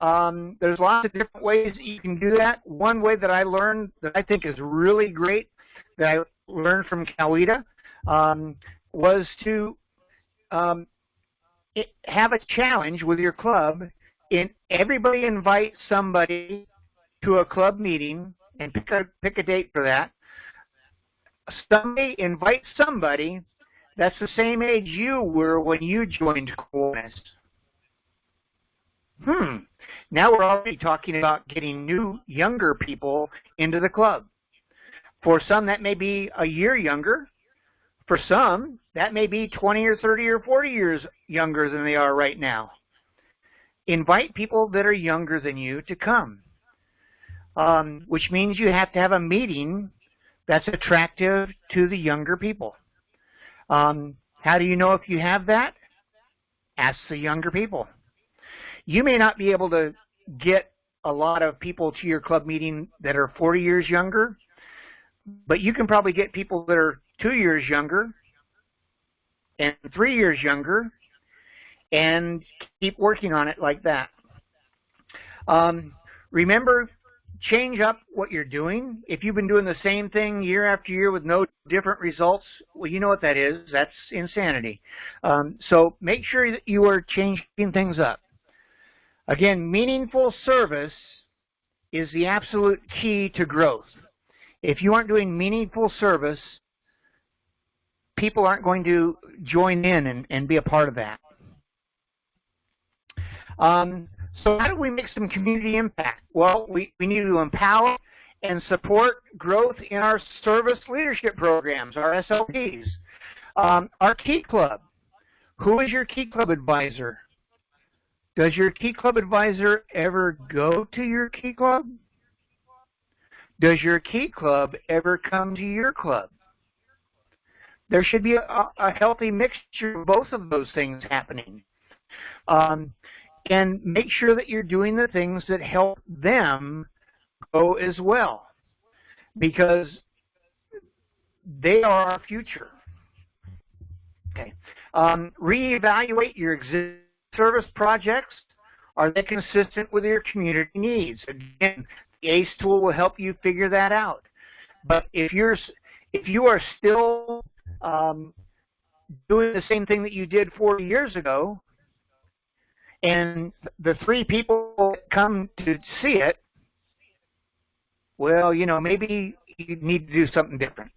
There's lots of different ways that you can do that. One way that I learned that I think is really great, that I learned from Coweta, was to have a challenge with your club. Everybody invite somebody to a club meeting and pick a date for that. Invite somebody that's the same age you were when you joined Kiwanis. Now we're already talking about getting younger people into the club. For some, that may be a year younger. For some, that may be 20 or 30 or 40 years younger than they are right now. Invite people that are younger than you to come, which means you have to have a meeting that's attractive to the younger people. How do you know if you have that? Ask the younger people. You may not be able to get a lot of people to your club meeting that are 40 years younger, but you can probably get people that are 2 years younger and 3 years younger, and keep working on it like that. Remember, change up what you're doing. If you've been doing the same thing year after year with no different results, well, you know what that is. That's insanity. So make sure that you are changing things up. Again, meaningful service is the absolute key to growth. If you aren't doing meaningful service, people aren't going to join in and be a part of that. So how do we make some community impact? Well, we need to empower and support growth in our service leadership programs, our SLPs. Our Key Club. Who is your Key Club advisor? Does your Key Club advisor ever go to your Key Club? Does your Key Club ever come to your club? There should be a healthy mixture of both of those things happening. And make sure that you're doing the things that help them grow as well, because they are our future. Okay. Reevaluate your existing service projects. Are they consistent with your community needs? Again, the ACE tool will help you figure that out. But if you are still doing the same thing that you did 40 years ago, and the 3 people that come to see it, well, maybe you need to do something different,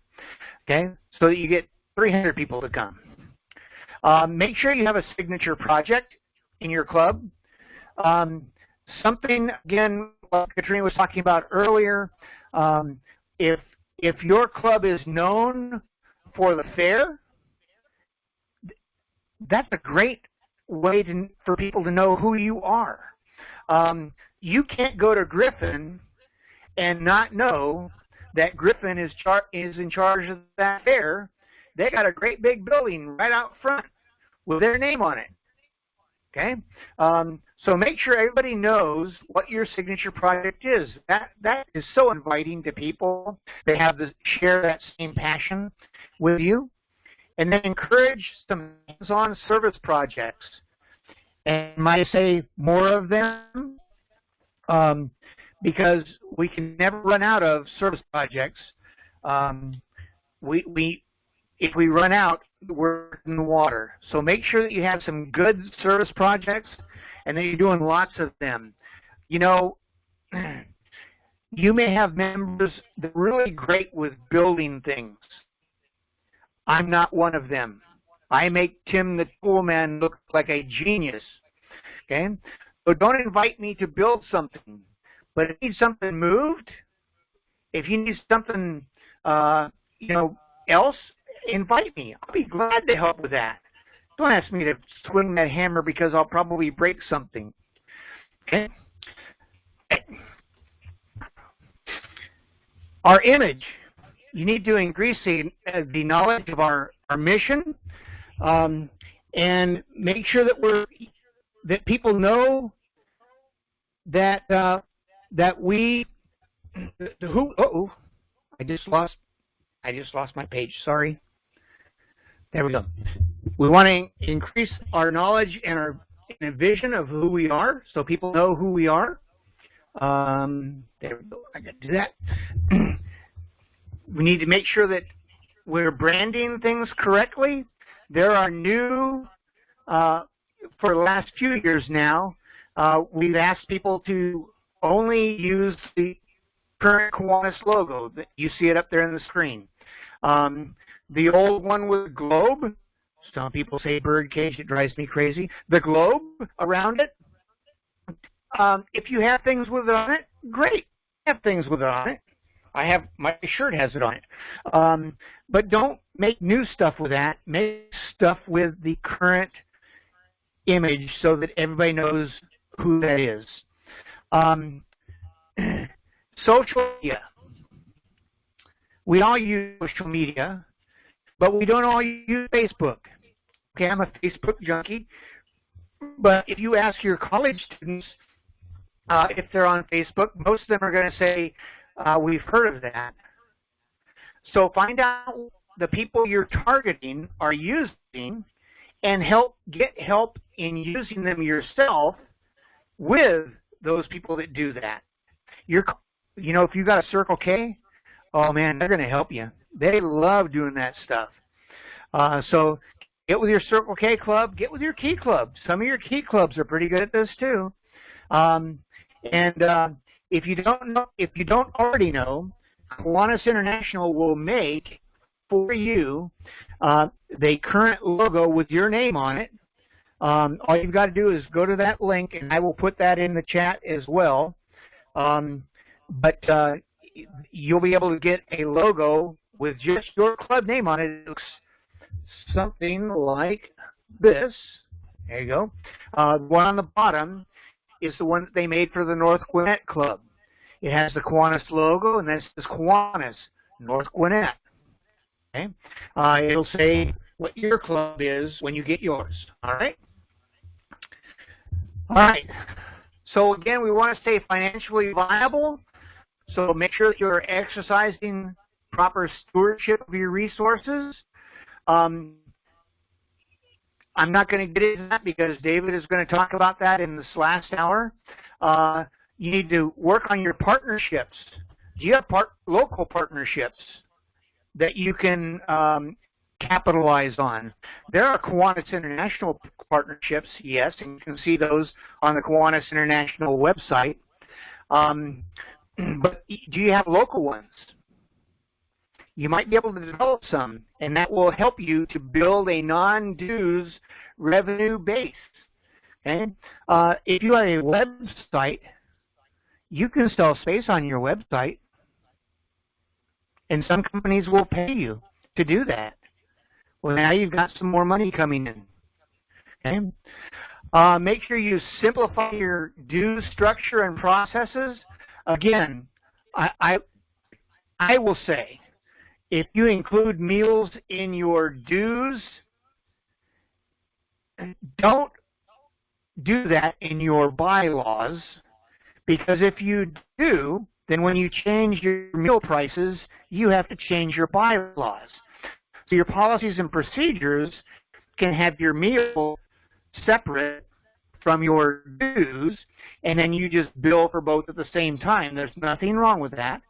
okay, so that you get 300 people to come. Make sure you have a signature project in your club. Something, again, like Katrina was talking about earlier, if your club is known for the fair, that's a great way for people to know who you are. You can't go to Griffin and not know that Griffin is in charge of that fair. They got a great big building right out front with their name on it. Okay, so make sure everybody knows what your signature project is. That is so inviting to people. They have to share that same passion with you. And then encourage some hands-on service projects. And might I say more of them? because we can never run out of service projects. If we run out, we're in the water. So make sure that you have some good service projects and that you're doing lots of them. You know, you may have members that are really great with building things. I'm not one of them. I make Tim the Tool Man look like a genius. Okay? So don't invite me to build something. But if you need something moved, if you need something, else, invite me. I'll be glad to help with that. Don't ask me to swing that hammer because I'll probably break something. Okay? Our image. You need to increase the knowledge of our mission, and make sure that people know that we who. I just lost my page. Sorry. There we go. We want to increase our knowledge and our vision of who we are, so people know who we are. There we go. I got to do that. We need to make sure that we're branding things correctly. There are new, for the last few years now, we've asked people to only use the current Kiwanis logo. You see it up there on the screen. The old one with the globe, some people say birdcage, it drives me crazy. The globe around it, if you have things with it on it, great. Have things with it on it. My shirt has it on it. But don't make new stuff with that. Make stuff with the current image so that everybody knows who that is. Social media. We all use social media, but we don't all use Facebook. Okay, I'm a Facebook junkie. But if you ask your college students if they're on Facebook, most of them are going to say, we've heard of that. So find out the people you're targeting are using and get help in using them yourself with those people that do that. If you've got a Circle K, oh man, they're going to help you. They love doing that stuff. So get with your Circle K club, get with your Key Club. Some of your Key Clubs are pretty good at this too. If you don't already know, Kiwanis International will make for you the current logo with your name on it. All you've got to do is go to that link, and I will put that in the chat as well. But you'll be able to get a logo with just your club name on it. It looks something like this. There you go. The one on the bottom is the one that they made for the North Gwinnett Club. It has the Kiwanis logo, and then it says Kiwanis, North Gwinnett. Okay? It'll say what your club is when you get yours. All right? All right. So, again, we want to stay financially viable, so make sure that you're exercising proper stewardship of your resources. I'm not going to get into that because David is going to talk about that in this last hour. You need to work on your partnerships. Do you have local partnerships that you can capitalize on? There are Kiwanis International partnerships, yes, and you can see those on the Kiwanis International website. But do you have local ones? You might be able to develop some, and that will help you to build a non-dues revenue base. Okay? If you have a website, you can sell space on your website, and some companies will pay you to do that. Well, now you've got some more money coming in. Okay? Make sure you simplify your dues structure and processes. Again, I will say, if you include meals in your dues, don't do that in your bylaws, because if you do, then when you change your meal prices, you have to change your bylaws. So your policies and procedures can have your meal separate from your dues, and then you just bill for both at the same time. There's nothing wrong with that.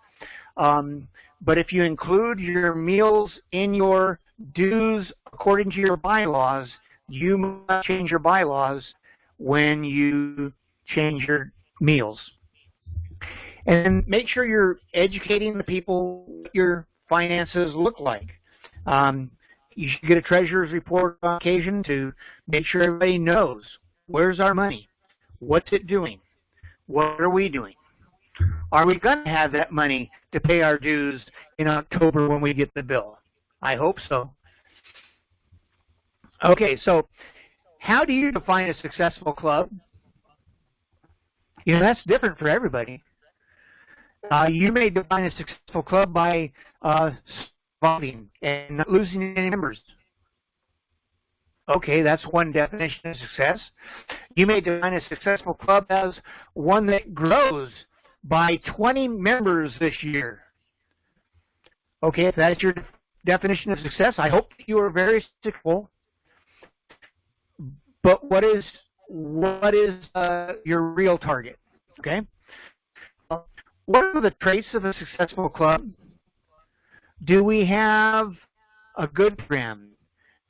But if you include your meals in your dues according to your bylaws, you must change your bylaws when you change your meals. And make sure you're educating the people what your finances look like. You should get a treasurer's report on occasion to make sure everybody knows, where's our money? What's it doing? What are we doing? Are we going to have that money to pay our dues in October when we get the bill? I hope so. Okay, so how do you define a successful club? You know, that's different for everybody. You may define a successful club by surviving and not losing any members. Okay, that's one definition of success. You may define a successful club as one that grows by 20 members this year. Okay, if that's your definition of success, I hope that you are very successful. But what is your real target? Okay. What are the traits of a successful club? Do we have a good program?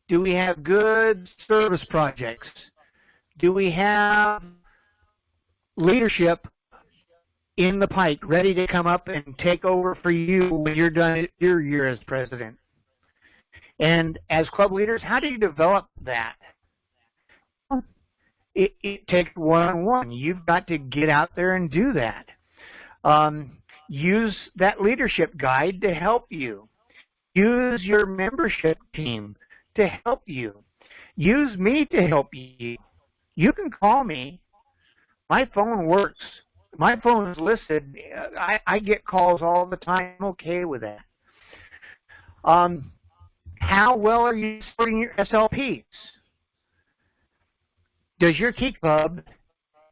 Do we have good service projects? Do we have leadership in the pike ready to come up and take over for you when you're done your year as president? And as club leaders, how do you develop that? It takes one-on-one. You've got to get out there and do that. Use that leadership guide to help you. Use your membership team to help you. Use me to help you. You can call me. My phone works. My phone is listed. I get calls all the time. I'm okay with that. How well are you supporting your SLPs? Does your Key Club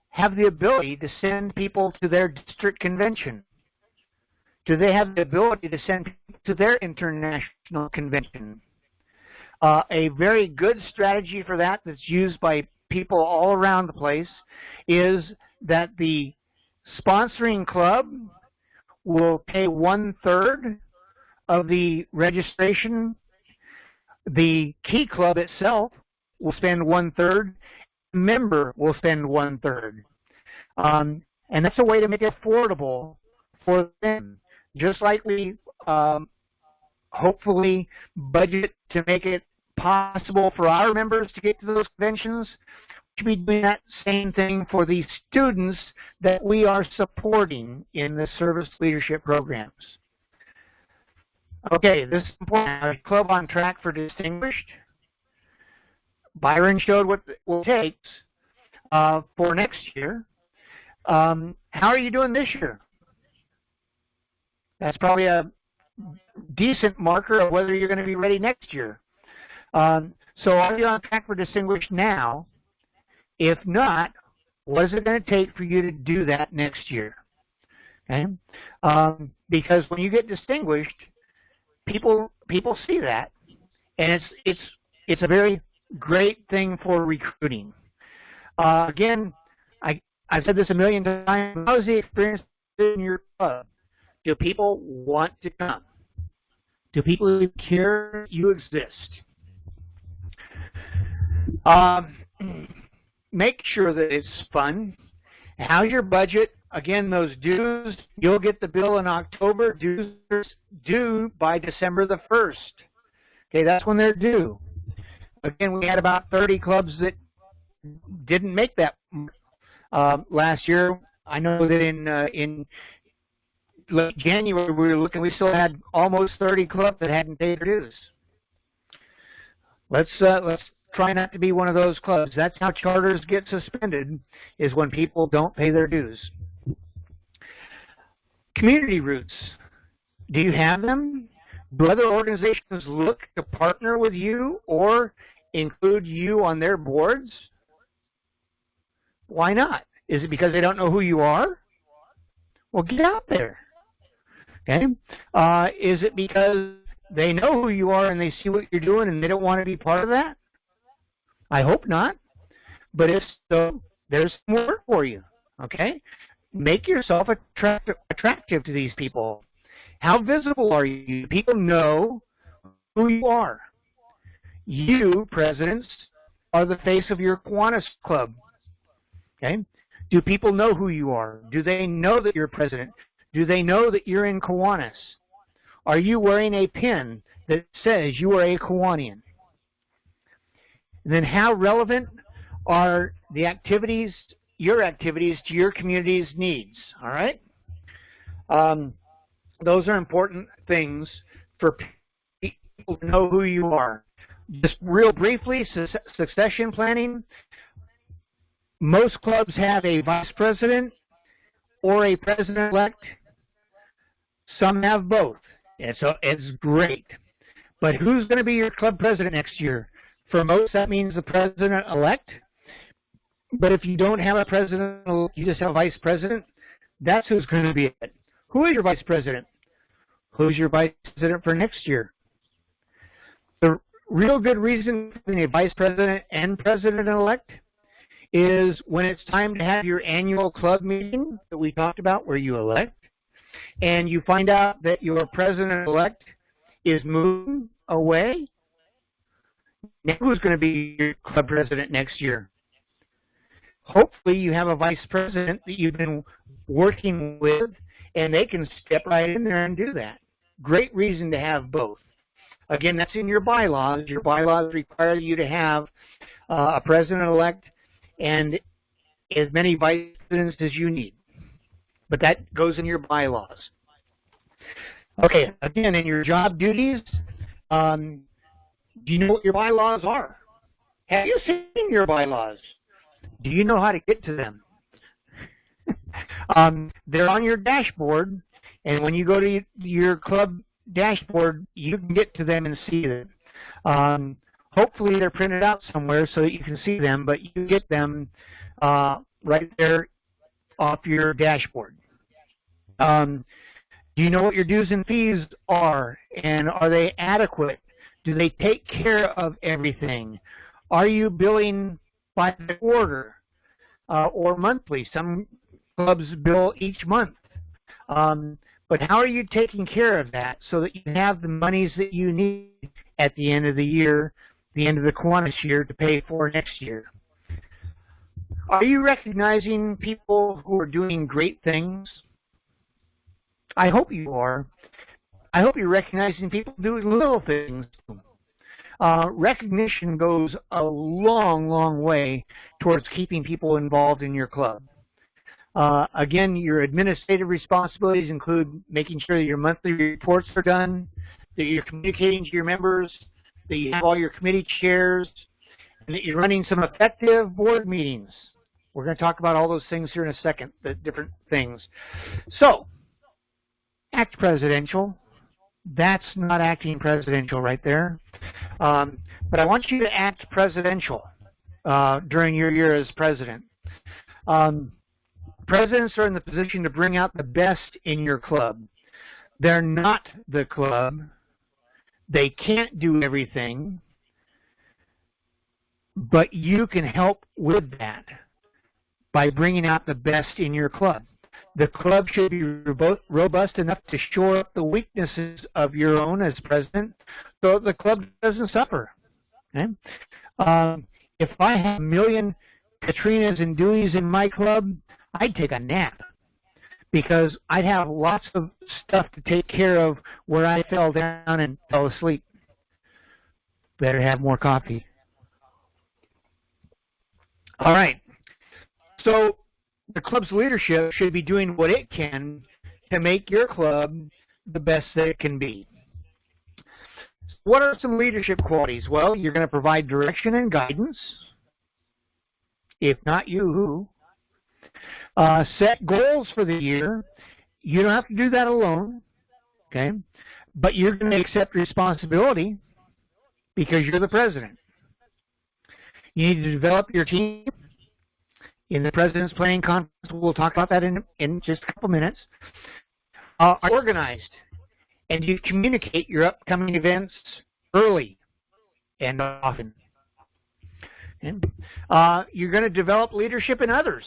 have the ability to send people to their district convention? Do they have the ability to send people to their international convention? A very good strategy for that that's used by people all around the place is that the sponsoring club will pay 1/3 of the registration. The Key Club itself will spend 1/3. Member will spend 1/3. And that's a way to make it affordable for them. Just like we hopefully budget to make it possible for our members to get to those conventions, we should be doing that same thing for the students that we are supporting in the service leadership programs. Okay, this is important. Our club on track for distinguished. Byron showed what it takes for next year. How are you doing this year? That's probably a decent marker of whether you're going to be ready next year. So are you on track for distinguished now? If not, what is it going to take for you to do that next year? Okay? Because when you get distinguished, people see that, and it's a very great thing for recruiting. Again, I've said this a million times. How is the experience in your club? Do people want to come? Do people care you exist? Make sure that it's fun. How's your budget? Again, those dues, you'll get the bill in October. Dues are due by December the 1st. Okay, that's when they're due. Again, we had about 30 clubs that didn't make that last year. I know that in late January we still had almost 30 clubs that hadn't paid their dues. Let's try not to be one of those clubs. That's how charters get suspended, is when people don't pay their dues. Community roots. Do you have them? Do other organizations look to partner with you or include you on their boards? Why not? Is it because they don't know who you are? Well, get out there. Okay? Is it because they know who you are and they see what you're doing and they don't want to be part of that? I hope not. But if so, there's more work for you, okay? Make yourself attractive to these people. How visible are you? People know who you are. You, presidents, are the face of your Kiwanis Club, okay? Do people know who you are? Do they know that you're president? Do they know that you're in Kiwanis? Are you wearing a pin that says you are a Kiwanian? And then how relevant are the activities, your activities, to your community's needs, all right? Those are important things for people to know who you are. Just real briefly, succession planning. Most clubs have a vice president or a president-elect. Some have both. It's great. But who's going to be your club president next year? For most, that means the president-elect. But if you don't have a president, you just have a vice president, that's who's going to be it. Who is your vice president? Who's your vice president for next year? The real good reason for being a vice president and president-elect is when it's time to have your annual club meeting that we talked about where you elect, and you find out that your president-elect is moving away. Now who's going to be your club president next year? Hopefully you have a vice president that you've been working with, and they can step right in there and do that. Great reason to have both. Again, that's in your bylaws. Your bylaws require you to have a president-elect and as many vice presidents as you need. But that goes in your bylaws. Okay, again, in your job duties, do you know what your bylaws are? Have you seen your bylaws? Do you know how to get to them? They're on your dashboard, and when you go to your club dashboard, you can get to them and see them. Hopefully they're printed out somewhere so that you can see them, but you get them right there off your dashboard. Do you know what your dues and fees are, and are they adequate? Do they take care of everything? Are you billing by the quarter or monthly? Some clubs bill each month. But how are you taking care of that so that you have the monies that you need at the end of the year, the end of the Kiwanis year, to pay for next year? Are you recognizing people who are doing great things? I hope you are. I hope you're recognizing people doing little things. Recognition goes a long, long way towards keeping people involved in your club. Again, your administrative responsibilities include making sure that your monthly reports are done, that you're communicating to your members, that you have all your committee chairs, and that you're running some effective board meetings. We're going to talk about all those things here in a second, the different things. So, act presidential. That's not acting presidential right there. But I want you to act presidential during your year as president. Presidents are in the position to bring out the best in your club. They're not the club. They can't do everything. But you can help with that by bringing out the best in your club. The club should be robust enough to shore up the weaknesses of your own as president so the club doesn't suffer. Okay? If I have a million Katrinas and Deweys in my club, I'd take a nap because I'd have lots of stuff to take care of where I fell down and fell asleep. Better have more coffee. All right. So the club's leadership should be doing what it can to make your club the best that it can be. What are some leadership qualities? Well, you're going to provide direction and guidance. If not you, who? Set goals for the year. You don't have to do that alone, okay? But you're going to accept responsibility because you're the president. You need to develop your team. In the President's Planning Conference, we'll talk about that in just a couple minutes. Are organized, and you communicate your upcoming events early and often. You're going to develop leadership in others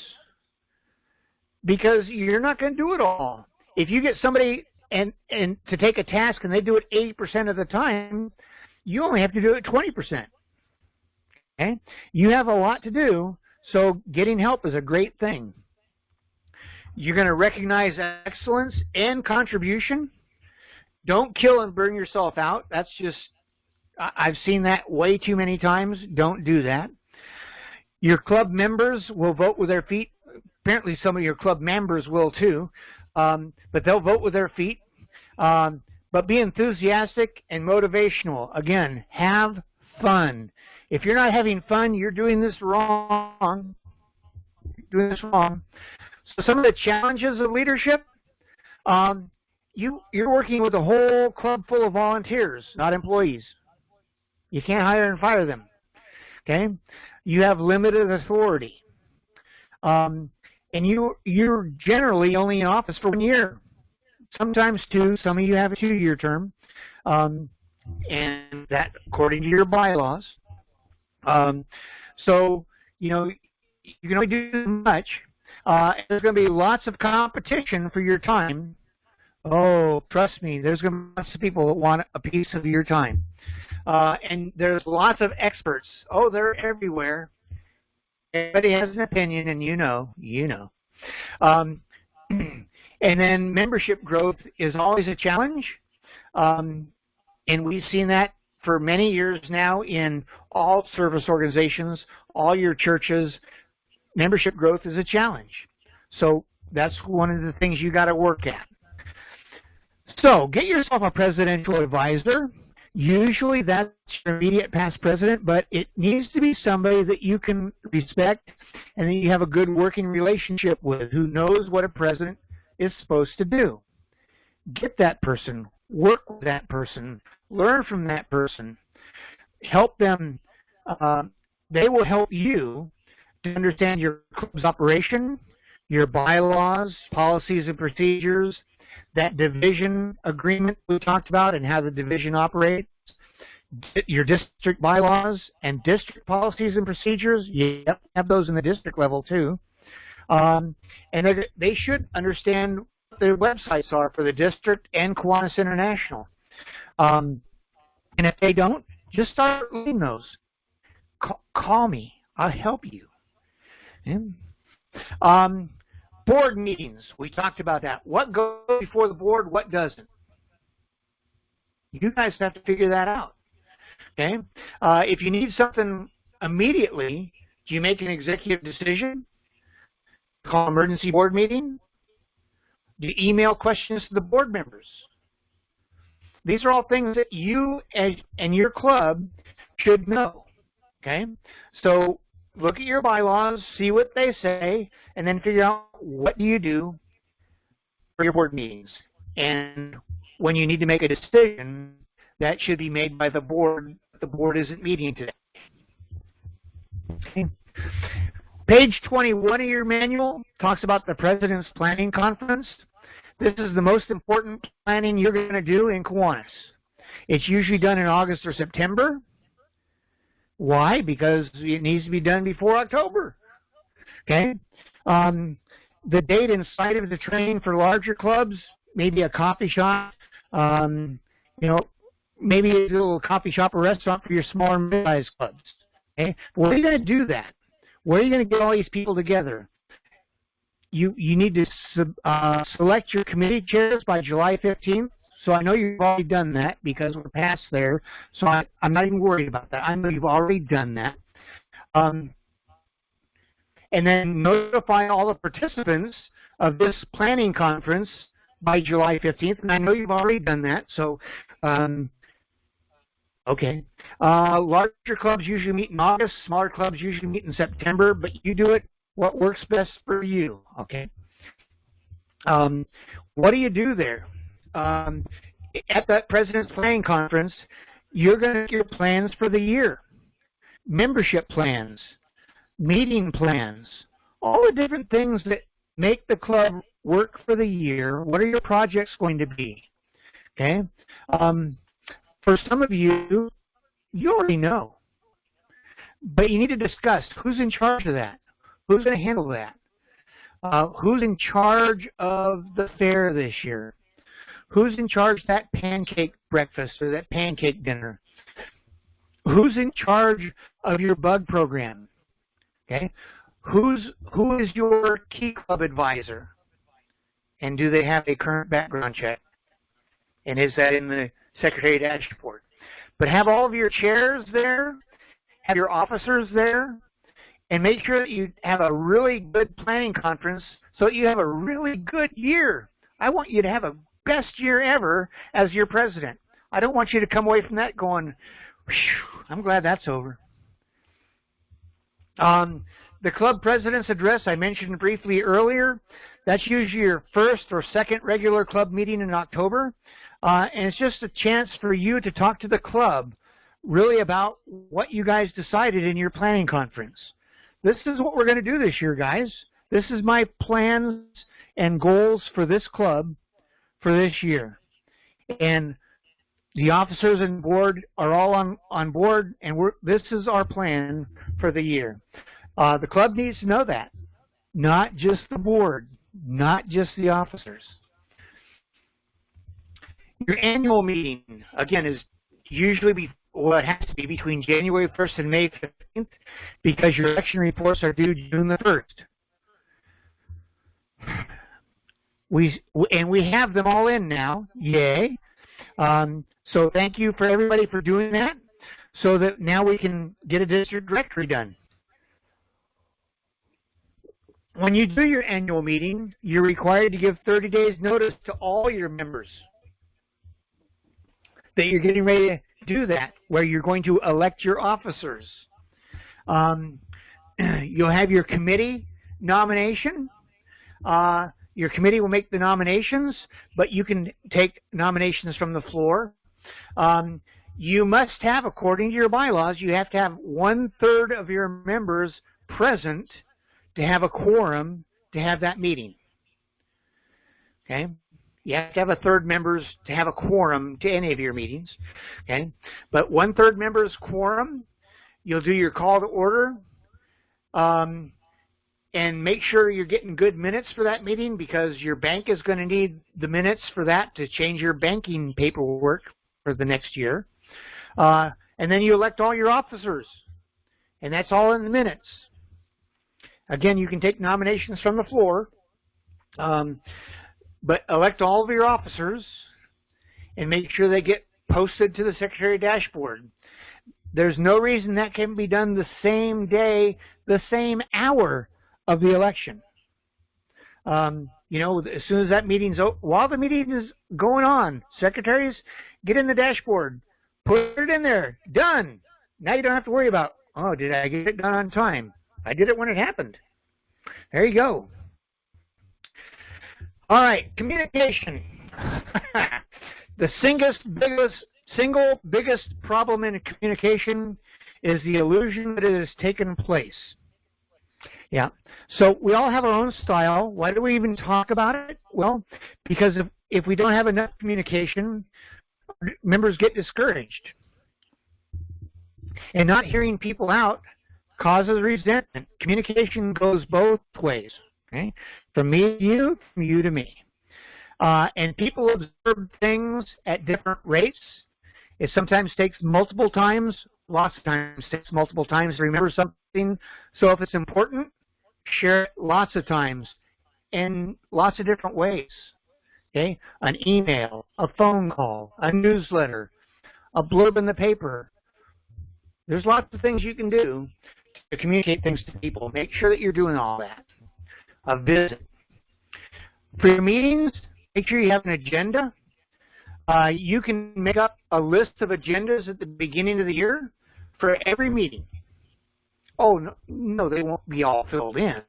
because you're not going to do it all. If you get somebody and to take a task and they do it 80% of the time, you only have to do it 20%. Okay? You have a lot to do, so getting help is a great thing. You're going to recognize excellence and contribution. Don't kill and burn yourself out. That's just, I've seen that way too many times. Don't do that. Your club members will vote with their feet. Apparently some of your club members will too, but they'll vote with their feet. But be enthusiastic and motivational. Again, have fun. If you're not having fun, you're doing this wrong. So some of the challenges of leadership, you're working with a whole club full of volunteers, not employees. You can't hire and fire them. Okay? You have limited authority. And you're generally only in office for 1 year. Sometimes 2. Some of you have a 2-year term. And that according to your bylaws. So, you know, you can only do much. There's going to be lots of competition for your time. Oh, trust me, there's going to be lots of people that want a piece of your time. And there's lots of experts. Oh, they're everywhere. Everybody has an opinion, and you know. And then membership growth is always a challenge. And we've seen that for many years now in all service organizations, all your churches. Membership growth is a challenge. So that's one of the things you got to work at. So get yourself a presidential advisor. Usually that's your immediate past president, but it needs to be somebody that you can respect and that you have a good working relationship with, who knows what a president is supposed to do. Get that person, work with that person, learn from that person, help them. They will help you to understand your club's operation, your bylaws, policies and procedures, that division agreement we talked about and how the division operates, your district bylaws and district policies and procedures. You have those in the district level too. And they should understand what their websites are for the district and Kiwanis International. And if they don't, just start reading those. Call me. I'll help you. Board meetings. We talked about that. What goes before the board, what doesn't? You guys have to figure that out. Okay? If you need something immediately, do you make an executive decision? Call an emergency board meeting? Do you email questions to the board members? These are all things that you and your club should know. Okay? So look at your bylaws, see what they say, and then figure out what do you do for your board meetings. And when you need to make a decision, that should be made by the board. The board isn't meeting today. Okay. Page 21 of your manual talks about the President's Planning Conference. This is the most important planning you're going to do in Kiwanis. It's usually done in August or September. Why? Because it needs to be done before October. Okay? The date and site of the training for larger clubs, maybe a coffee shop, you know, maybe a little coffee shop or restaurant for your smaller mid-sized clubs. Okay? Where are you going to do that? Where are you going to get all these people together? You need to select your committee chairs by July 15th. So I know you've already done that because we're past there. So I'm not even worried about that. I know you've already done that. And then notify all the participants of this planning conference by July 15th. And I know you've already done that. So, okay. Larger clubs usually meet in August. Smaller clubs usually meet in September. But you do it what works best for you. Okay. What do you do there? At that President's Planning Conference, you're going to get your plans for the year, membership plans, meeting plans, all the different things that make the club work for the year. What are your projects going to be? Okay. For some of you, you already know. But you need to discuss who's in charge of that. Who's going to handle that? Who's in charge of the fair this year? Who's in charge of that pancake breakfast or that pancake dinner? Who's in charge of your bug program? Okay, who is your key club advisor? And do they have a current background check? And is that in the secretary dashboard? But have all of your chairs there, have your officers there, and make sure that you have a really good planning conference so that you have a really good year. I want you to have a best year ever as your president. I don't want you to come away from that going, I'm glad that's over. The club president's address I mentioned briefly earlier, that's usually your first or second regular club meeting in October. And it's just a chance for you to talk to the club really about what you guys decided in your planning conference. This is what we're going to do this year, guys. This is my plans and goals for this club for this year. And the officers and board are all on board, and this is our plan for the year. The club needs to know that, not just the board, not just the officers. Your annual meeting, again, is usually it has to be between January 1st and May 15th because your election reports are due June the 1st. We have them all in now, yay. So thank you for everybody for doing that so that now we can get a district directory done. When you do your annual meeting, you're required to give 30 days notice to all your members that you're getting ready to do that, where you're going to elect your officers. You'll have your committee nomination. Your committee will make the nominations, but you can take nominations from the floor. You must have, according to your bylaws, you have to have 1/3 of your members present to have a quorum to have that meeting. Okay? You have to have 1/3 members to have a quorum to any of your meetings. Okay? But 1/3 members quorum, you'll do your call to order. And make sure you're getting good minutes for that meeting because your bank is going to need the minutes for that to change your banking paperwork for the next year. And then you elect all your officers. And that's all in the minutes. Again, you can take nominations from the floor. But elect all of your officers and make sure they get posted to the secretary dashboard. There's no reason that can be done the same day, the same hour of the election. You know, as soon as that meeting's over, while the meeting is going on, secretaries, get in the dashboard, put it in there, done. Now you don't have to worry about, oh, did I get it done on time? I did it when it happened. There you go. All right, communication. The single biggest problem in communication is the illusion that it has taken place. Yeah. So we all have our own style. Why do we even talk about it? Well, because if we don't have enough communication, members get discouraged. And not hearing people out causes resentment. Communication goes both ways. Okay? From me to you, from you to me. And people observe things at different rates. It sometimes takes multiple times. Lots of times it takes multiple times to remember something. So if it's important, share it lots of times in lots of different ways. Okay? An email, a phone call, a newsletter, a blurb in the paper. There's lots of things you can do to communicate things to people. Make sure that you're doing all that. A visit. For your meetings, make sure you have an agenda. You can make up a list of agendas at the beginning of the year for every meeting. Oh, no, they won't be all filled in.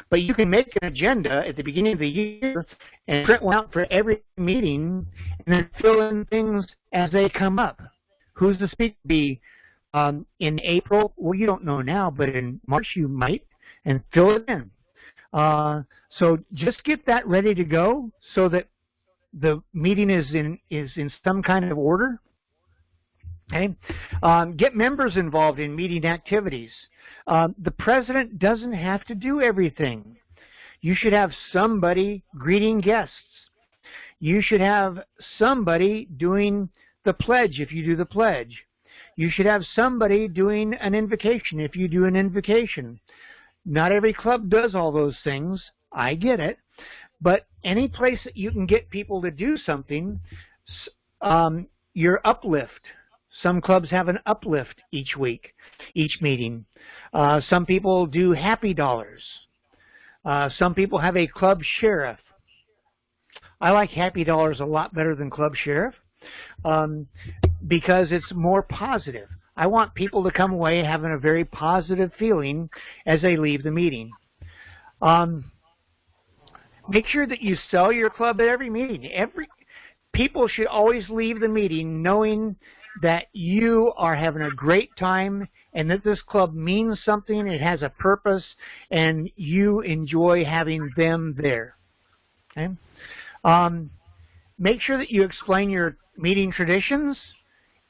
But you can make an agenda at the beginning of the year and print one out for every meeting and then fill in things as they come up. Who's the speaker be in April? Well, you don't know now, but in March you might, and fill it in. So just get that ready to go so that the meeting is in some kind of order. Okay? Get members involved in meeting activities. The president doesn't have to do everything. You should have somebody greeting guests. You should have somebody doing the pledge if you do the pledge. You should have somebody doing an invocation if you do an invocation. Not every club does all those things. I get it. But any place that you can get people to do something, your uplift. Some clubs have an uplift each week, each meeting. Some people do happy dollars. Some people have a club sheriff. I like happy dollars a lot better than club sheriff because it's more positive. I want people to come away having a very positive feeling as they leave the meeting. Make sure that you sell your club at every meeting. People should always leave the meeting knowing that you are having a great time and that this club means something, it has a purpose, and you enjoy having them there. Okay? Make sure that you explain your meeting traditions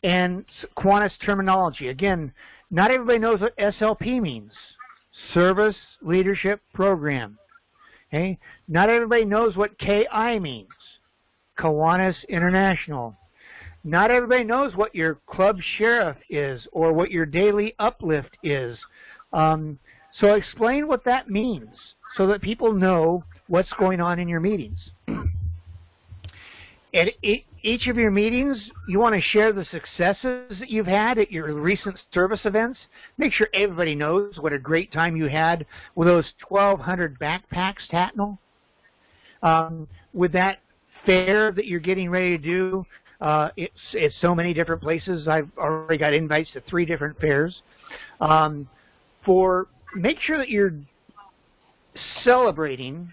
and Kiwanis terminology. Again, not everybody knows what SLP means. Service Leadership Program. Okay? Not everybody knows what KI means. Kiwanis International. Not everybody knows what your club sheriff is or what your daily uplift is. So explain what that means so that people know what's going on in your meetings. At each of your meetings, you want to share the successes that you've had at your recent service events. Make sure everybody knows what a great time you had with those 1,200 backpacks, Tatnall. With that fair that you're getting ready to do, it's so many different places. I've already got invites to 3 different fairs. Make sure that you're celebrating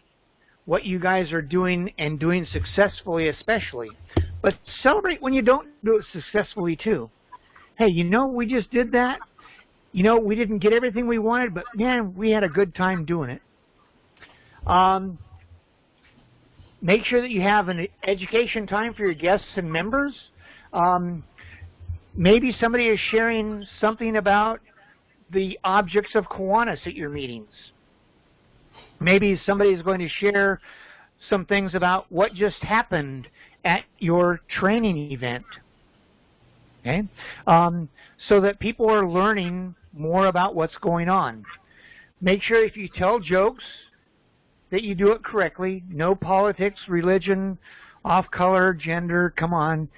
what you guys are doing and doing successfully especially. But celebrate when you don't do it successfully too. Hey, we just did that. We didn't get everything we wanted, but man, we had a good time doing it. Make sure that you have an education time for your guests and members. Maybe somebody is sharing something about the objects of Kiwanis at your meetings. Maybe somebody is going to share some things about what just happened at your training event. Okay? So that people are learning more about what's going on. Make sure if you tell jokes that you do it correctly. No politics, religion, off-color, gender, come on.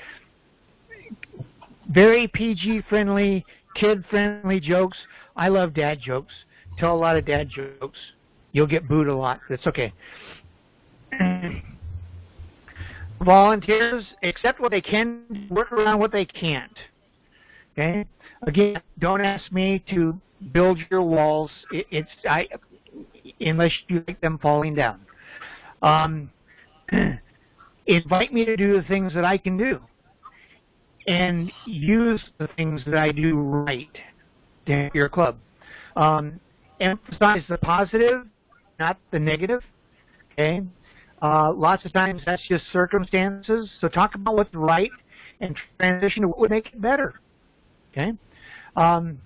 Very PG-friendly, kid-friendly jokes. I love dad jokes. Tell a lot of dad jokes. You'll get booed a lot. That's okay. Volunteers, accept what they can, work around what they can't. Okay? Again, don't ask me to build your walls. Unless you like them falling down. Invite me to do the things that I can do. And use the things that I do right to help your club. Emphasize the positive, not the negative. Okay? Lots of times that's just circumstances. So talk about what's right and transition to what would make it better. Okay? And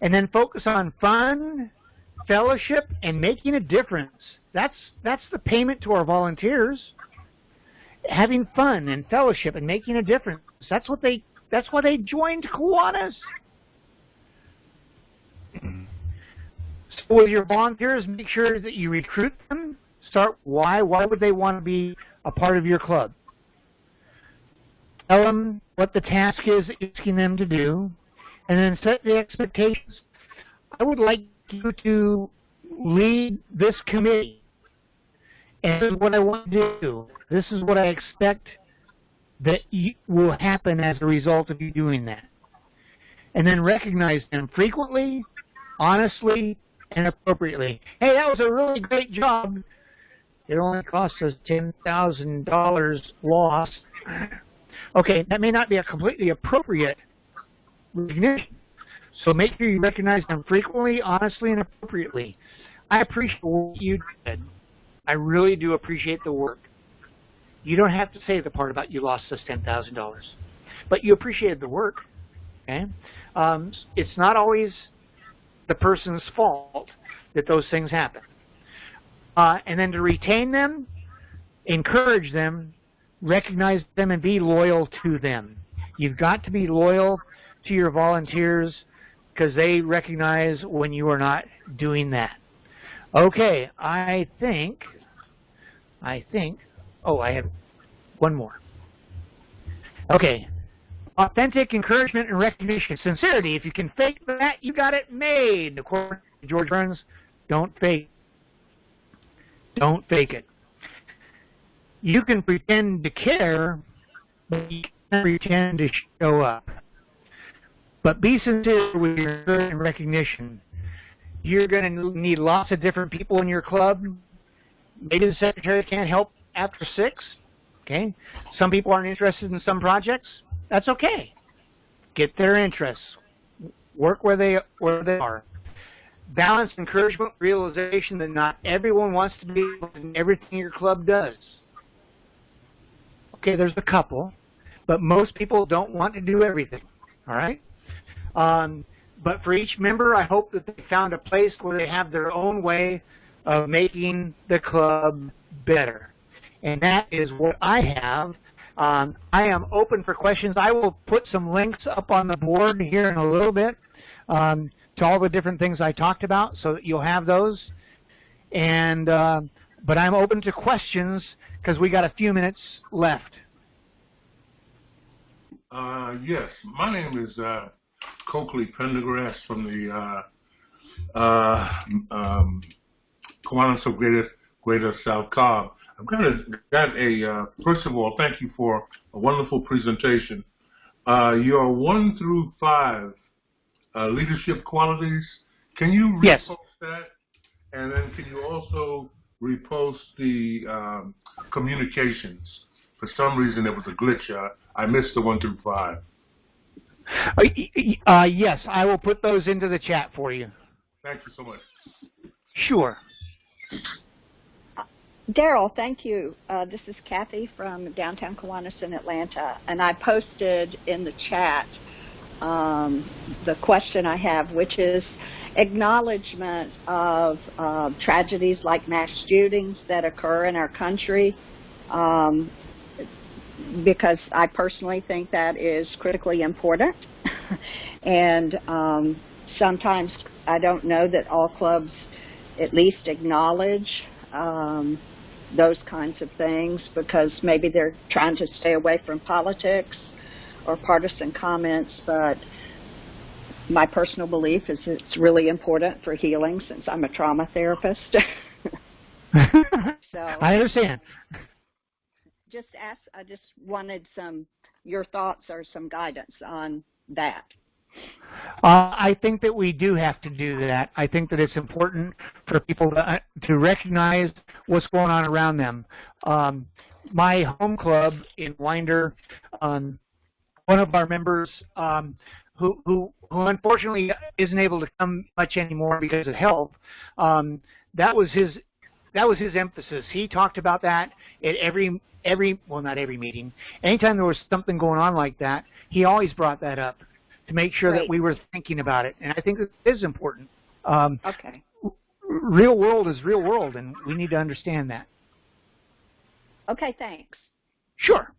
then focus on fun, fellowship, and making a difference. That's the payment to our volunteers. Having fun and fellowship and making a difference. That's why they joined Kiwanis. So with your volunteers, make sure that you recruit them. Start why would they want to be a part of your club? Tell them what the task is asking them to do, and then set the expectations. I would like you to lead this committee, and this is what I want to do. This is what I expect that will happen as a result of you doing that. And then recognize them frequently, honestly, and appropriately. Hey, that was a really great job. It only cost us $10,000 loss. Okay, that may not be a completely appropriate recognition. So make sure you recognize them frequently, honestly, and appropriately. I appreciate what you did. I really do appreciate the work. You don't have to say the part about you lost us $10,000. But you appreciated the work. Okay, it's not always the person's fault that those things happen. And then to retain them, encourage them, recognize them, and be loyal to them. You've got to be loyal to your volunteers because they recognize when you are not doing that. Okay, I think, oh, I have one more. Okay, authentic encouragement and recognition. Sincerity, if you can fake that, you got it made. According to George Burns, don't fake. Don't fake it. You can pretend to care, but you can't pretend to show up. But be sincere with your encouragement and recognition. You're going to need lots of different people in your club. Maybe the secretary can't help after 6. Okay? Some people aren't interested in some projects. That's okay. Get their interests. Work where they are. Balance encouragement, realization that not everyone wants to be in everything your club does. Okay, there's a couple, but most people don't want to do everything. All right? But for each member, I hope that they found a place where they have their own way of making the club better. And that is what I have. I am open for questions. I will put some links up on the board here in a little bit to all the different things I talked about so that you'll have those. And but I'm open to questions because we got a few minutes left. Yes, my name is Coakley Pendergrass from the Kiwanis of Greater South Cobb. I've got a first of all, thank you for a wonderful presentation. Your 1 through 5 leadership qualities, can you repost that? And then can you also repost the communications? For some reason, there was a glitch. I missed the 1 through 5. Yes, I will put those into the chat for you. Thank you so much. Sure. Daryl, thank you. This is Kathy from downtown Kiwanis in Atlanta, and I posted in the chat the question I have, which is acknowledgement of tragedies like mass shootings that occur in our country, because I personally think that is critically important. And sometimes I don't know that all clubs at least acknowledge those kinds of things because maybe they're trying to stay away from politics or partisan comments, but my personal belief is it's really important for healing since I'm a trauma therapist. So, I understand. I just wanted your thoughts or some guidance on that. I think that we do have to do that. I think that it's important for people to recognize what's going on around them. My home club in Winder, one of our members who unfortunately isn't able to come much anymore because of health, that was his emphasis. He talked about that at well, not every meeting. Anytime there was something going on like that, he always brought that up to make sure that we were thinking about it. And I think it is important. Okay. Real world is real world, and we need to understand that. Okay, thanks. Sure.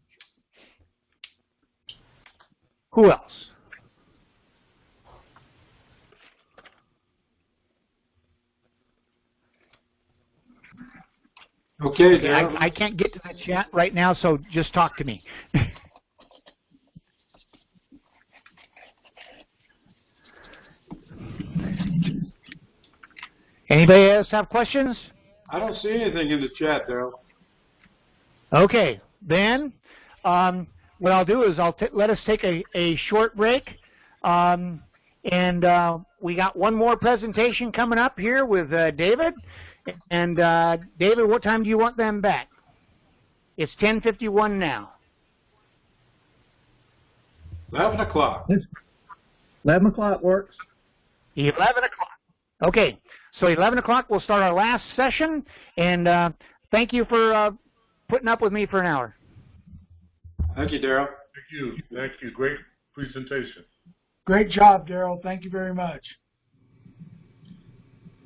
Who else? Okay, I can't get to the chat right now, so just talk to me. Anybody else have questions? I don't see anything in the chat, Daryl. Okay, then what I'll do is let us take a short break, and we got one more presentation coming up here with David. And David, what time do you want them back? It's 10:51 now. 11 o'clock. 11 o'clock works. 11 o'clock. Okay, so 11 o'clock we'll start our last session, and thank you for putting up with me for an hour. Thank you, Daryl. Thank you. Great presentation. Great job, Daryl. Thank you very much.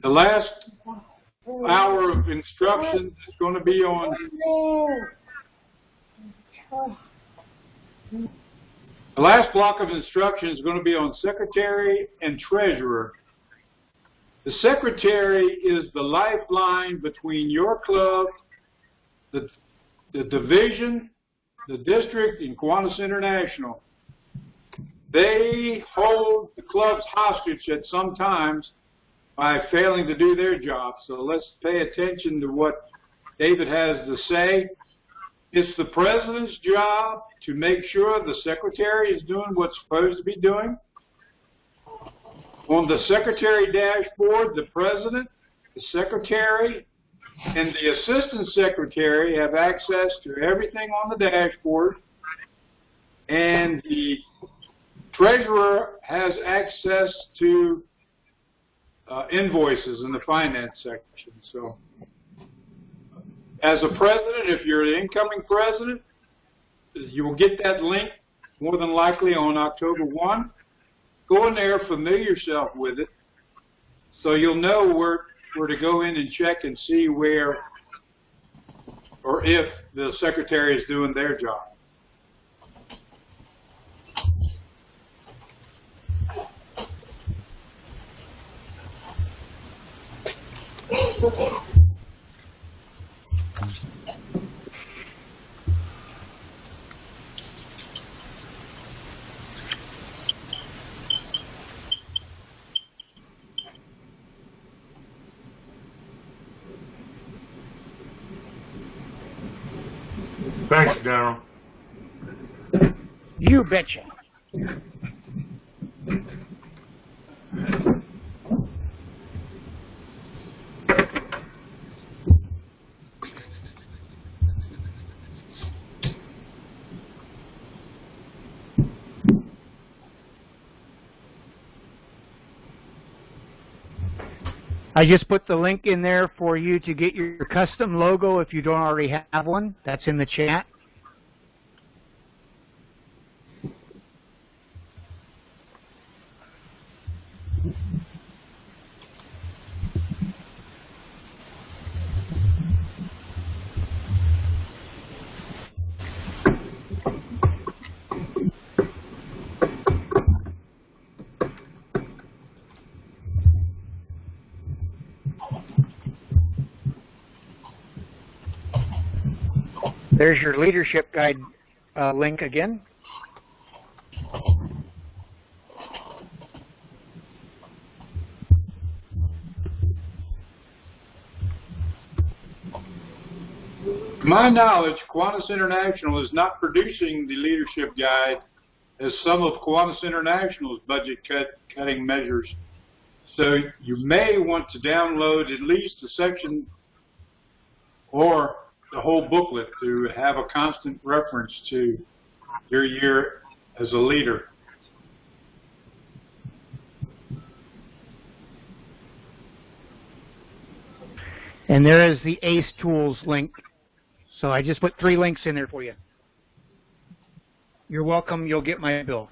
The last hour of instructions is going to be on the last block of instruction is going to be on secretary and treasurer. The secretary is the lifeline between your club, the division, the district, and Kiwanis International. They hold the clubs hostage at some times by failing to do their job. So let's pay attention to what David has to say. It's the president's job to make sure the secretary is doing what's supposed to be doing. On the secretary dashboard, the president, the secretary, and the assistant secretary have access to everything on the dashboard, and the treasurer has access to invoices in the finance section. So as a president, if you're the incoming president, you will get that link more than likely on October 1. Go in there, familiar yourself with it, so you'll know where to go in and check and see where or if the secretary is doing their job. Thanks, Daryl. You betcha. I just put the link in there for you to get your custom logo if you don't already have one. That's in the chat. There's your leadership guide link again. To my knowledge, Kiwanis International is not producing the leadership guide as some of Kiwanis International's budget cutting measures. So you may want to download at least a section or the whole booklet to have a constant reference to your year as a leader. And there is the ACE Tools link. So I just put 3 links in there for you. You're welcome. You'll get my bill.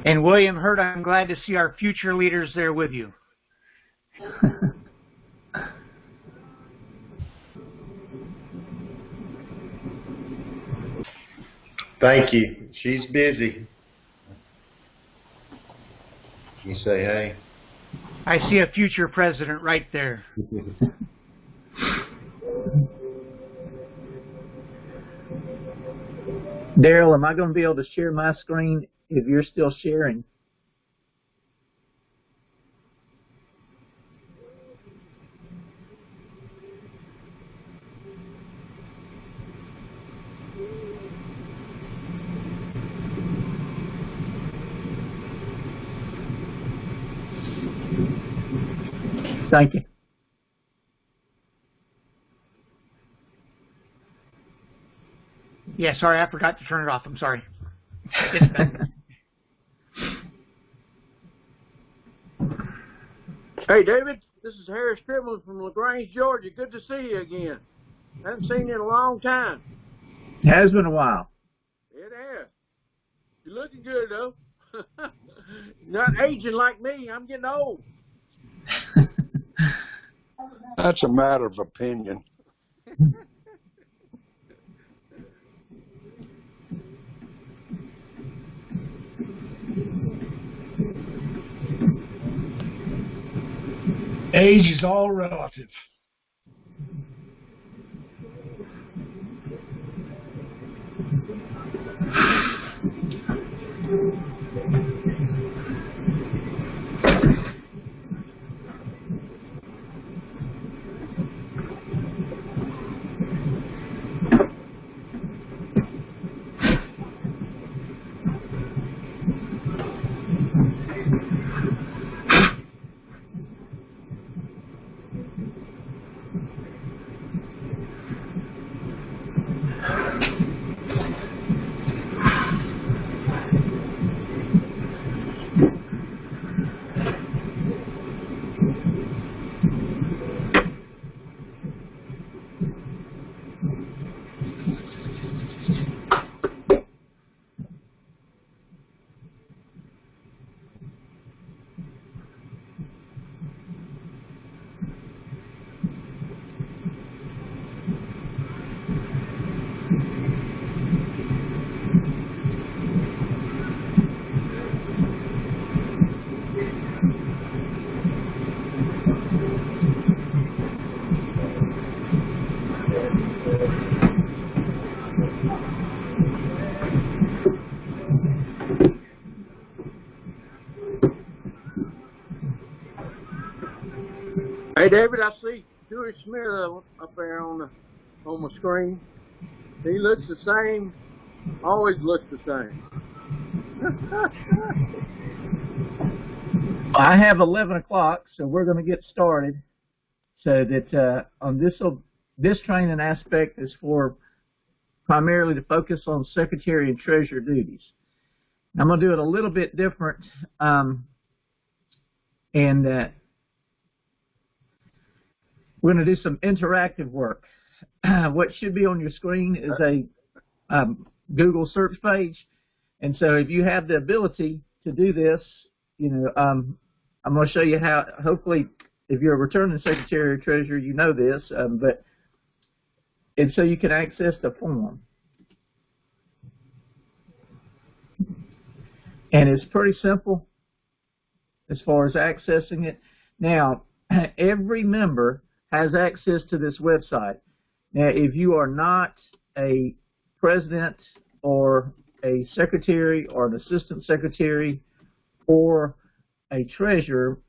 And William Hurt, I'm glad to see our future leaders there with you. Thank you. She's busy. You say hey. I see a future president right there. Daryl, am I going to be able to share my screen if you're still sharing? Thank you. Yeah, sorry, I forgot to turn it off. I'm sorry. Hey, David, this is Harris Tribble from LaGrange, Georgia. Good to see you again. Haven't seen you in a long time. It has been a while. It has. You're looking good, though. Not aging like me. I'm getting old. That's a matter of opinion. Age is all relative. Hey, David, I see Dewey Smith up there on the screen. He looks the same. Always looks the same. I have 11 o'clock, so we're going to get started. So that on this training aspect is for primarily to focus on secretary and treasurer duties. I'm going to do it a little bit different, and we're going to do some interactive work. What should be on your screen is a Google search page, and so if you have the ability to do this, you know, I'm going to show you how. Hopefully, if you're a returning secretary or treasurer, you know this, and so you can access the form. And it's pretty simple as far as accessing it. Now, every member has access to this website. Now, if you are not a president or a secretary or an assistant secretary or a treasurer,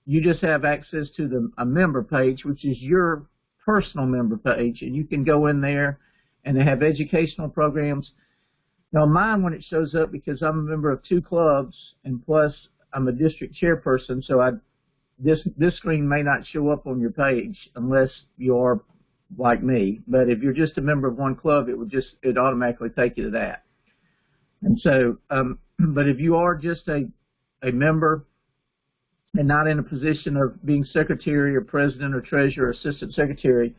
you just have access to a member page, which is your personal member page, and you can go in there, and they have educational programs. Now, mine, when it shows up, because I'm a member of 2 clubs, and plus I'm a district chairperson, so this screen may not show up on your page unless you are like me. But if you're just a member of 1 club, it automatically take you to that. And so, but if you are just a member and not in a position of being secretary or president or treasurer or assistant secretary,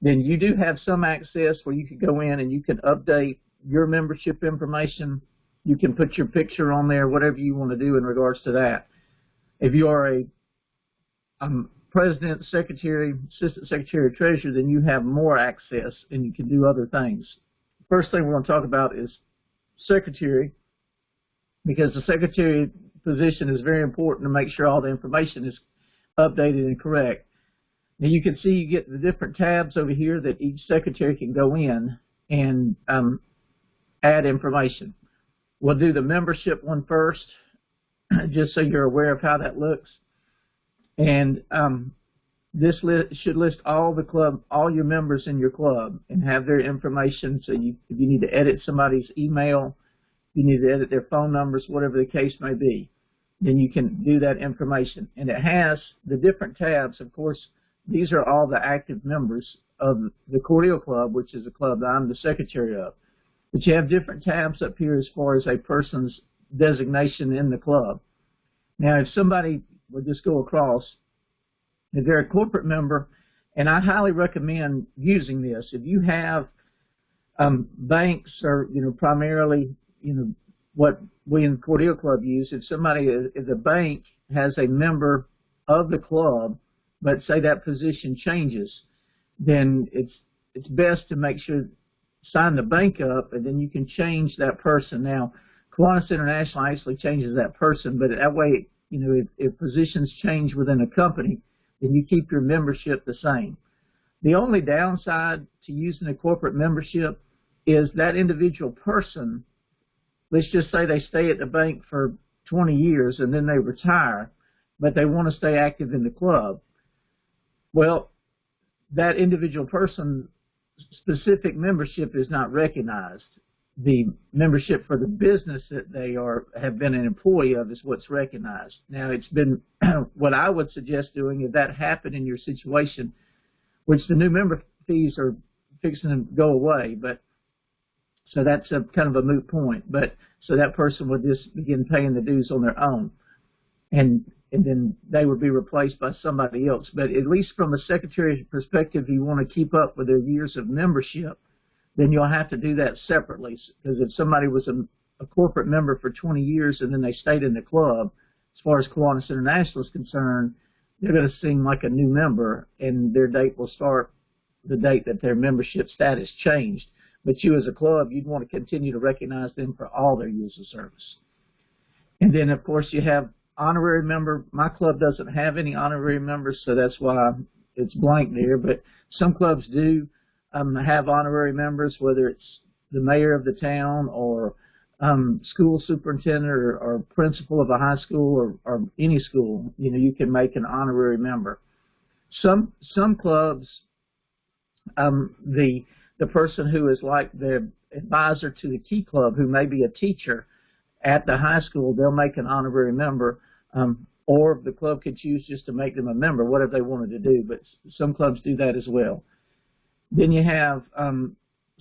then you do have some access where you can go in and you can update your membership information You can put your picture on there, whatever you want to do in regards to that. If you are a president, secretary, assistant secretary, or treasurer, then you have more access and you can do other things. First thing we're going to talk about is secretary, because the secretary position is very important to make sure all the information is updated and correct. Now you can see you get the different tabs over here that each secretary can go in and add information. We'll do the membership one first, just so you're aware of how that looks. And this should list all your members in your club and have their information. So if you need to edit somebody's email, you need to edit their phone numbers, whatever the case may be, then you can do that information. And it has the different tabs. Of course, these are all the active members of the Cordele Club, which is a club that I'm the secretary of. But you have different tabs up here as far as a person's designation in the club. Now, if somebody would just go across, if they're a corporate member, and I highly recommend using this. If you have banks or, primarily, what we in the Cordele Club use, if the bank has a member of the club, but say that position changes, then it's best to make sure, sign the bank up, and then you can change that person. Now, Kiwanis International actually changes that person, but that way, if positions change within a company, then you keep your membership the same. The only downside to using a corporate membership is that individual person, let's just say they stay at the bank for 20 years and then they retire, but they want to stay active in the club. Well, that individual person's specific membership is not recognized. The membership for the business that they have been an employee of is what's recognized. Now, it's been what I would suggest doing if that happened in your situation, which the new member fees are fixing to go away, but so that's a kind of a moot point. But so that person would just begin paying the dues on their own, and then they would be replaced by somebody else. But at least from a secretary's perspective, you want to keep up with their years of membership, then you'll have to do that separately. Because if somebody was a corporate member for 20 years and then they stayed in the club, as far as Kiwanis International is concerned, they're going to seem like a new member, and their date will start the date that their membership status changed. But you as a club, you'd want to continue to recognize them for all their years of service. And then, of course, you have honorary member. My club doesn't have any honorary members, so that's why it's blank there. But some clubs do have honorary members, whether it's the mayor of the town or school superintendent or principal of a high school or any school. You can make an honorary member. Some clubs, the person who is like the advisor to the key club, who may be a teacher at the high school, they'll make an honorary member, or the club could choose just to make them a member, whatever they wanted to do, but some clubs do that as well. Then you have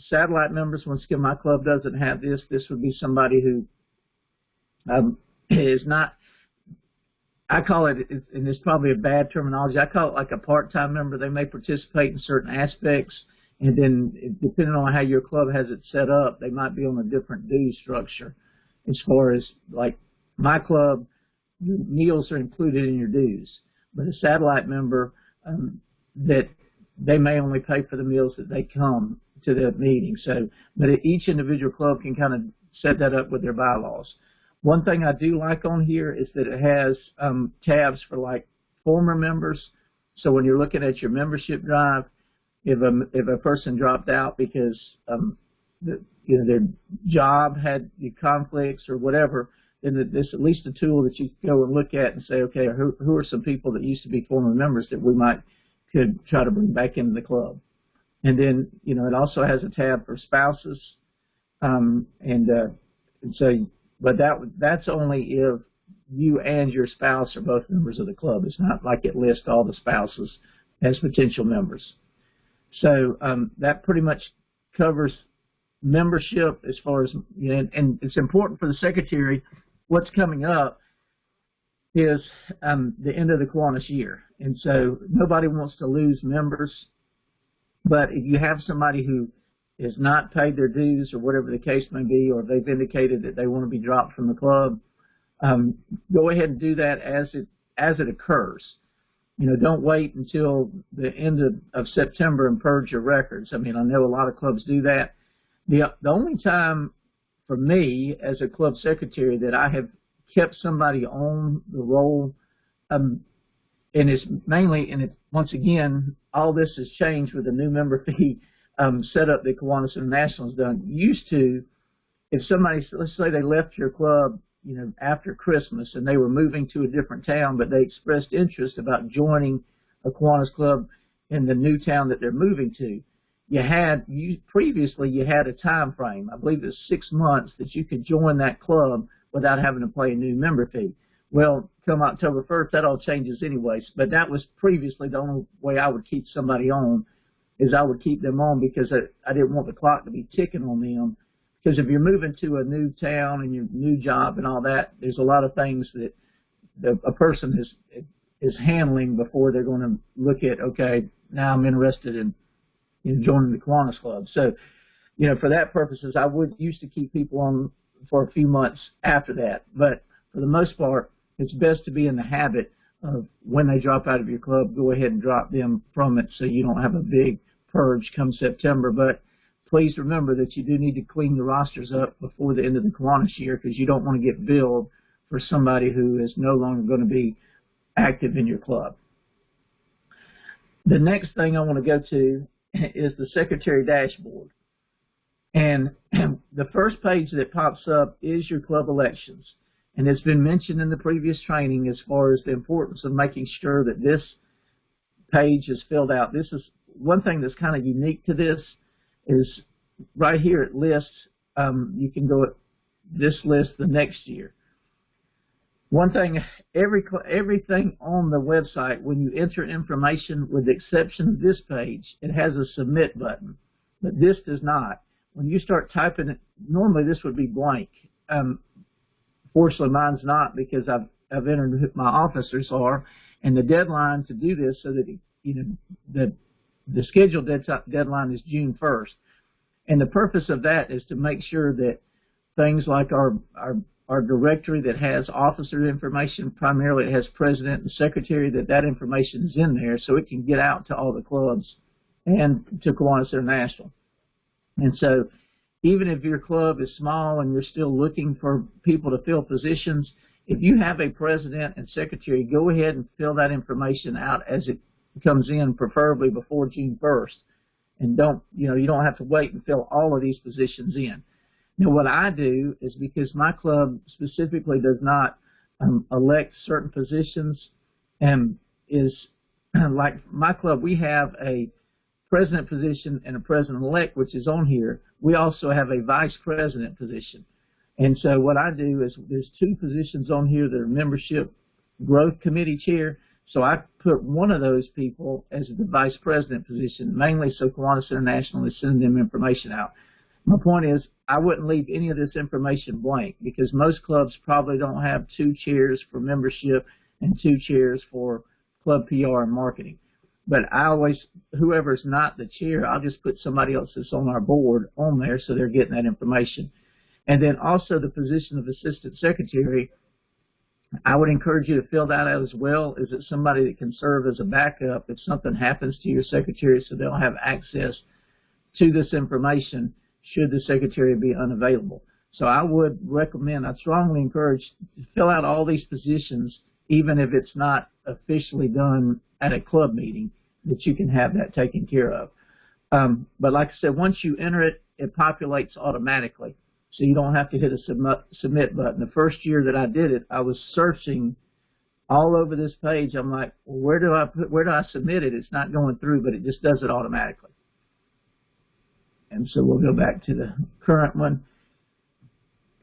satellite members. Once again, my club doesn't have this. This would be somebody who is not, I call it, and it's probably a bad terminology, I call it like a part-time member. They may participate in certain aspects, and then depending on how your club has it set up, they might be on a different dues structure. As far as, like, my club, meals are included in your dues. But a satellite member, that they may only pay for the meals that they come to the meeting. So, but each individual club can kind of set that up with their bylaws. One thing I do like on here is that it has tabs for, like, former members. So when you're looking at your membership drive, if a person dropped out because their job had conflicts or whatever, then there's at least a tool that you can go and look at and say, okay, who are some people that used to be former members that we could try to bring back into the club. And then, it also has a tab for spouses, and so, but that's only if you and your spouse are both members of the club. It's not like it lists all the spouses as potential members. So that pretty much covers membership as far as, and it's important for the secretary. What's coming up is the end of the Kiwanis year, and so nobody wants to lose members. But if you have somebody who has not paid their dues or whatever the case may be, or they've indicated that they want to be dropped from the club, go ahead and do that as it occurs. You know, don't wait until the end of September and purge your records. I mean, I know a lot of clubs do that. The only time for me as a club secretary that I have kept somebody on the roll, and it's mainly, and once again, all this has changed with the new member fee setup that Kiwanis International has done. Used to, if somebody, let's say they left your club, you know, after Christmas and they were moving to a different town, but they expressed interest about joining a Kiwanis club in the new town that they're moving to. Previously you had a time frame. I believe it's 6 months that you could join that club without having to pay a new member fee. Well, come October 1st, that all changes anyways. But that was previously the only way I would keep somebody on, is I would keep them on because I didn't want the clock to be ticking on them. Because if you're moving to a new town and your new job and all that, there's a lot of things that a person is handling before they're going to look at, okay, now I'm interested in joining the Kiwanis Club. So, you know, for that purposes, I would used to keep people on for a few months after that. But for the most part, it's best to be in the habit of when they drop out of your club, go ahead and drop them from it so you don't have a big purge come September. But please remember that you do need to clean the rosters up before the end of the Kiwanis year, because you don't want to get billed for somebody who is no longer going to be active in your club. The next thing I want to go to is the secretary dashboard. And the first page that pops up is your club elections. And it's been mentioned in the previous training as far as the importance of making sure that this page is filled out. This is one thing that's kind of unique to this, is right here it lists, you can go at this list the next year. One thing, everything on the website, when you enter information, with the exception of this page, it has a submit button, but this does not. When you start typing it, normally this would be blank. Fortunately, mine's not, because I've entered who my officers are, and the deadline to do this, so that the scheduled deadline is June 1st. And the purpose of that is to make sure that things like our directory that has officer information, primarily it has president and secretary, that information is in there so it can get out to all the clubs and to Kiwanis International. And so even if your club is small and you're still looking for people to fill positions, if you have a president and secretary, go ahead and fill that information out as it comes in, preferably before June 1st. And you don't have to wait and fill all of these positions in. Now, what I do is, because my club specifically does not elect certain positions, and is like my club, we have a president position and a president-elect, which is on here. We also have a vice president position. And so what I do is, there's 2 positions on here that are membership growth committee chair. So I put one of those people as the vice president position, mainly so Kiwanis International is sending them information out. My point is, I wouldn't leave any of this information blank, because most clubs probably don't have 2 chairs for membership and 2 chairs for club PR and marketing. But I always, whoever's not the chair, I'll just put somebody else that's on our board on there so they're getting that information. And then also the position of assistant secretary, I would encourage you to fill that out as well. Is it somebody that can serve as a backup if something happens to your secretary, so they'll have access to this information should the secretary be unavailable. So I would recommend, I strongly encourage, to fill out all these positions, even if it's not officially done at a club meeting, that you can have that taken care of. But like I said, once you enter it, it populates automatically. So you don't have to hit a submit button. The first year that I did it, I was searching all over this page. I'm like, well, where do I submit it? It's not going through, but it just does it automatically. And so we'll go back to the current one.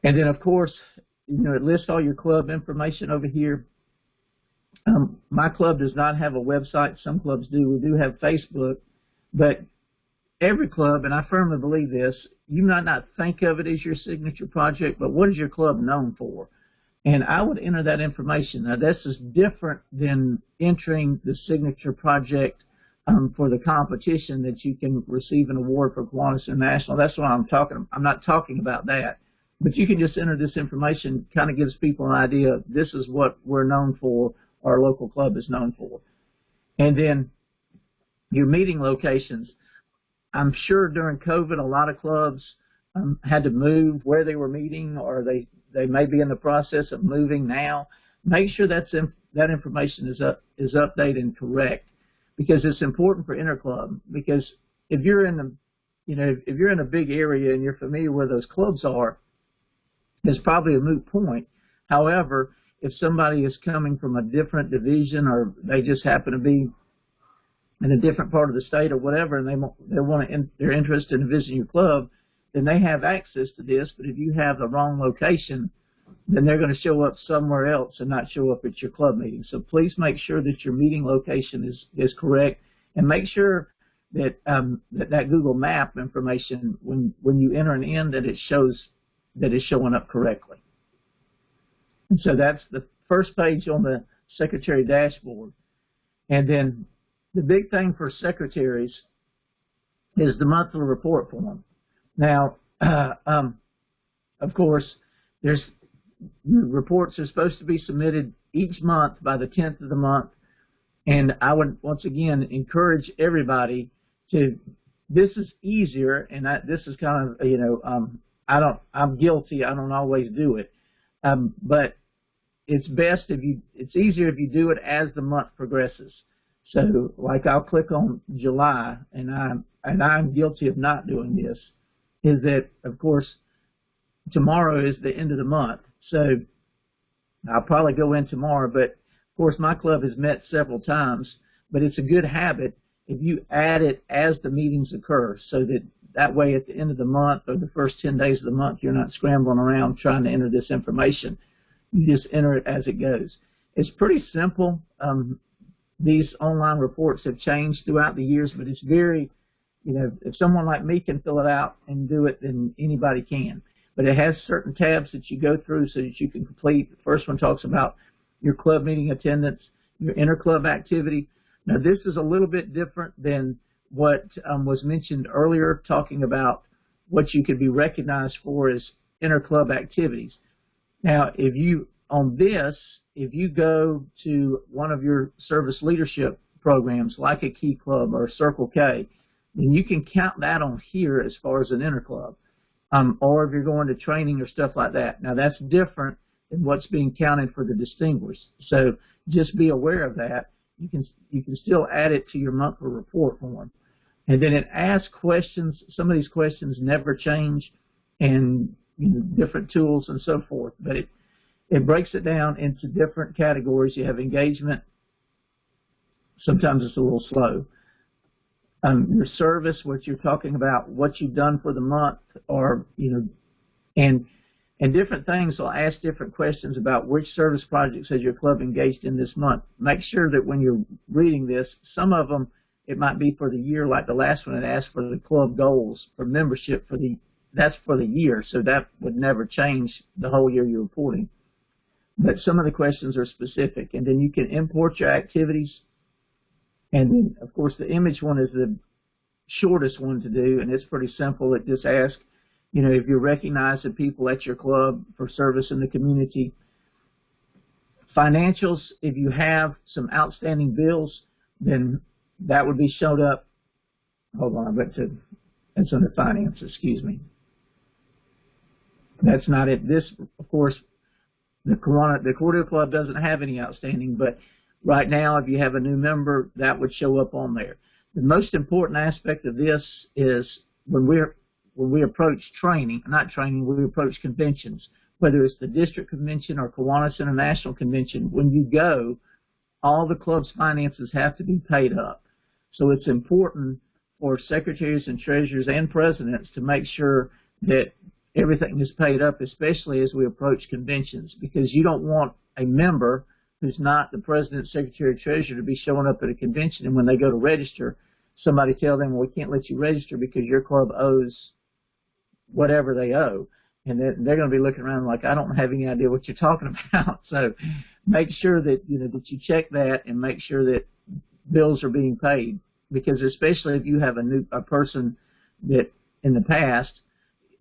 And then, of course, it lists all your club information over here. My club does not have a website. Some clubs do. We do have Facebook. But every club, and I firmly believe this, you might not think of it as your signature project, but what is your club known for? And I would enter that information. Now, this is different than entering the signature project for the competition that you can receive an award for Kiwanis International. That's what I'm not talking about that. But you can just enter this information, kind of gives people an idea, this is what we're known for, our local club is known for. And then your meeting locations. I'm sure during COVID, a lot of clubs had to move where they were meeting, or they may be in the process of moving now. Make sure that information is updated and correct, because it's important for interclub. Because if you're in the, if you're in a big area and you're familiar where those clubs are, it's probably a moot point. However, if somebody is coming from a different division, or they just happen to be in a different part of the state or whatever, and they're interested in visiting your club, then they have access to this. But if you have the wrong location, then they're going to show up somewhere else and not show up at your club meeting. So please make sure that your meeting location is correct, and make sure that that Google Map information, when you enter an in, that it shows that it's showing up correctly. And so that's the first page on the secretary dashboard. And then the big thing for secretaries is the monthly report form. Now, of course, reports are supposed to be submitted each month by the 10th of the month. And I would, once again, encourage everybody to, this is easier, and this is kind of, I'm guilty, I don't always do it. But it's best it's easier if you do it as the month progresses. So, like, I'll click on July, and I'm guilty of not doing this, is that, of course, tomorrow is the end of the month. So I'll probably go in tomorrow, but, of course, my club has met several times, but it's a good habit if you add it as the meetings occur, so that way at the end of the month or the first 10 days of the month, you're not scrambling around trying to enter this information. You just enter it as it goes. It's pretty simple. These online reports have changed throughout the years, but it's very, if someone like me can fill it out and do it, then anybody can. But it has certain tabs that you go through so that you can complete. The first one talks about your club meeting attendance, your interclub activity. Now, this is a little bit different than what was mentioned earlier, talking about what you could be recognized for as interclub activities. Now, if you go to one of your service leadership programs, like a Key Club or Circle K, then you can count that on here as far as an interclub. Or if you're going to training or stuff like that. Now, that's different than what's being counted for the distinguished. So just be aware of that. You can still add it to your monthly report form. And then it asks questions. Some of these questions never change, and different tools and so forth. But it breaks it down into different categories. You have engagement. Sometimes it's a little slow. Your service, what you're talking about, what you've done for the month, or and different things will ask different questions about which service projects has your club engaged in this month. Make sure that when you're reading this, some of them, it might be for the year, like the last one, it asks for the club goals for membership that's for the year, so that would never change the whole year you're reporting. But some of the questions are specific, and then you can import your activities. And then, of course, the image one is the shortest one to do, and it's pretty simple. It just asks, if you recognize the people at your club for service in the community. Financials, if you have some outstanding bills, then that would be showed up. Hold on, that's under finance, excuse me. That's not it. This, of course, the Cordell Club doesn't have any outstanding, but right now, if you have a new member, that would show up on there. The most important aspect of this is when we approach we approach conventions, whether it's the district convention or Kiwanis International Convention. When you go, all the club's finances have to be paid up. So it's important for secretaries and treasurers and presidents to make sure that everything is paid up, especially as we approach conventions, because you don't want a member who's not the president, secretary, treasurer to be showing up at a convention, and when they go to register, somebody tell them, well, we can't let you register because your club owes whatever they owe. And they're going to be looking around like, I don't have any idea what you're talking about. So make sure that that you check that and make sure that bills are being paid. because especially if you have a person that in the past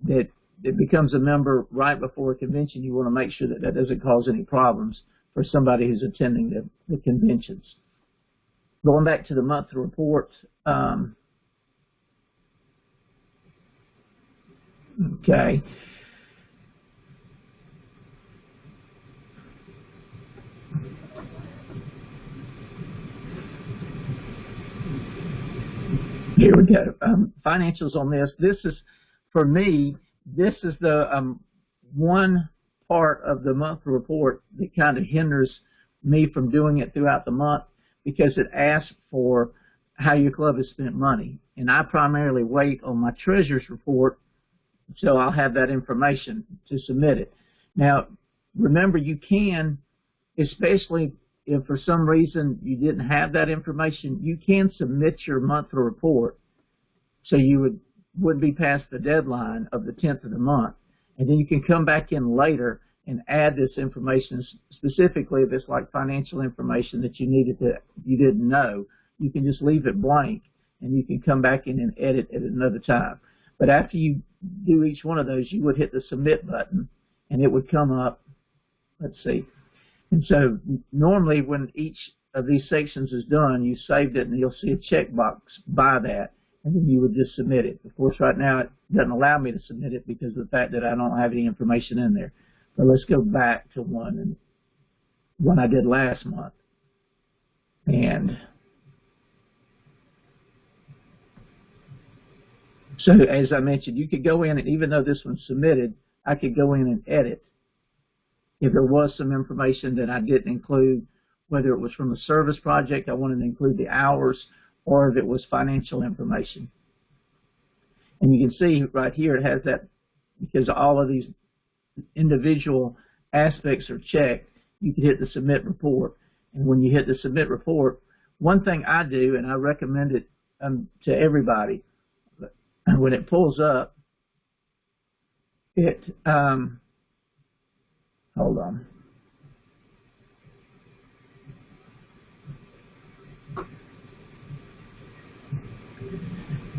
that becomes a member right before a convention, you want to make sure that that doesn't cause any problems for somebody who's attending the conventions. Going back to the monthly report, okay. Here we go. Financials on this. This is, for me, this is the one part of the monthly report that kind of hinders me from doing it throughout the month, because it asks for how your club has spent money. And I primarily wait on my treasurer's report, so I'll have that information to submit it. Now, remember, you can, especially if for some reason you didn't have that information, you can submit your monthly report so you would be past the deadline of the 10th of the month. And then you can come back in later and add this information, specifically if it's like financial information that you didn't know. You can just leave it blank, and you can come back in and edit at another time. But after you do each one of those, you would hit the submit button, and it would come up. Let's see. And so normally when each of these sections is done, you saved it, and you'll see a checkbox by that, and then you would just submit it. Of course, right now it doesn't allow me to submit it because of the fact that I don't have any information in there. But let's go back to one I did last month. And so, as I mentioned, you could go in, and even though this one's submitted, I could go in and edit if there was some information that I didn't include, whether it was from a service project, I wanted to include the hours, or if it was financial information. And you can see right here it has that, because all of these individual aspects are checked, you can hit the submit report. And when you hit the submit report, one thing I do, and I recommend it to everybody, when it pulls up, it, hold on.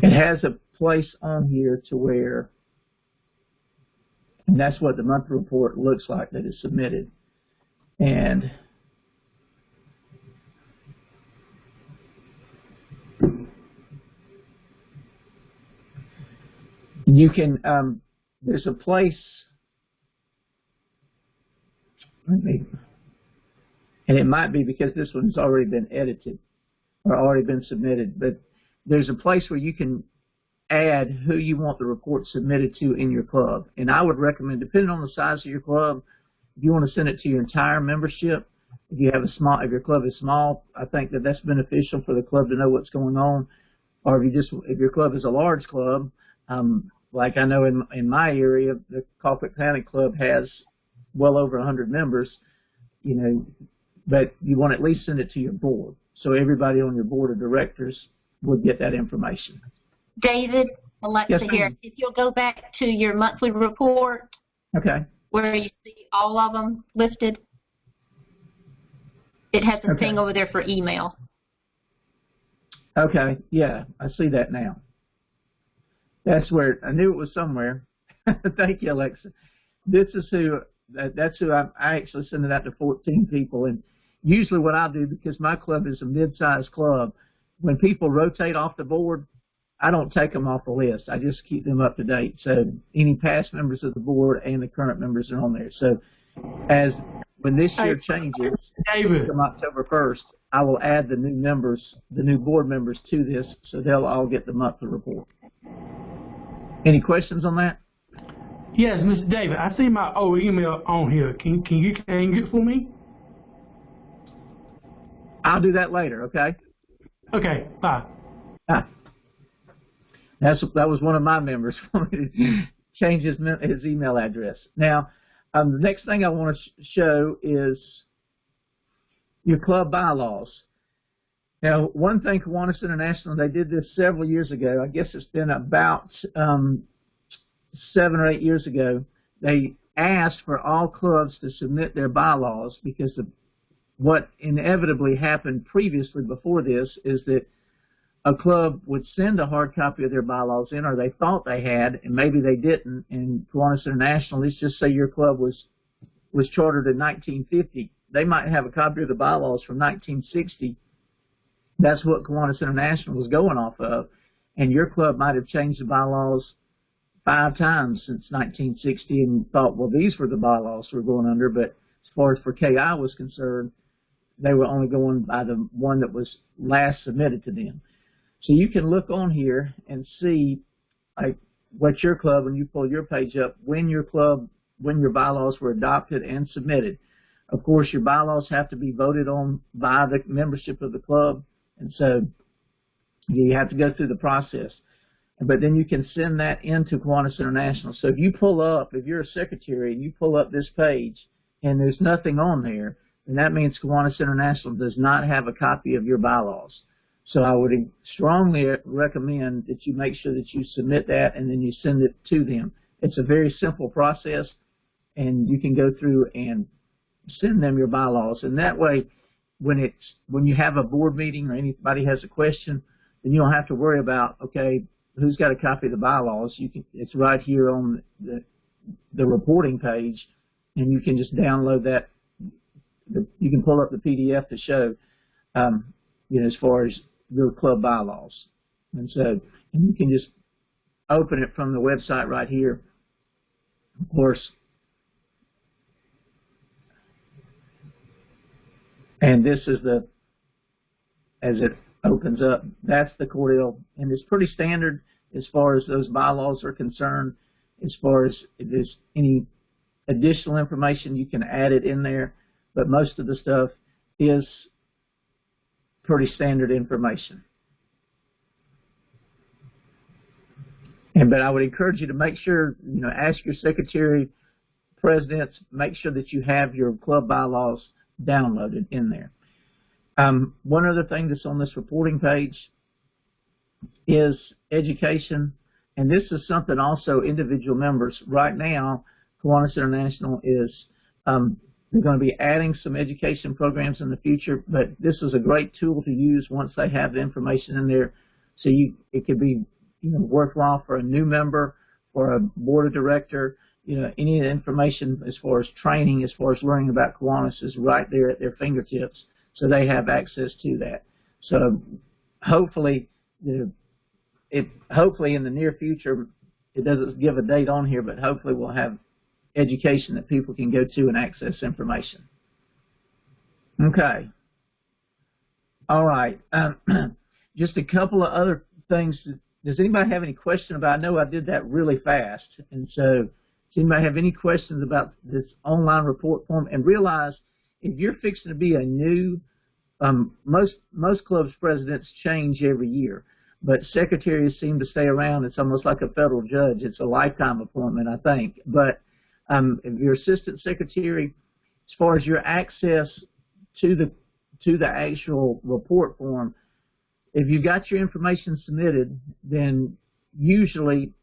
It has a place on here to where, and that's what the monthly report looks like that is submitted. And you can, there's a place, and it might be because this one's already been edited or already been submitted, but there's a place where you can add who you want the report submitted to in your club. And I would recommend, depending on the size of your club, if you want to send it to your entire membership, if you have if your club is small, I think that that's beneficial for the club to know what's going on. Or if your club is a large club, like I know in my area, the Colquitt County Club has well over 100 members, but you want to at least send it to your board. So everybody on your board of directors would get that information. David, Alexa Yes, here. If you'll go back to your monthly report, okay, where you see all of them listed, it has a thing over there for email. Okay, yeah, I see that now. That's where I knew it was somewhere. Thank you, Alexa. That's who I actually send it out to 14 people. And usually what I do, because my club is a mid-sized club, when people rotate off the board, I don't take them off the list. I just keep them up to date. So any past members of the board and the current members are on there. So when this year changes, from October 1st, I will add the new members, the new board members to this, so they'll all get the monthly report. Any questions on that? Yes, Mr. David, I see my old email on here. Can you hang it for me? I'll do that later, okay? Okay, bye. That was one of my members wanted to change his email address. Now, the next thing I want to show is your club bylaws. Now, one thing Kiwanis International, they did this several years ago. I guess it's been about 7 or 8 years ago. They asked for all clubs to submit their bylaws because of what inevitably happened previously before this is that a club would send a hard copy of their bylaws in, or they thought they had, and maybe they didn't. And Kiwanis International, let's just say your club was chartered in 1950. They might have a copy of the bylaws from 1960. That's what Kiwanis International was going off of. And your club might have changed the bylaws 5 times since 1960 and thought, well, these were the bylaws we're going under. But as far as for KI was concerned, they were only going by the one that was last submitted to them. So you can look on here and see like what your club, when you pull your page up, when your bylaws were adopted and submitted. Of course, your bylaws have to be voted on by the membership of the club, and so you have to go through the process. But then you can send that into Kiwanis International. So if you're a secretary and you pull up this page and there's nothing on there, then that means Kiwanis International does not have a copy of your bylaws. So I would strongly recommend that you make sure that you submit that and then you send it to them. It's a very simple process, and you can go through and send them your bylaws. And that way, when you have a board meeting or anybody has a question, then you don't have to worry about, okay, who's got a copy of the bylaws. It's right here on the reporting page, and you can just download that. You can pull up the PDF to show, as far as your club bylaws. And you can just open it from the website right here. Of course, and this is as it opens up, that's the Cordell, and it's pretty standard as far as those bylaws are concerned. As far as if there's any additional information, you can add it in there, but most of the stuff is pretty standard information. But I would encourage you to make sure, ask your secretary, presidents, make sure that you have your club bylaws downloaded in there. One other thing that's on this reporting page is education, and this is something also individual members. Right now, Kiwanis International is they're going to be adding some education programs in the future, but this is a great tool to use once they have the information in there. So it could be worthwhile for a new member or a board of director. Any of the information as far as training, as far as learning about Kiwanis is right there at their fingertips, so they have access to that. So hopefully, hopefully in the near future, it doesn't give a date on here, but hopefully we'll have education that people can go to and access information. Okay. All right. Just a couple of other things. Does anybody have any question about? I know I did that really fast, and so does anybody have any questions about this online report form? And realize if you're fixing to be a new, most clubs presidents change every year, but secretaries seem to stay around. It's almost like a federal judge. It's a lifetime appointment, I think. But if you're assistant secretary, as far as your access to the actual report form, if you've got your information submitted, then usually,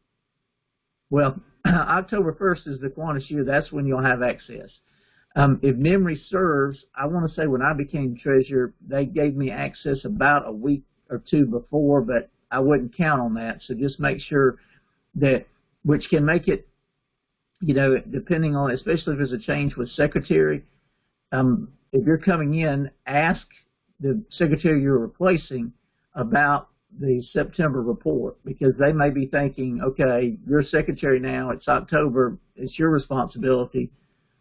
well, October 1st is the Kiwanis year. That's when you'll have access. If memory serves, I want to say when I became treasurer, they gave me access about a week or two before, but I wouldn't count on that. So just make sure that, which can make it, depending on, especially if there's a change with secretary, if you're coming in, ask the secretary you're replacing about the September report, because they may be thinking, okay, you're secretary now, it's October, it's your responsibility,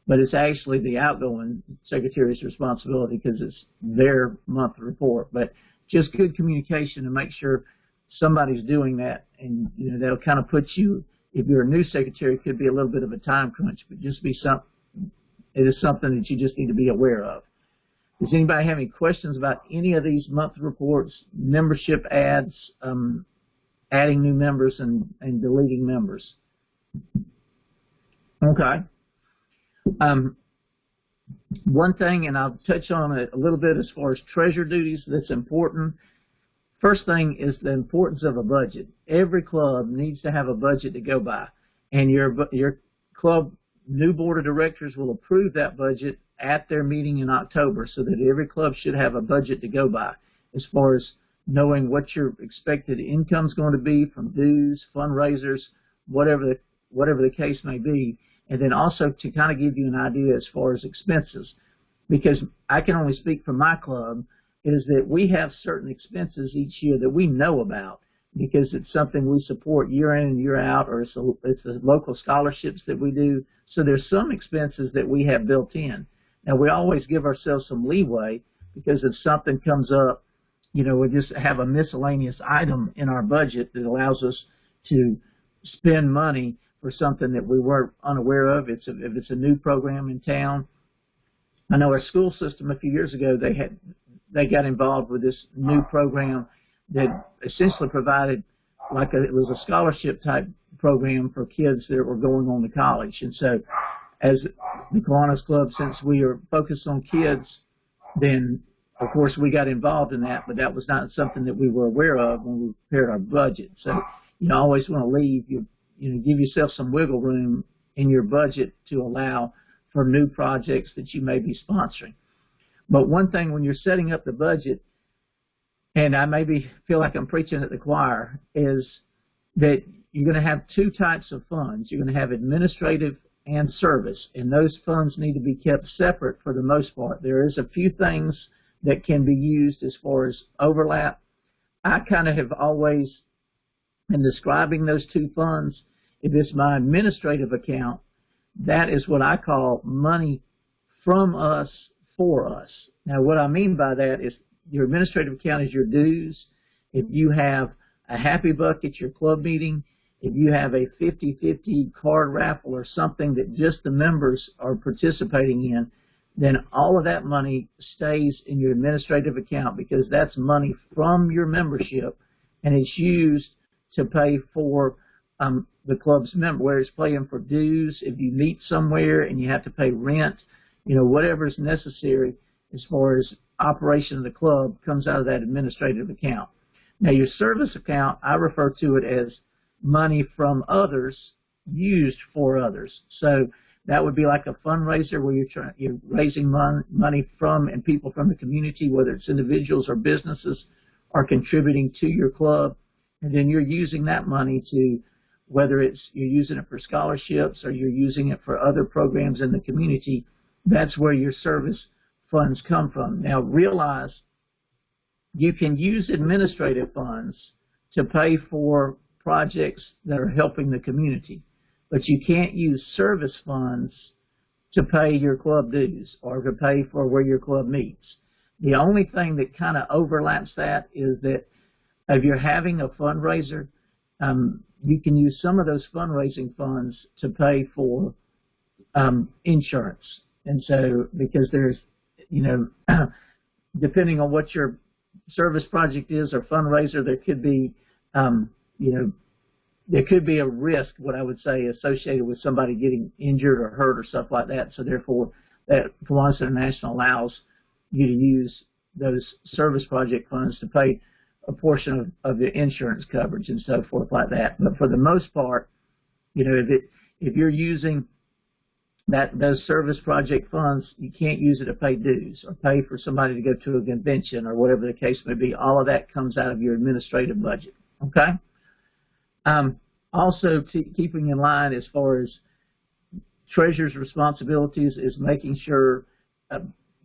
but it's actually the outgoing secretary's responsibility because it's their monthly report. But just good communication to make sure somebody's doing that, and that'll kind of put you, if you're a new secretary, it could be a little bit of a time crunch, but just be it is something that you just need to be aware of. Does anybody have any questions about any of these monthly reports, membership ads, adding new members and deleting members? Okay. One thing, and I'll touch on it a little bit as far as treasurer duties that's important. First thing is the importance of a budget. Every club needs to have a budget to go by, and your club new board of directors will approve that budget at their meeting in October, so that every club should have a budget to go by as far as knowing what your expected income is going to be from dues, fundraisers, whatever the case may be, and then also to kind of give you an idea as far as expenses. Because I can only speak for my club, is that we have certain expenses each year that we know about because it's something we support year in and year out, or it's the local scholarships that we do. So there's some expenses that we have built in. Now, we always give ourselves some leeway because if something comes up, we just have a miscellaneous item in our budget that allows us to spend money for something that we were unaware of. If it's a new program in town. I know our school system a few years ago, they got involved with this new program that essentially provided it was a scholarship type program for kids that were going on to college. And so as the Kiwanis Club, since we are focused on kids, then of course we got involved in that, but that was not something that we were aware of when we prepared our budget. So I always want to leave give yourself some wiggle room in your budget to allow for new projects that you may be sponsoring. But one thing when you're setting up the budget, and I maybe feel like I'm preaching at the choir, is that you're going to have two types of funds. You're going to have administrative and service, and those funds need to be kept separate for the most part. There is a few things that can be used as far as overlap. I kind of have always, in describing those two funds, if it's my administrative account, that is what I call money from us for us. Now, what I mean by that is your administrative account is your dues. If you have a happy buck at your club meeting, if you have a 50-50 card raffle or something that just the members are participating in, then all of that money stays in your administrative account because that's money from your membership, and it's used to pay for the club's member, where it's paying for dues. If you meet somewhere and you have to pay rent, whatever is necessary as far as operation of the club comes out of that administrative account. Now, your service account, I refer to it as money from others used for others. So that would be like a fundraiser where you're raising money from and people from the community, whether it's individuals or businesses, are contributing to your club, and then you're using that money to, whether it's you're using it for scholarships or you're using it for other programs in the community, that's where your service funds come from. Now, realize you can use administrative funds to pay for projects that are helping the community, but you can't use service funds to pay your club dues or to pay for where your club meets. The only thing that kind of overlaps that is that if you're having a fundraiser, you can use some of those fundraising funds to pay for insurance. And so, because there's, depending on what your service project is or fundraiser, there could be, there could be a risk, what I would say, associated with somebody getting injured or hurt or stuff like that. So therefore, that Kiwanis International allows you to use those service project funds to pay a portion of the insurance coverage and so forth like that. But for the most part, if you're using those service project funds, you can't use it to pay dues or pay for somebody to go to a convention or whatever the case may be. All of that comes out of your administrative budget. Okay. Also, keeping in line as far as treasurer's responsibilities is making sure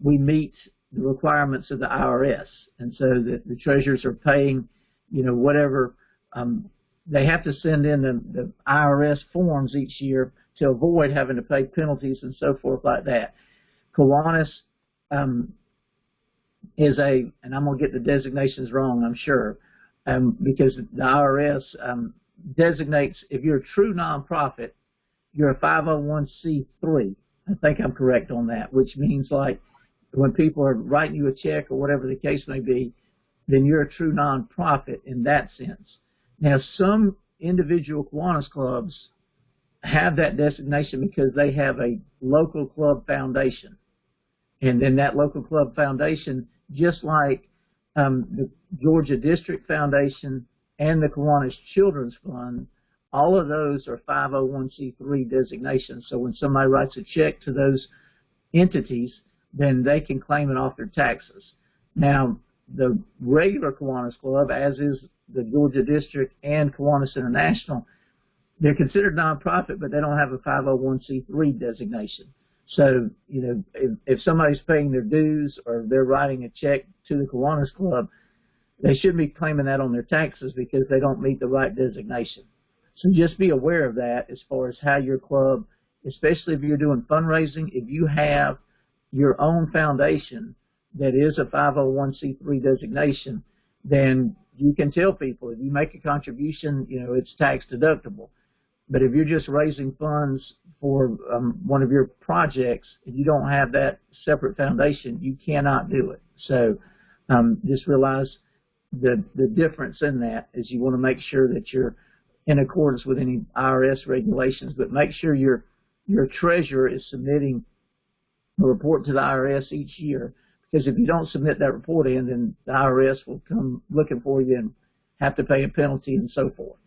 we meet the requirements of the IRS, and so that the treasurers are paying, whatever they have to send in the IRS forms each year to avoid having to pay penalties and so forth like that. Kiwanis is and I'm going to get the designations wrong, I'm sure, because the IRS designates, if you're a true nonprofit, you're a 501c3. I think I'm correct on that, which means like when people are writing you a check or whatever the case may be, then you're a true nonprofit in that sense. Now, some individual Kiwanis clubs have that designation because they have a local club foundation. And then that local club foundation, just like the Georgia District Foundation and the Kiwanis Children's Fund, all of those are 501c3 designations. So when somebody writes a check to those entities, then they can claim it off their taxes. Now, the regular Kiwanis Club, as is the Georgia District and Kiwanis International, they're considered nonprofit, but they don't have a 501c3 designation. So, you know, if somebody's paying their dues or they're writing a check to the Kiwanis Club, they shouldn't be claiming that on their taxes because they don't meet the right designation. So just be aware of that as far as how your club, especially if you're doing fundraising, if you have your own foundation that is a 501c3 designation, then you can tell people if you make a contribution, you know, it's tax deductible. But if you're just raising funds for one of your projects, if you don't have that separate foundation, you cannot do it. So just realize the difference in that is you want to make sure that you're in accordance with any IRS regulations, but make sure your treasurer is submitting a report to the IRS each year, because if you don't submit that report in, then the IRS will come looking for you and have to pay a penalty and so forth.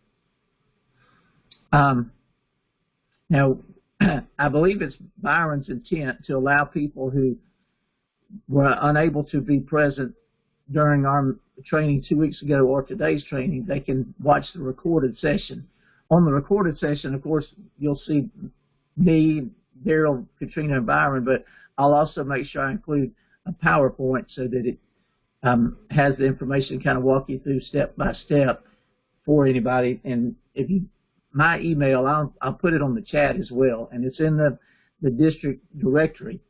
Now, I believe it's Byron's intent to allow people who were unable to be present during our training 2 weeks ago or today's training, they can watch the recorded session. On the recorded session, of course, you'll see me, Daryl, Katrina, and Byron, but I'll also make sure I include a PowerPoint so that it has the information, kind of walk you through step by step for anybody. And if you my email, I'll put it on the chat as well, and it's in the district directory.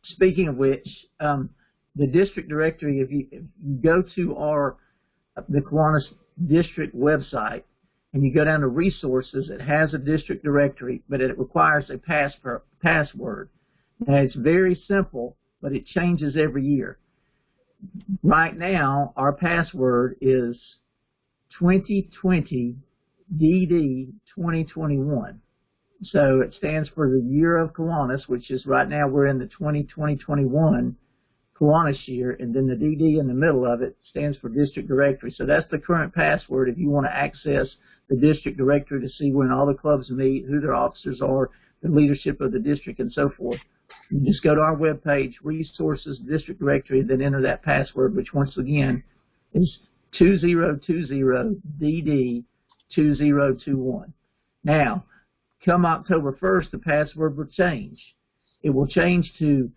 Speaking of which, the district directory, if you go to the Kiwanis district website and you go down to resources, it has a district directory, but it requires a password. Now, it's very simple, but it changes every year. Right now, our password is 2020 DD 2021. So it stands for the year of Kiwanis, which is right now we're in the 2020-21 Kiwanis year, and then the DD in the middle of it stands for district directory. So that's the current password if you want to access the district directory to see when all the clubs meet, who their officers are, the leadership of the district, and so forth. You just go to our webpage, resources, district directory, and then enter that password, which once again is 2020 DD 2021. Now, come October 1st, the password will change. It will change to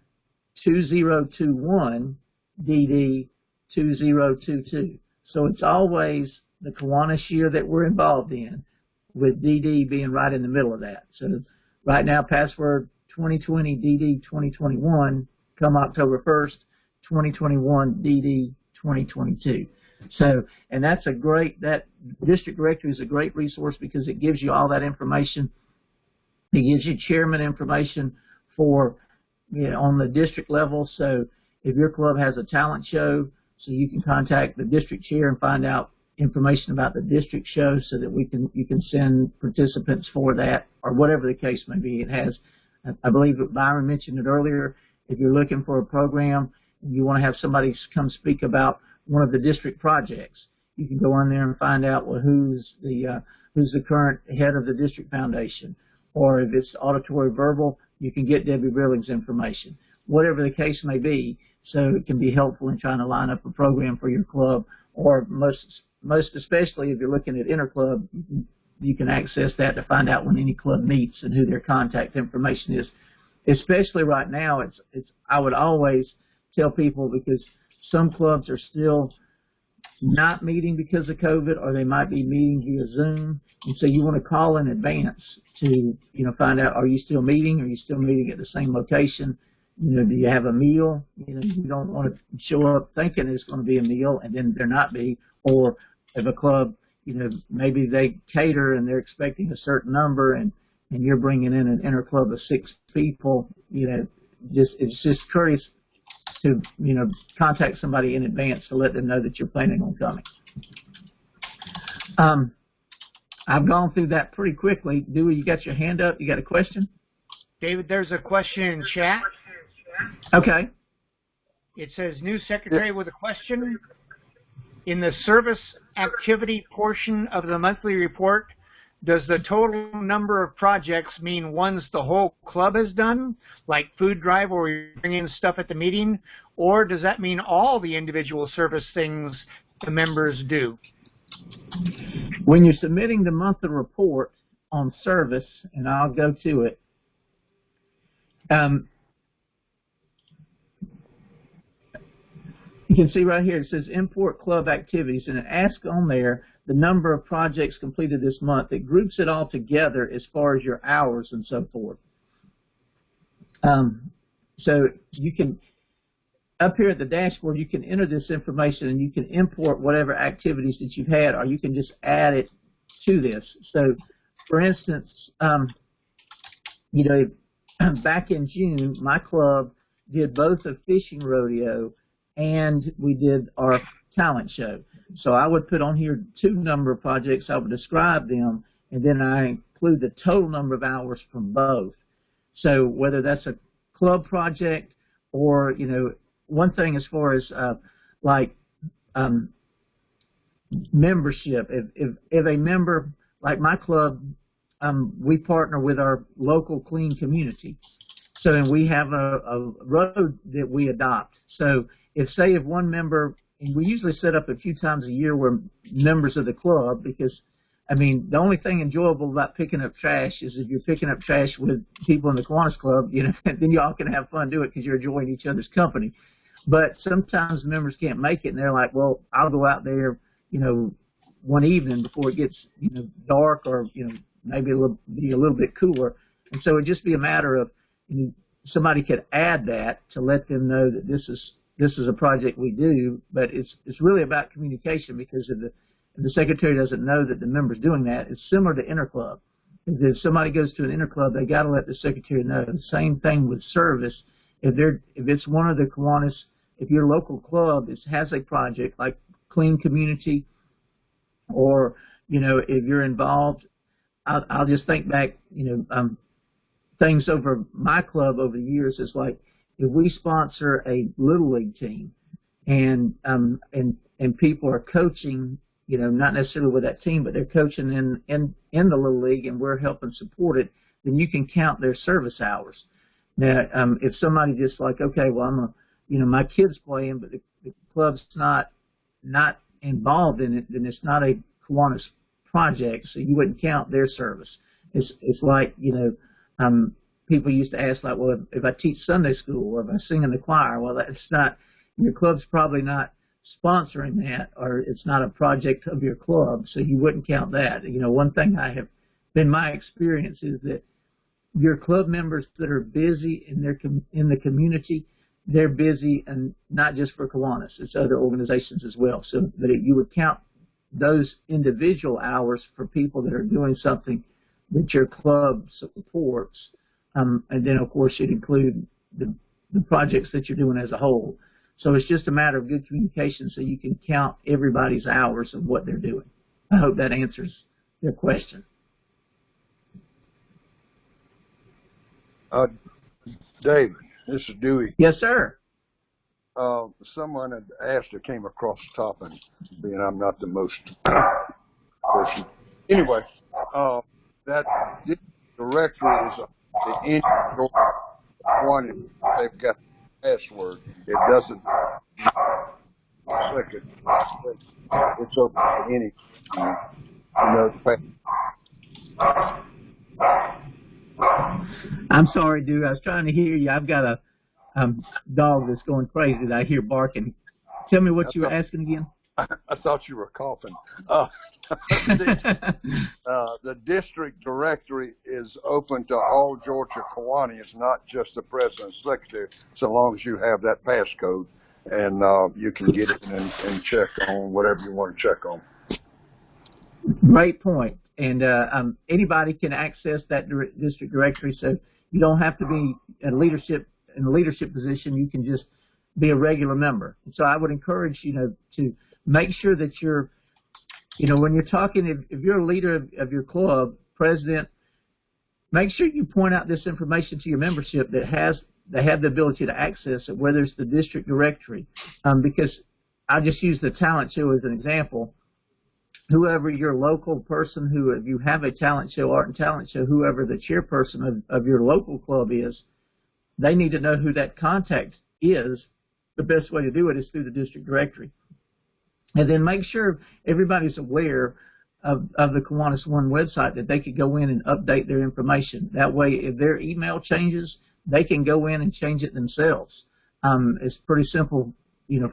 2021 DD 2022. So it's always the Kiwanis year that we're involved in, with DD being right in the middle of that. So right now, password 2020 DD 2021. Come October 1st, 2021 DD 2022. So, and that district directory is a great resource because it gives you all that information. It gives you chairman information for, you know, on the district level. So if your club has a talent show, so you can contact the district chair and find out information about the district show so that you can send participants for that, or whatever the case may be. It has, I believe that Byron mentioned it earlier, if you're looking for a program and you want to have somebody come speak about one of the district projects, you can go on there and find out, well, who's the current head of the district foundation, or if it's auditory verbal, you can get Debbie Brilling's information, whatever the case may be, so it can be helpful in trying to line up a program for your club, or most especially if you're looking at interclub, you can access that to find out when any club meets and who their contact information is. Especially right now, I would always tell people, because some clubs are still not meeting because of COVID, or they might be meeting via Zoom, and so you want to call in advance to, find out, are you still meeting? Are you still meeting at the same location? Do you have a meal? You don't want to show up thinking it's going to be a meal and then there not be. Or if a club, maybe they cater and they're expecting a certain number, and you're bringing in an interclub of 6 people, it's just courteous to, contact somebody in advance to let them know that you're planning on coming. I've gone through that pretty quickly. Dewey, you got your hand up? You got a question? David, there's a question in chat. Okay. It says, new secretary with a question. In the service activity portion of the monthly report, does the total number of projects mean ones the whole club has done, like food drive where we bring in stuff at the meeting, or does that mean all the individual service things the members do? When you're submitting the monthly report on service, and I'll go to it, you can see right here, it says import club activities, and it asks on there the number of projects completed this month. It groups it all together as far as your hours and so forth. So you can, up here at the dashboard, you can enter this information and you can import whatever activities that you've had, or you can just add it to this. So, for instance, you know, back in June, my club did both a fishing rodeo and we did our talent show. So I would put on here 2 number of projects, I would describe them, and then I include the total number of hours from both. So whether that's a club project or, you know, one thing as far as membership, if a member, like my club, we partner with our local clean community. So and we have a road that we adopt. So if one member, and we usually set up a few times a year where members of the club, because I mean, the only thing enjoyable about picking up trash is if you're picking up trash with people in the Kiwanis Club, you know, then y'all can have fun doing it because you're enjoying each other's company. But sometimes members can't make it, and they're like, well, I'll go out there, you know, one evening before it gets, you know, dark, or, you know, maybe be a little bit cooler. And so it'd just be a matter of, you know, somebody could add that to let them know that this is a project we do. But it's really about communication, because if the secretary doesn't know that the member's doing that, it's similar to interclub. If somebody goes to an interclub, they got to let the secretary know. The same thing with service. If it's one of the Kiwanis, if your local club has a project like Clean Community, or, you know, if you're involved, I'll just think back, you know, things over my club over the years is like, if we sponsor a little league team, and people are coaching, you know, not necessarily with that team, but they're coaching in the little league, and we're helping support it, then you can count their service hours. Now, if somebody just like, okay, well, you know, my kid's playing, but the club's not involved in it, then it's not a Kiwanis project, so you wouldn't count their service. It's like, you know, people used to ask, like, well, if I teach Sunday school or if I sing in the choir, well, that's not, your club's probably not sponsoring that, or it's not a project of your club, so you wouldn't count that. You know, one thing I have been my experience is that your club members that are busy in the community, they're busy, and not just for Kiwanis, it's other organizations as well. So that you would count those individual hours for people that are doing something that your club supports, and then of course you'd include the projects that you're doing as a whole. So it's just a matter of good communication, so you can count everybody's hours of what they're doing. I hope that answers your question. David, this is Dewey. Yes, sir. Someone had asked that came across the top, and being I'm not the most person. Anyway, that directory is the individual one. They've got the password. It doesn't click it. It's open to any. You know the password. I'm sorry, dude. I was trying to hear you. I've got a dog that's going crazy that I hear barking. Tell me what you were asking again. I thought you were coughing. The district directory is open to all Georgia Kiwanis, not just the president and secretary, so long as you have that passcode, and you can get it and check on whatever you want to check on. Great point. And anybody can access that district directory, so you don't have to be in a leadership position. You can just be a regular member. So I would encourage you to make sure that you're, when you're talking, if you're a leader of your club, president, make sure you point out this information to your membership that have the ability to access it, whether it's the district directory. Because I just use the talent show as an example. Whoever your local person, if you have a talent show, art and talent show, whoever the chairperson of your local club is, they need to know who that contact is the best way to do it is through the district directory. And then make sure everybody's aware of the Kiwanis One website, that they could go in and update their information. That way, if their email changes, they can go in and change it themselves. It's pretty simple,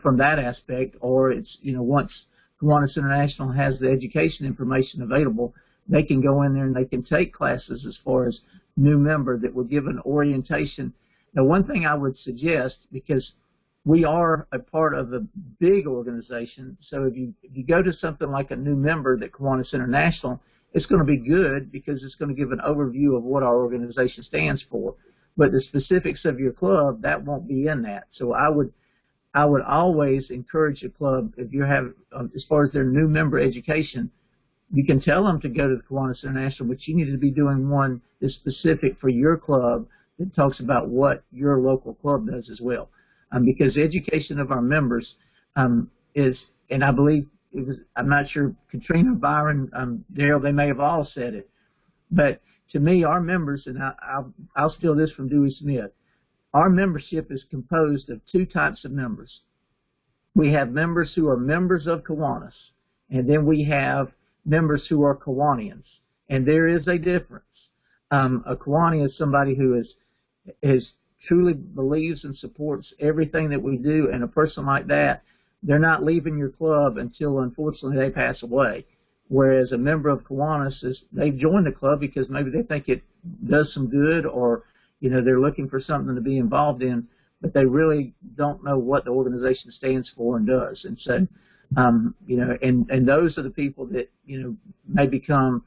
from that aspect. Or it's, once Kiwanis International has the education information available, they can go in there and they can take classes as far as new member that will give an orientation. Now, one thing I would suggest, because we are a part of a big organization, so if you go to something like a new member that Kiwanis International, it's going to be good because it's going to give an overview of what our organization stands for. But the specifics of your club, that won't be in that. So I would always encourage a club, if you have, as far as their new member education, you can tell them to go to the Kiwanis International, but you need to be doing one that's specific for your club that talks about what your local club does as well. Because the education of our members is, and I believe it was, I'm not sure, Katrina, Byron, Daryl, they may have all said it, but to me, our members, and I'll steal this from Dewey Smith, our membership is composed of two types of members. We have members who are members of Kiwanis, and then we have members who are Kiwanians, and there is a difference. A Kiwani is somebody who is truly believes and supports everything that we do, and a person like that, they're not leaving your club until, unfortunately, they pass away. Whereas a member of Kiwanis, they've joined the club because maybe they think it does some good, or they're looking for something to be involved in, but they really don't know what the organization stands for and does. And so, and those are the people that may become,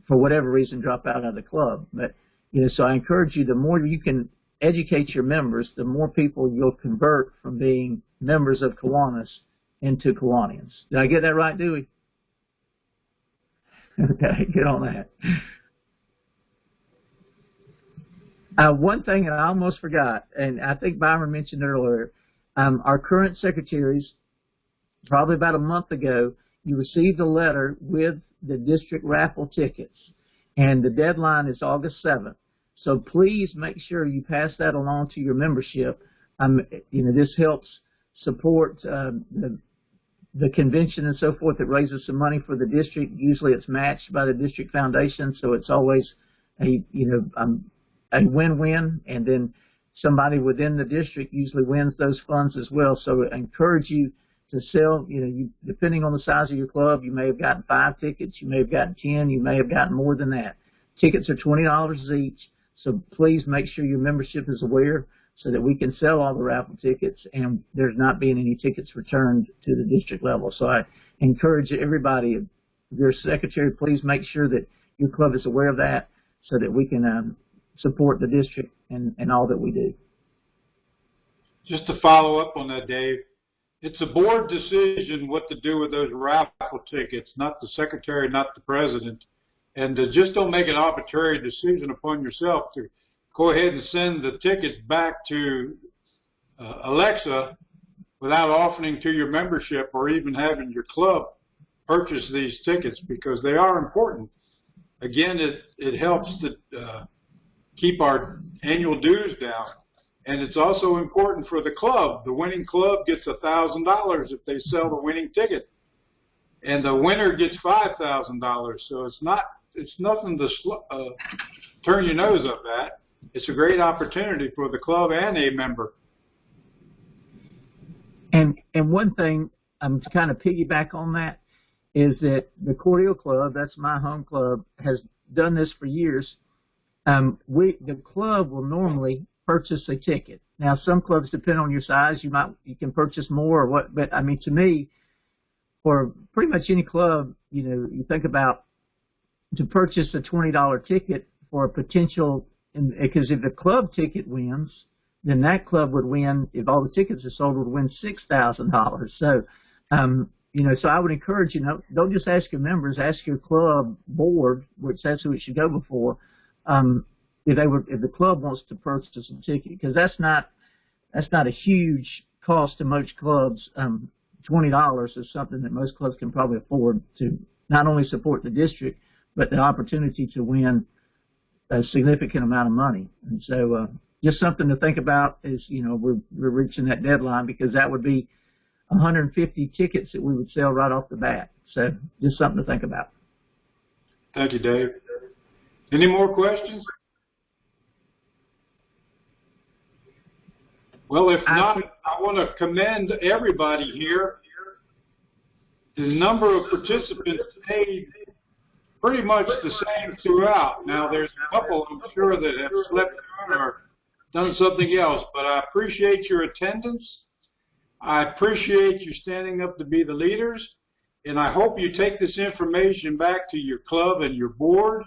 for whatever reason, drop out of the club. But so I encourage you, the more you can educate your members, the more people you'll convert from being members of Kiwanis into Kiwanians. Did I get that right, Dewey? Okay, get on that. One thing that I almost forgot, and I think Byron mentioned earlier, our current secretaries, probably about a month ago, you received a letter with the district raffle tickets, and the deadline is August 7th. So please make sure you pass that along to your membership. This helps support the convention and so forth that raises some money for the district. Usually it's matched by the district foundation, so it's always a win-win, and then somebody within the district usually wins those funds as well. So I encourage you to sell, depending on the size of your club, you may have gotten 5 tickets, you may have gotten 10, you may have gotten more than that. Tickets are $20 each, so please make sure your membership is aware so that we can sell all the raffle tickets and there's not being any tickets returned to the district level. So I encourage everybody, your secretary, please make sure that your club is aware of that so that we can support the district and all that we do. Just to follow up on that, Dave, it's a board decision what to do with those raffle tickets, not the secretary, not the president. And just don't make an arbitrary decision upon yourself to go ahead and send the tickets back to Alexa without offering to your membership or even having your club purchase these tickets, because they are important. Again, it helps to keep our annual dues down. And it's also important for the club. The winning club gets $1,000 if they sell the winning ticket, and the winner gets $5,000. So it's nothing to turn your nose up at. It's a great opportunity for the club and a member. And one thing, to kind of piggyback on that, is that the Cordial Club, that's my home club, has done this for years. The club will normally purchase a ticket. Now, some clubs, depend on your size, you can purchase more or what. But I mean, to me, for pretty much any club, you think about to purchase a $20 ticket for a potential, because if the club ticket wins, then that club would win, if all the tickets are sold, would win $6,000. So, so I would encourage, don't just ask your members, ask your club board, which that's who it should go before, if the club wants to purchase a ticket, because that's not a huge cost to most clubs. $20 is something that most clubs can probably afford to not only support the district, but the opportunity to win a significant amount of money. And so just something to think about as, you know, we're reaching that deadline, because that would be 150 tickets that we would sell right off the bat. So just something to think about. Thank you, Dave. Any more questions? Well, if not, I want to commend everybody here. The number of participants stayed pretty much the same throughout. Now, there's a couple, I'm sure, that have slept on or done something else, but I appreciate your attendance. I appreciate you standing up to be the leaders, and I hope you take this information back to your club and your board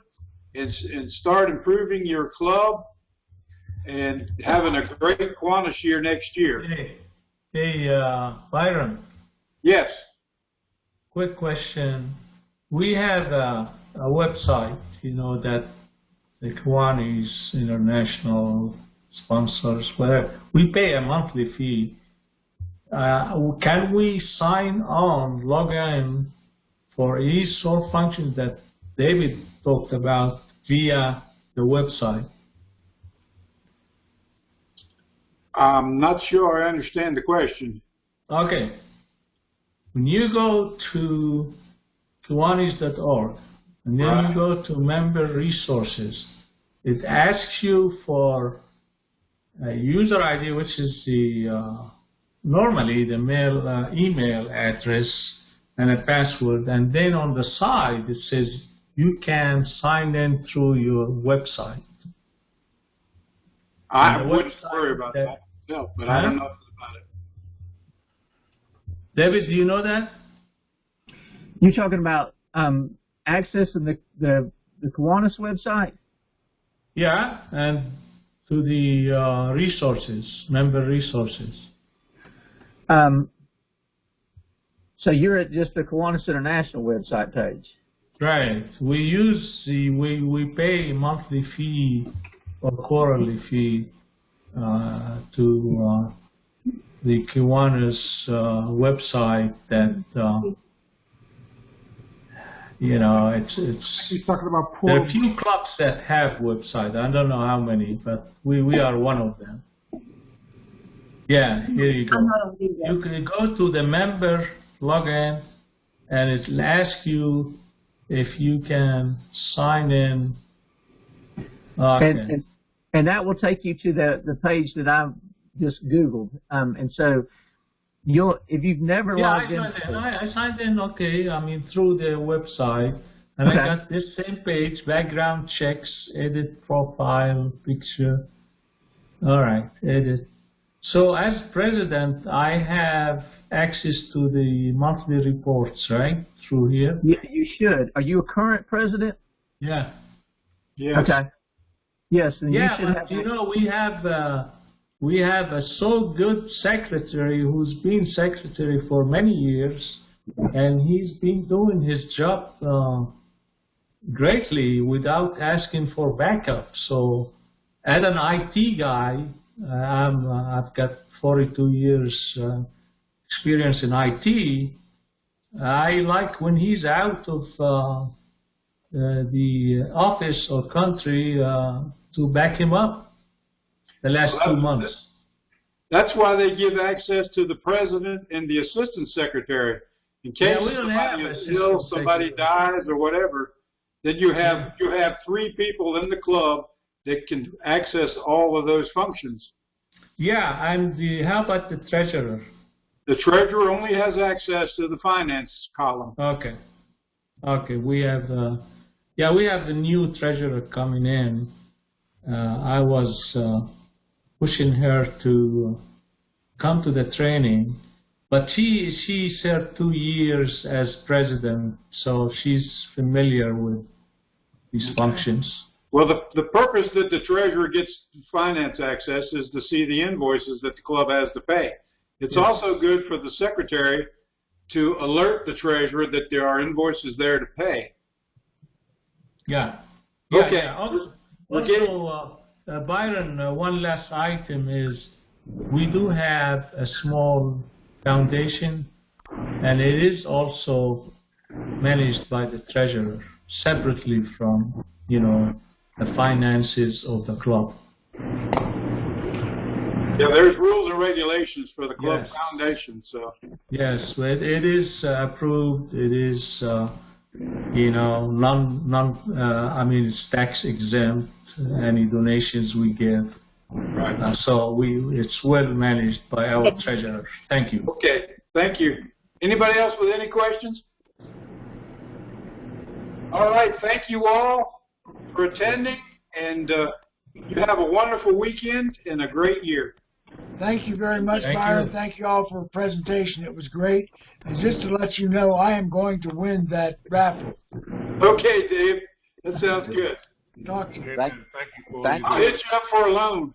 and start improving your club and having a great Kiwanis year next year. Hey, Byron. Yes. Quick question. We have a website, you know, that the Kiwanis International sponsors, where we pay a monthly fee. Can we sign on, log in for each sort of function that David talked about via the website? I'm not sure I understand the question. Okay. When you go to Kiwanis.org and then you go to member resources, it asks you for a user ID, which is the normally the email address and a password, and then on the side it says you can sign in through your website. I wouldn't worry about that myself, but I don't know about it. David, do you know that? You're talking about accessing the Kiwanis website? Yeah, and to the resources, member resources. So you're at just the Kiwanis International website page? Right. We use we pay a monthly fee or quarterly fee to the Kiwanis website that you know, it's He's talking about there are a few clubs that have websites. I don't know how many, but we are one of them. Yeah, here you go. You can go to the member login, and it'll ask you if you can sign in. Okay. And that will take you to the page that I've just Googled. And so if you've never logged in. I signed in, okay, I mean, through the website. And I got this same page, background checks, edit profile, picture. All right, edit. So as president, I have access to the monthly reports, right, through here? Yeah, you should. Are you a current president? Yeah. Yes. Okay. Yes, and yeah, you should but have. You know, we have a so good secretary who's been secretary for many years, and he's been doing his job greatly without asking for backup. So, as an IT guy, I've got 42 years experience in IT. I like when he's out of the office or country to back him up the last 2 months. That's why they give access to the president and the assistant secretary. In case somebody is ill, somebody dies or whatever, then you have 3 people in the club that can access all of those functions. Yeah, and how about the treasurer? The treasurer only has access to the finance column. Okay. Okay, we have we have the new treasurer coming in. I was pushing her to come to the training, but she served 2 years as president, so she's familiar with these functions. Well, the purpose that the treasurer gets finance access is to see the invoices that the club has to pay. It's also good for the secretary to alert the treasurer that there are invoices there to pay. Yeah. Okay. Yeah. Also, Byron, one last item is we do have a small foundation, and it is also managed by the treasurer separately from, you know, the finances of the club. Yeah, there's rules and regulations for the club Yes. foundation, so. Yes, well, it is approved. It is, I mean, it's tax exempt. Any donations we give. Right. So it's well managed by our treasurer. Thank you. Okay, thank you. Anybody else with any questions? All right, thank you all for attending, and you have a wonderful weekend and a great year. Thank you very much, Thank Byron. you. Thank you all for the presentation. It was great. And just to let you know, I am going to win that raffle. Okay, Dave, that sounds good. Talk to you. Thank you for I'll hit you up for a loan.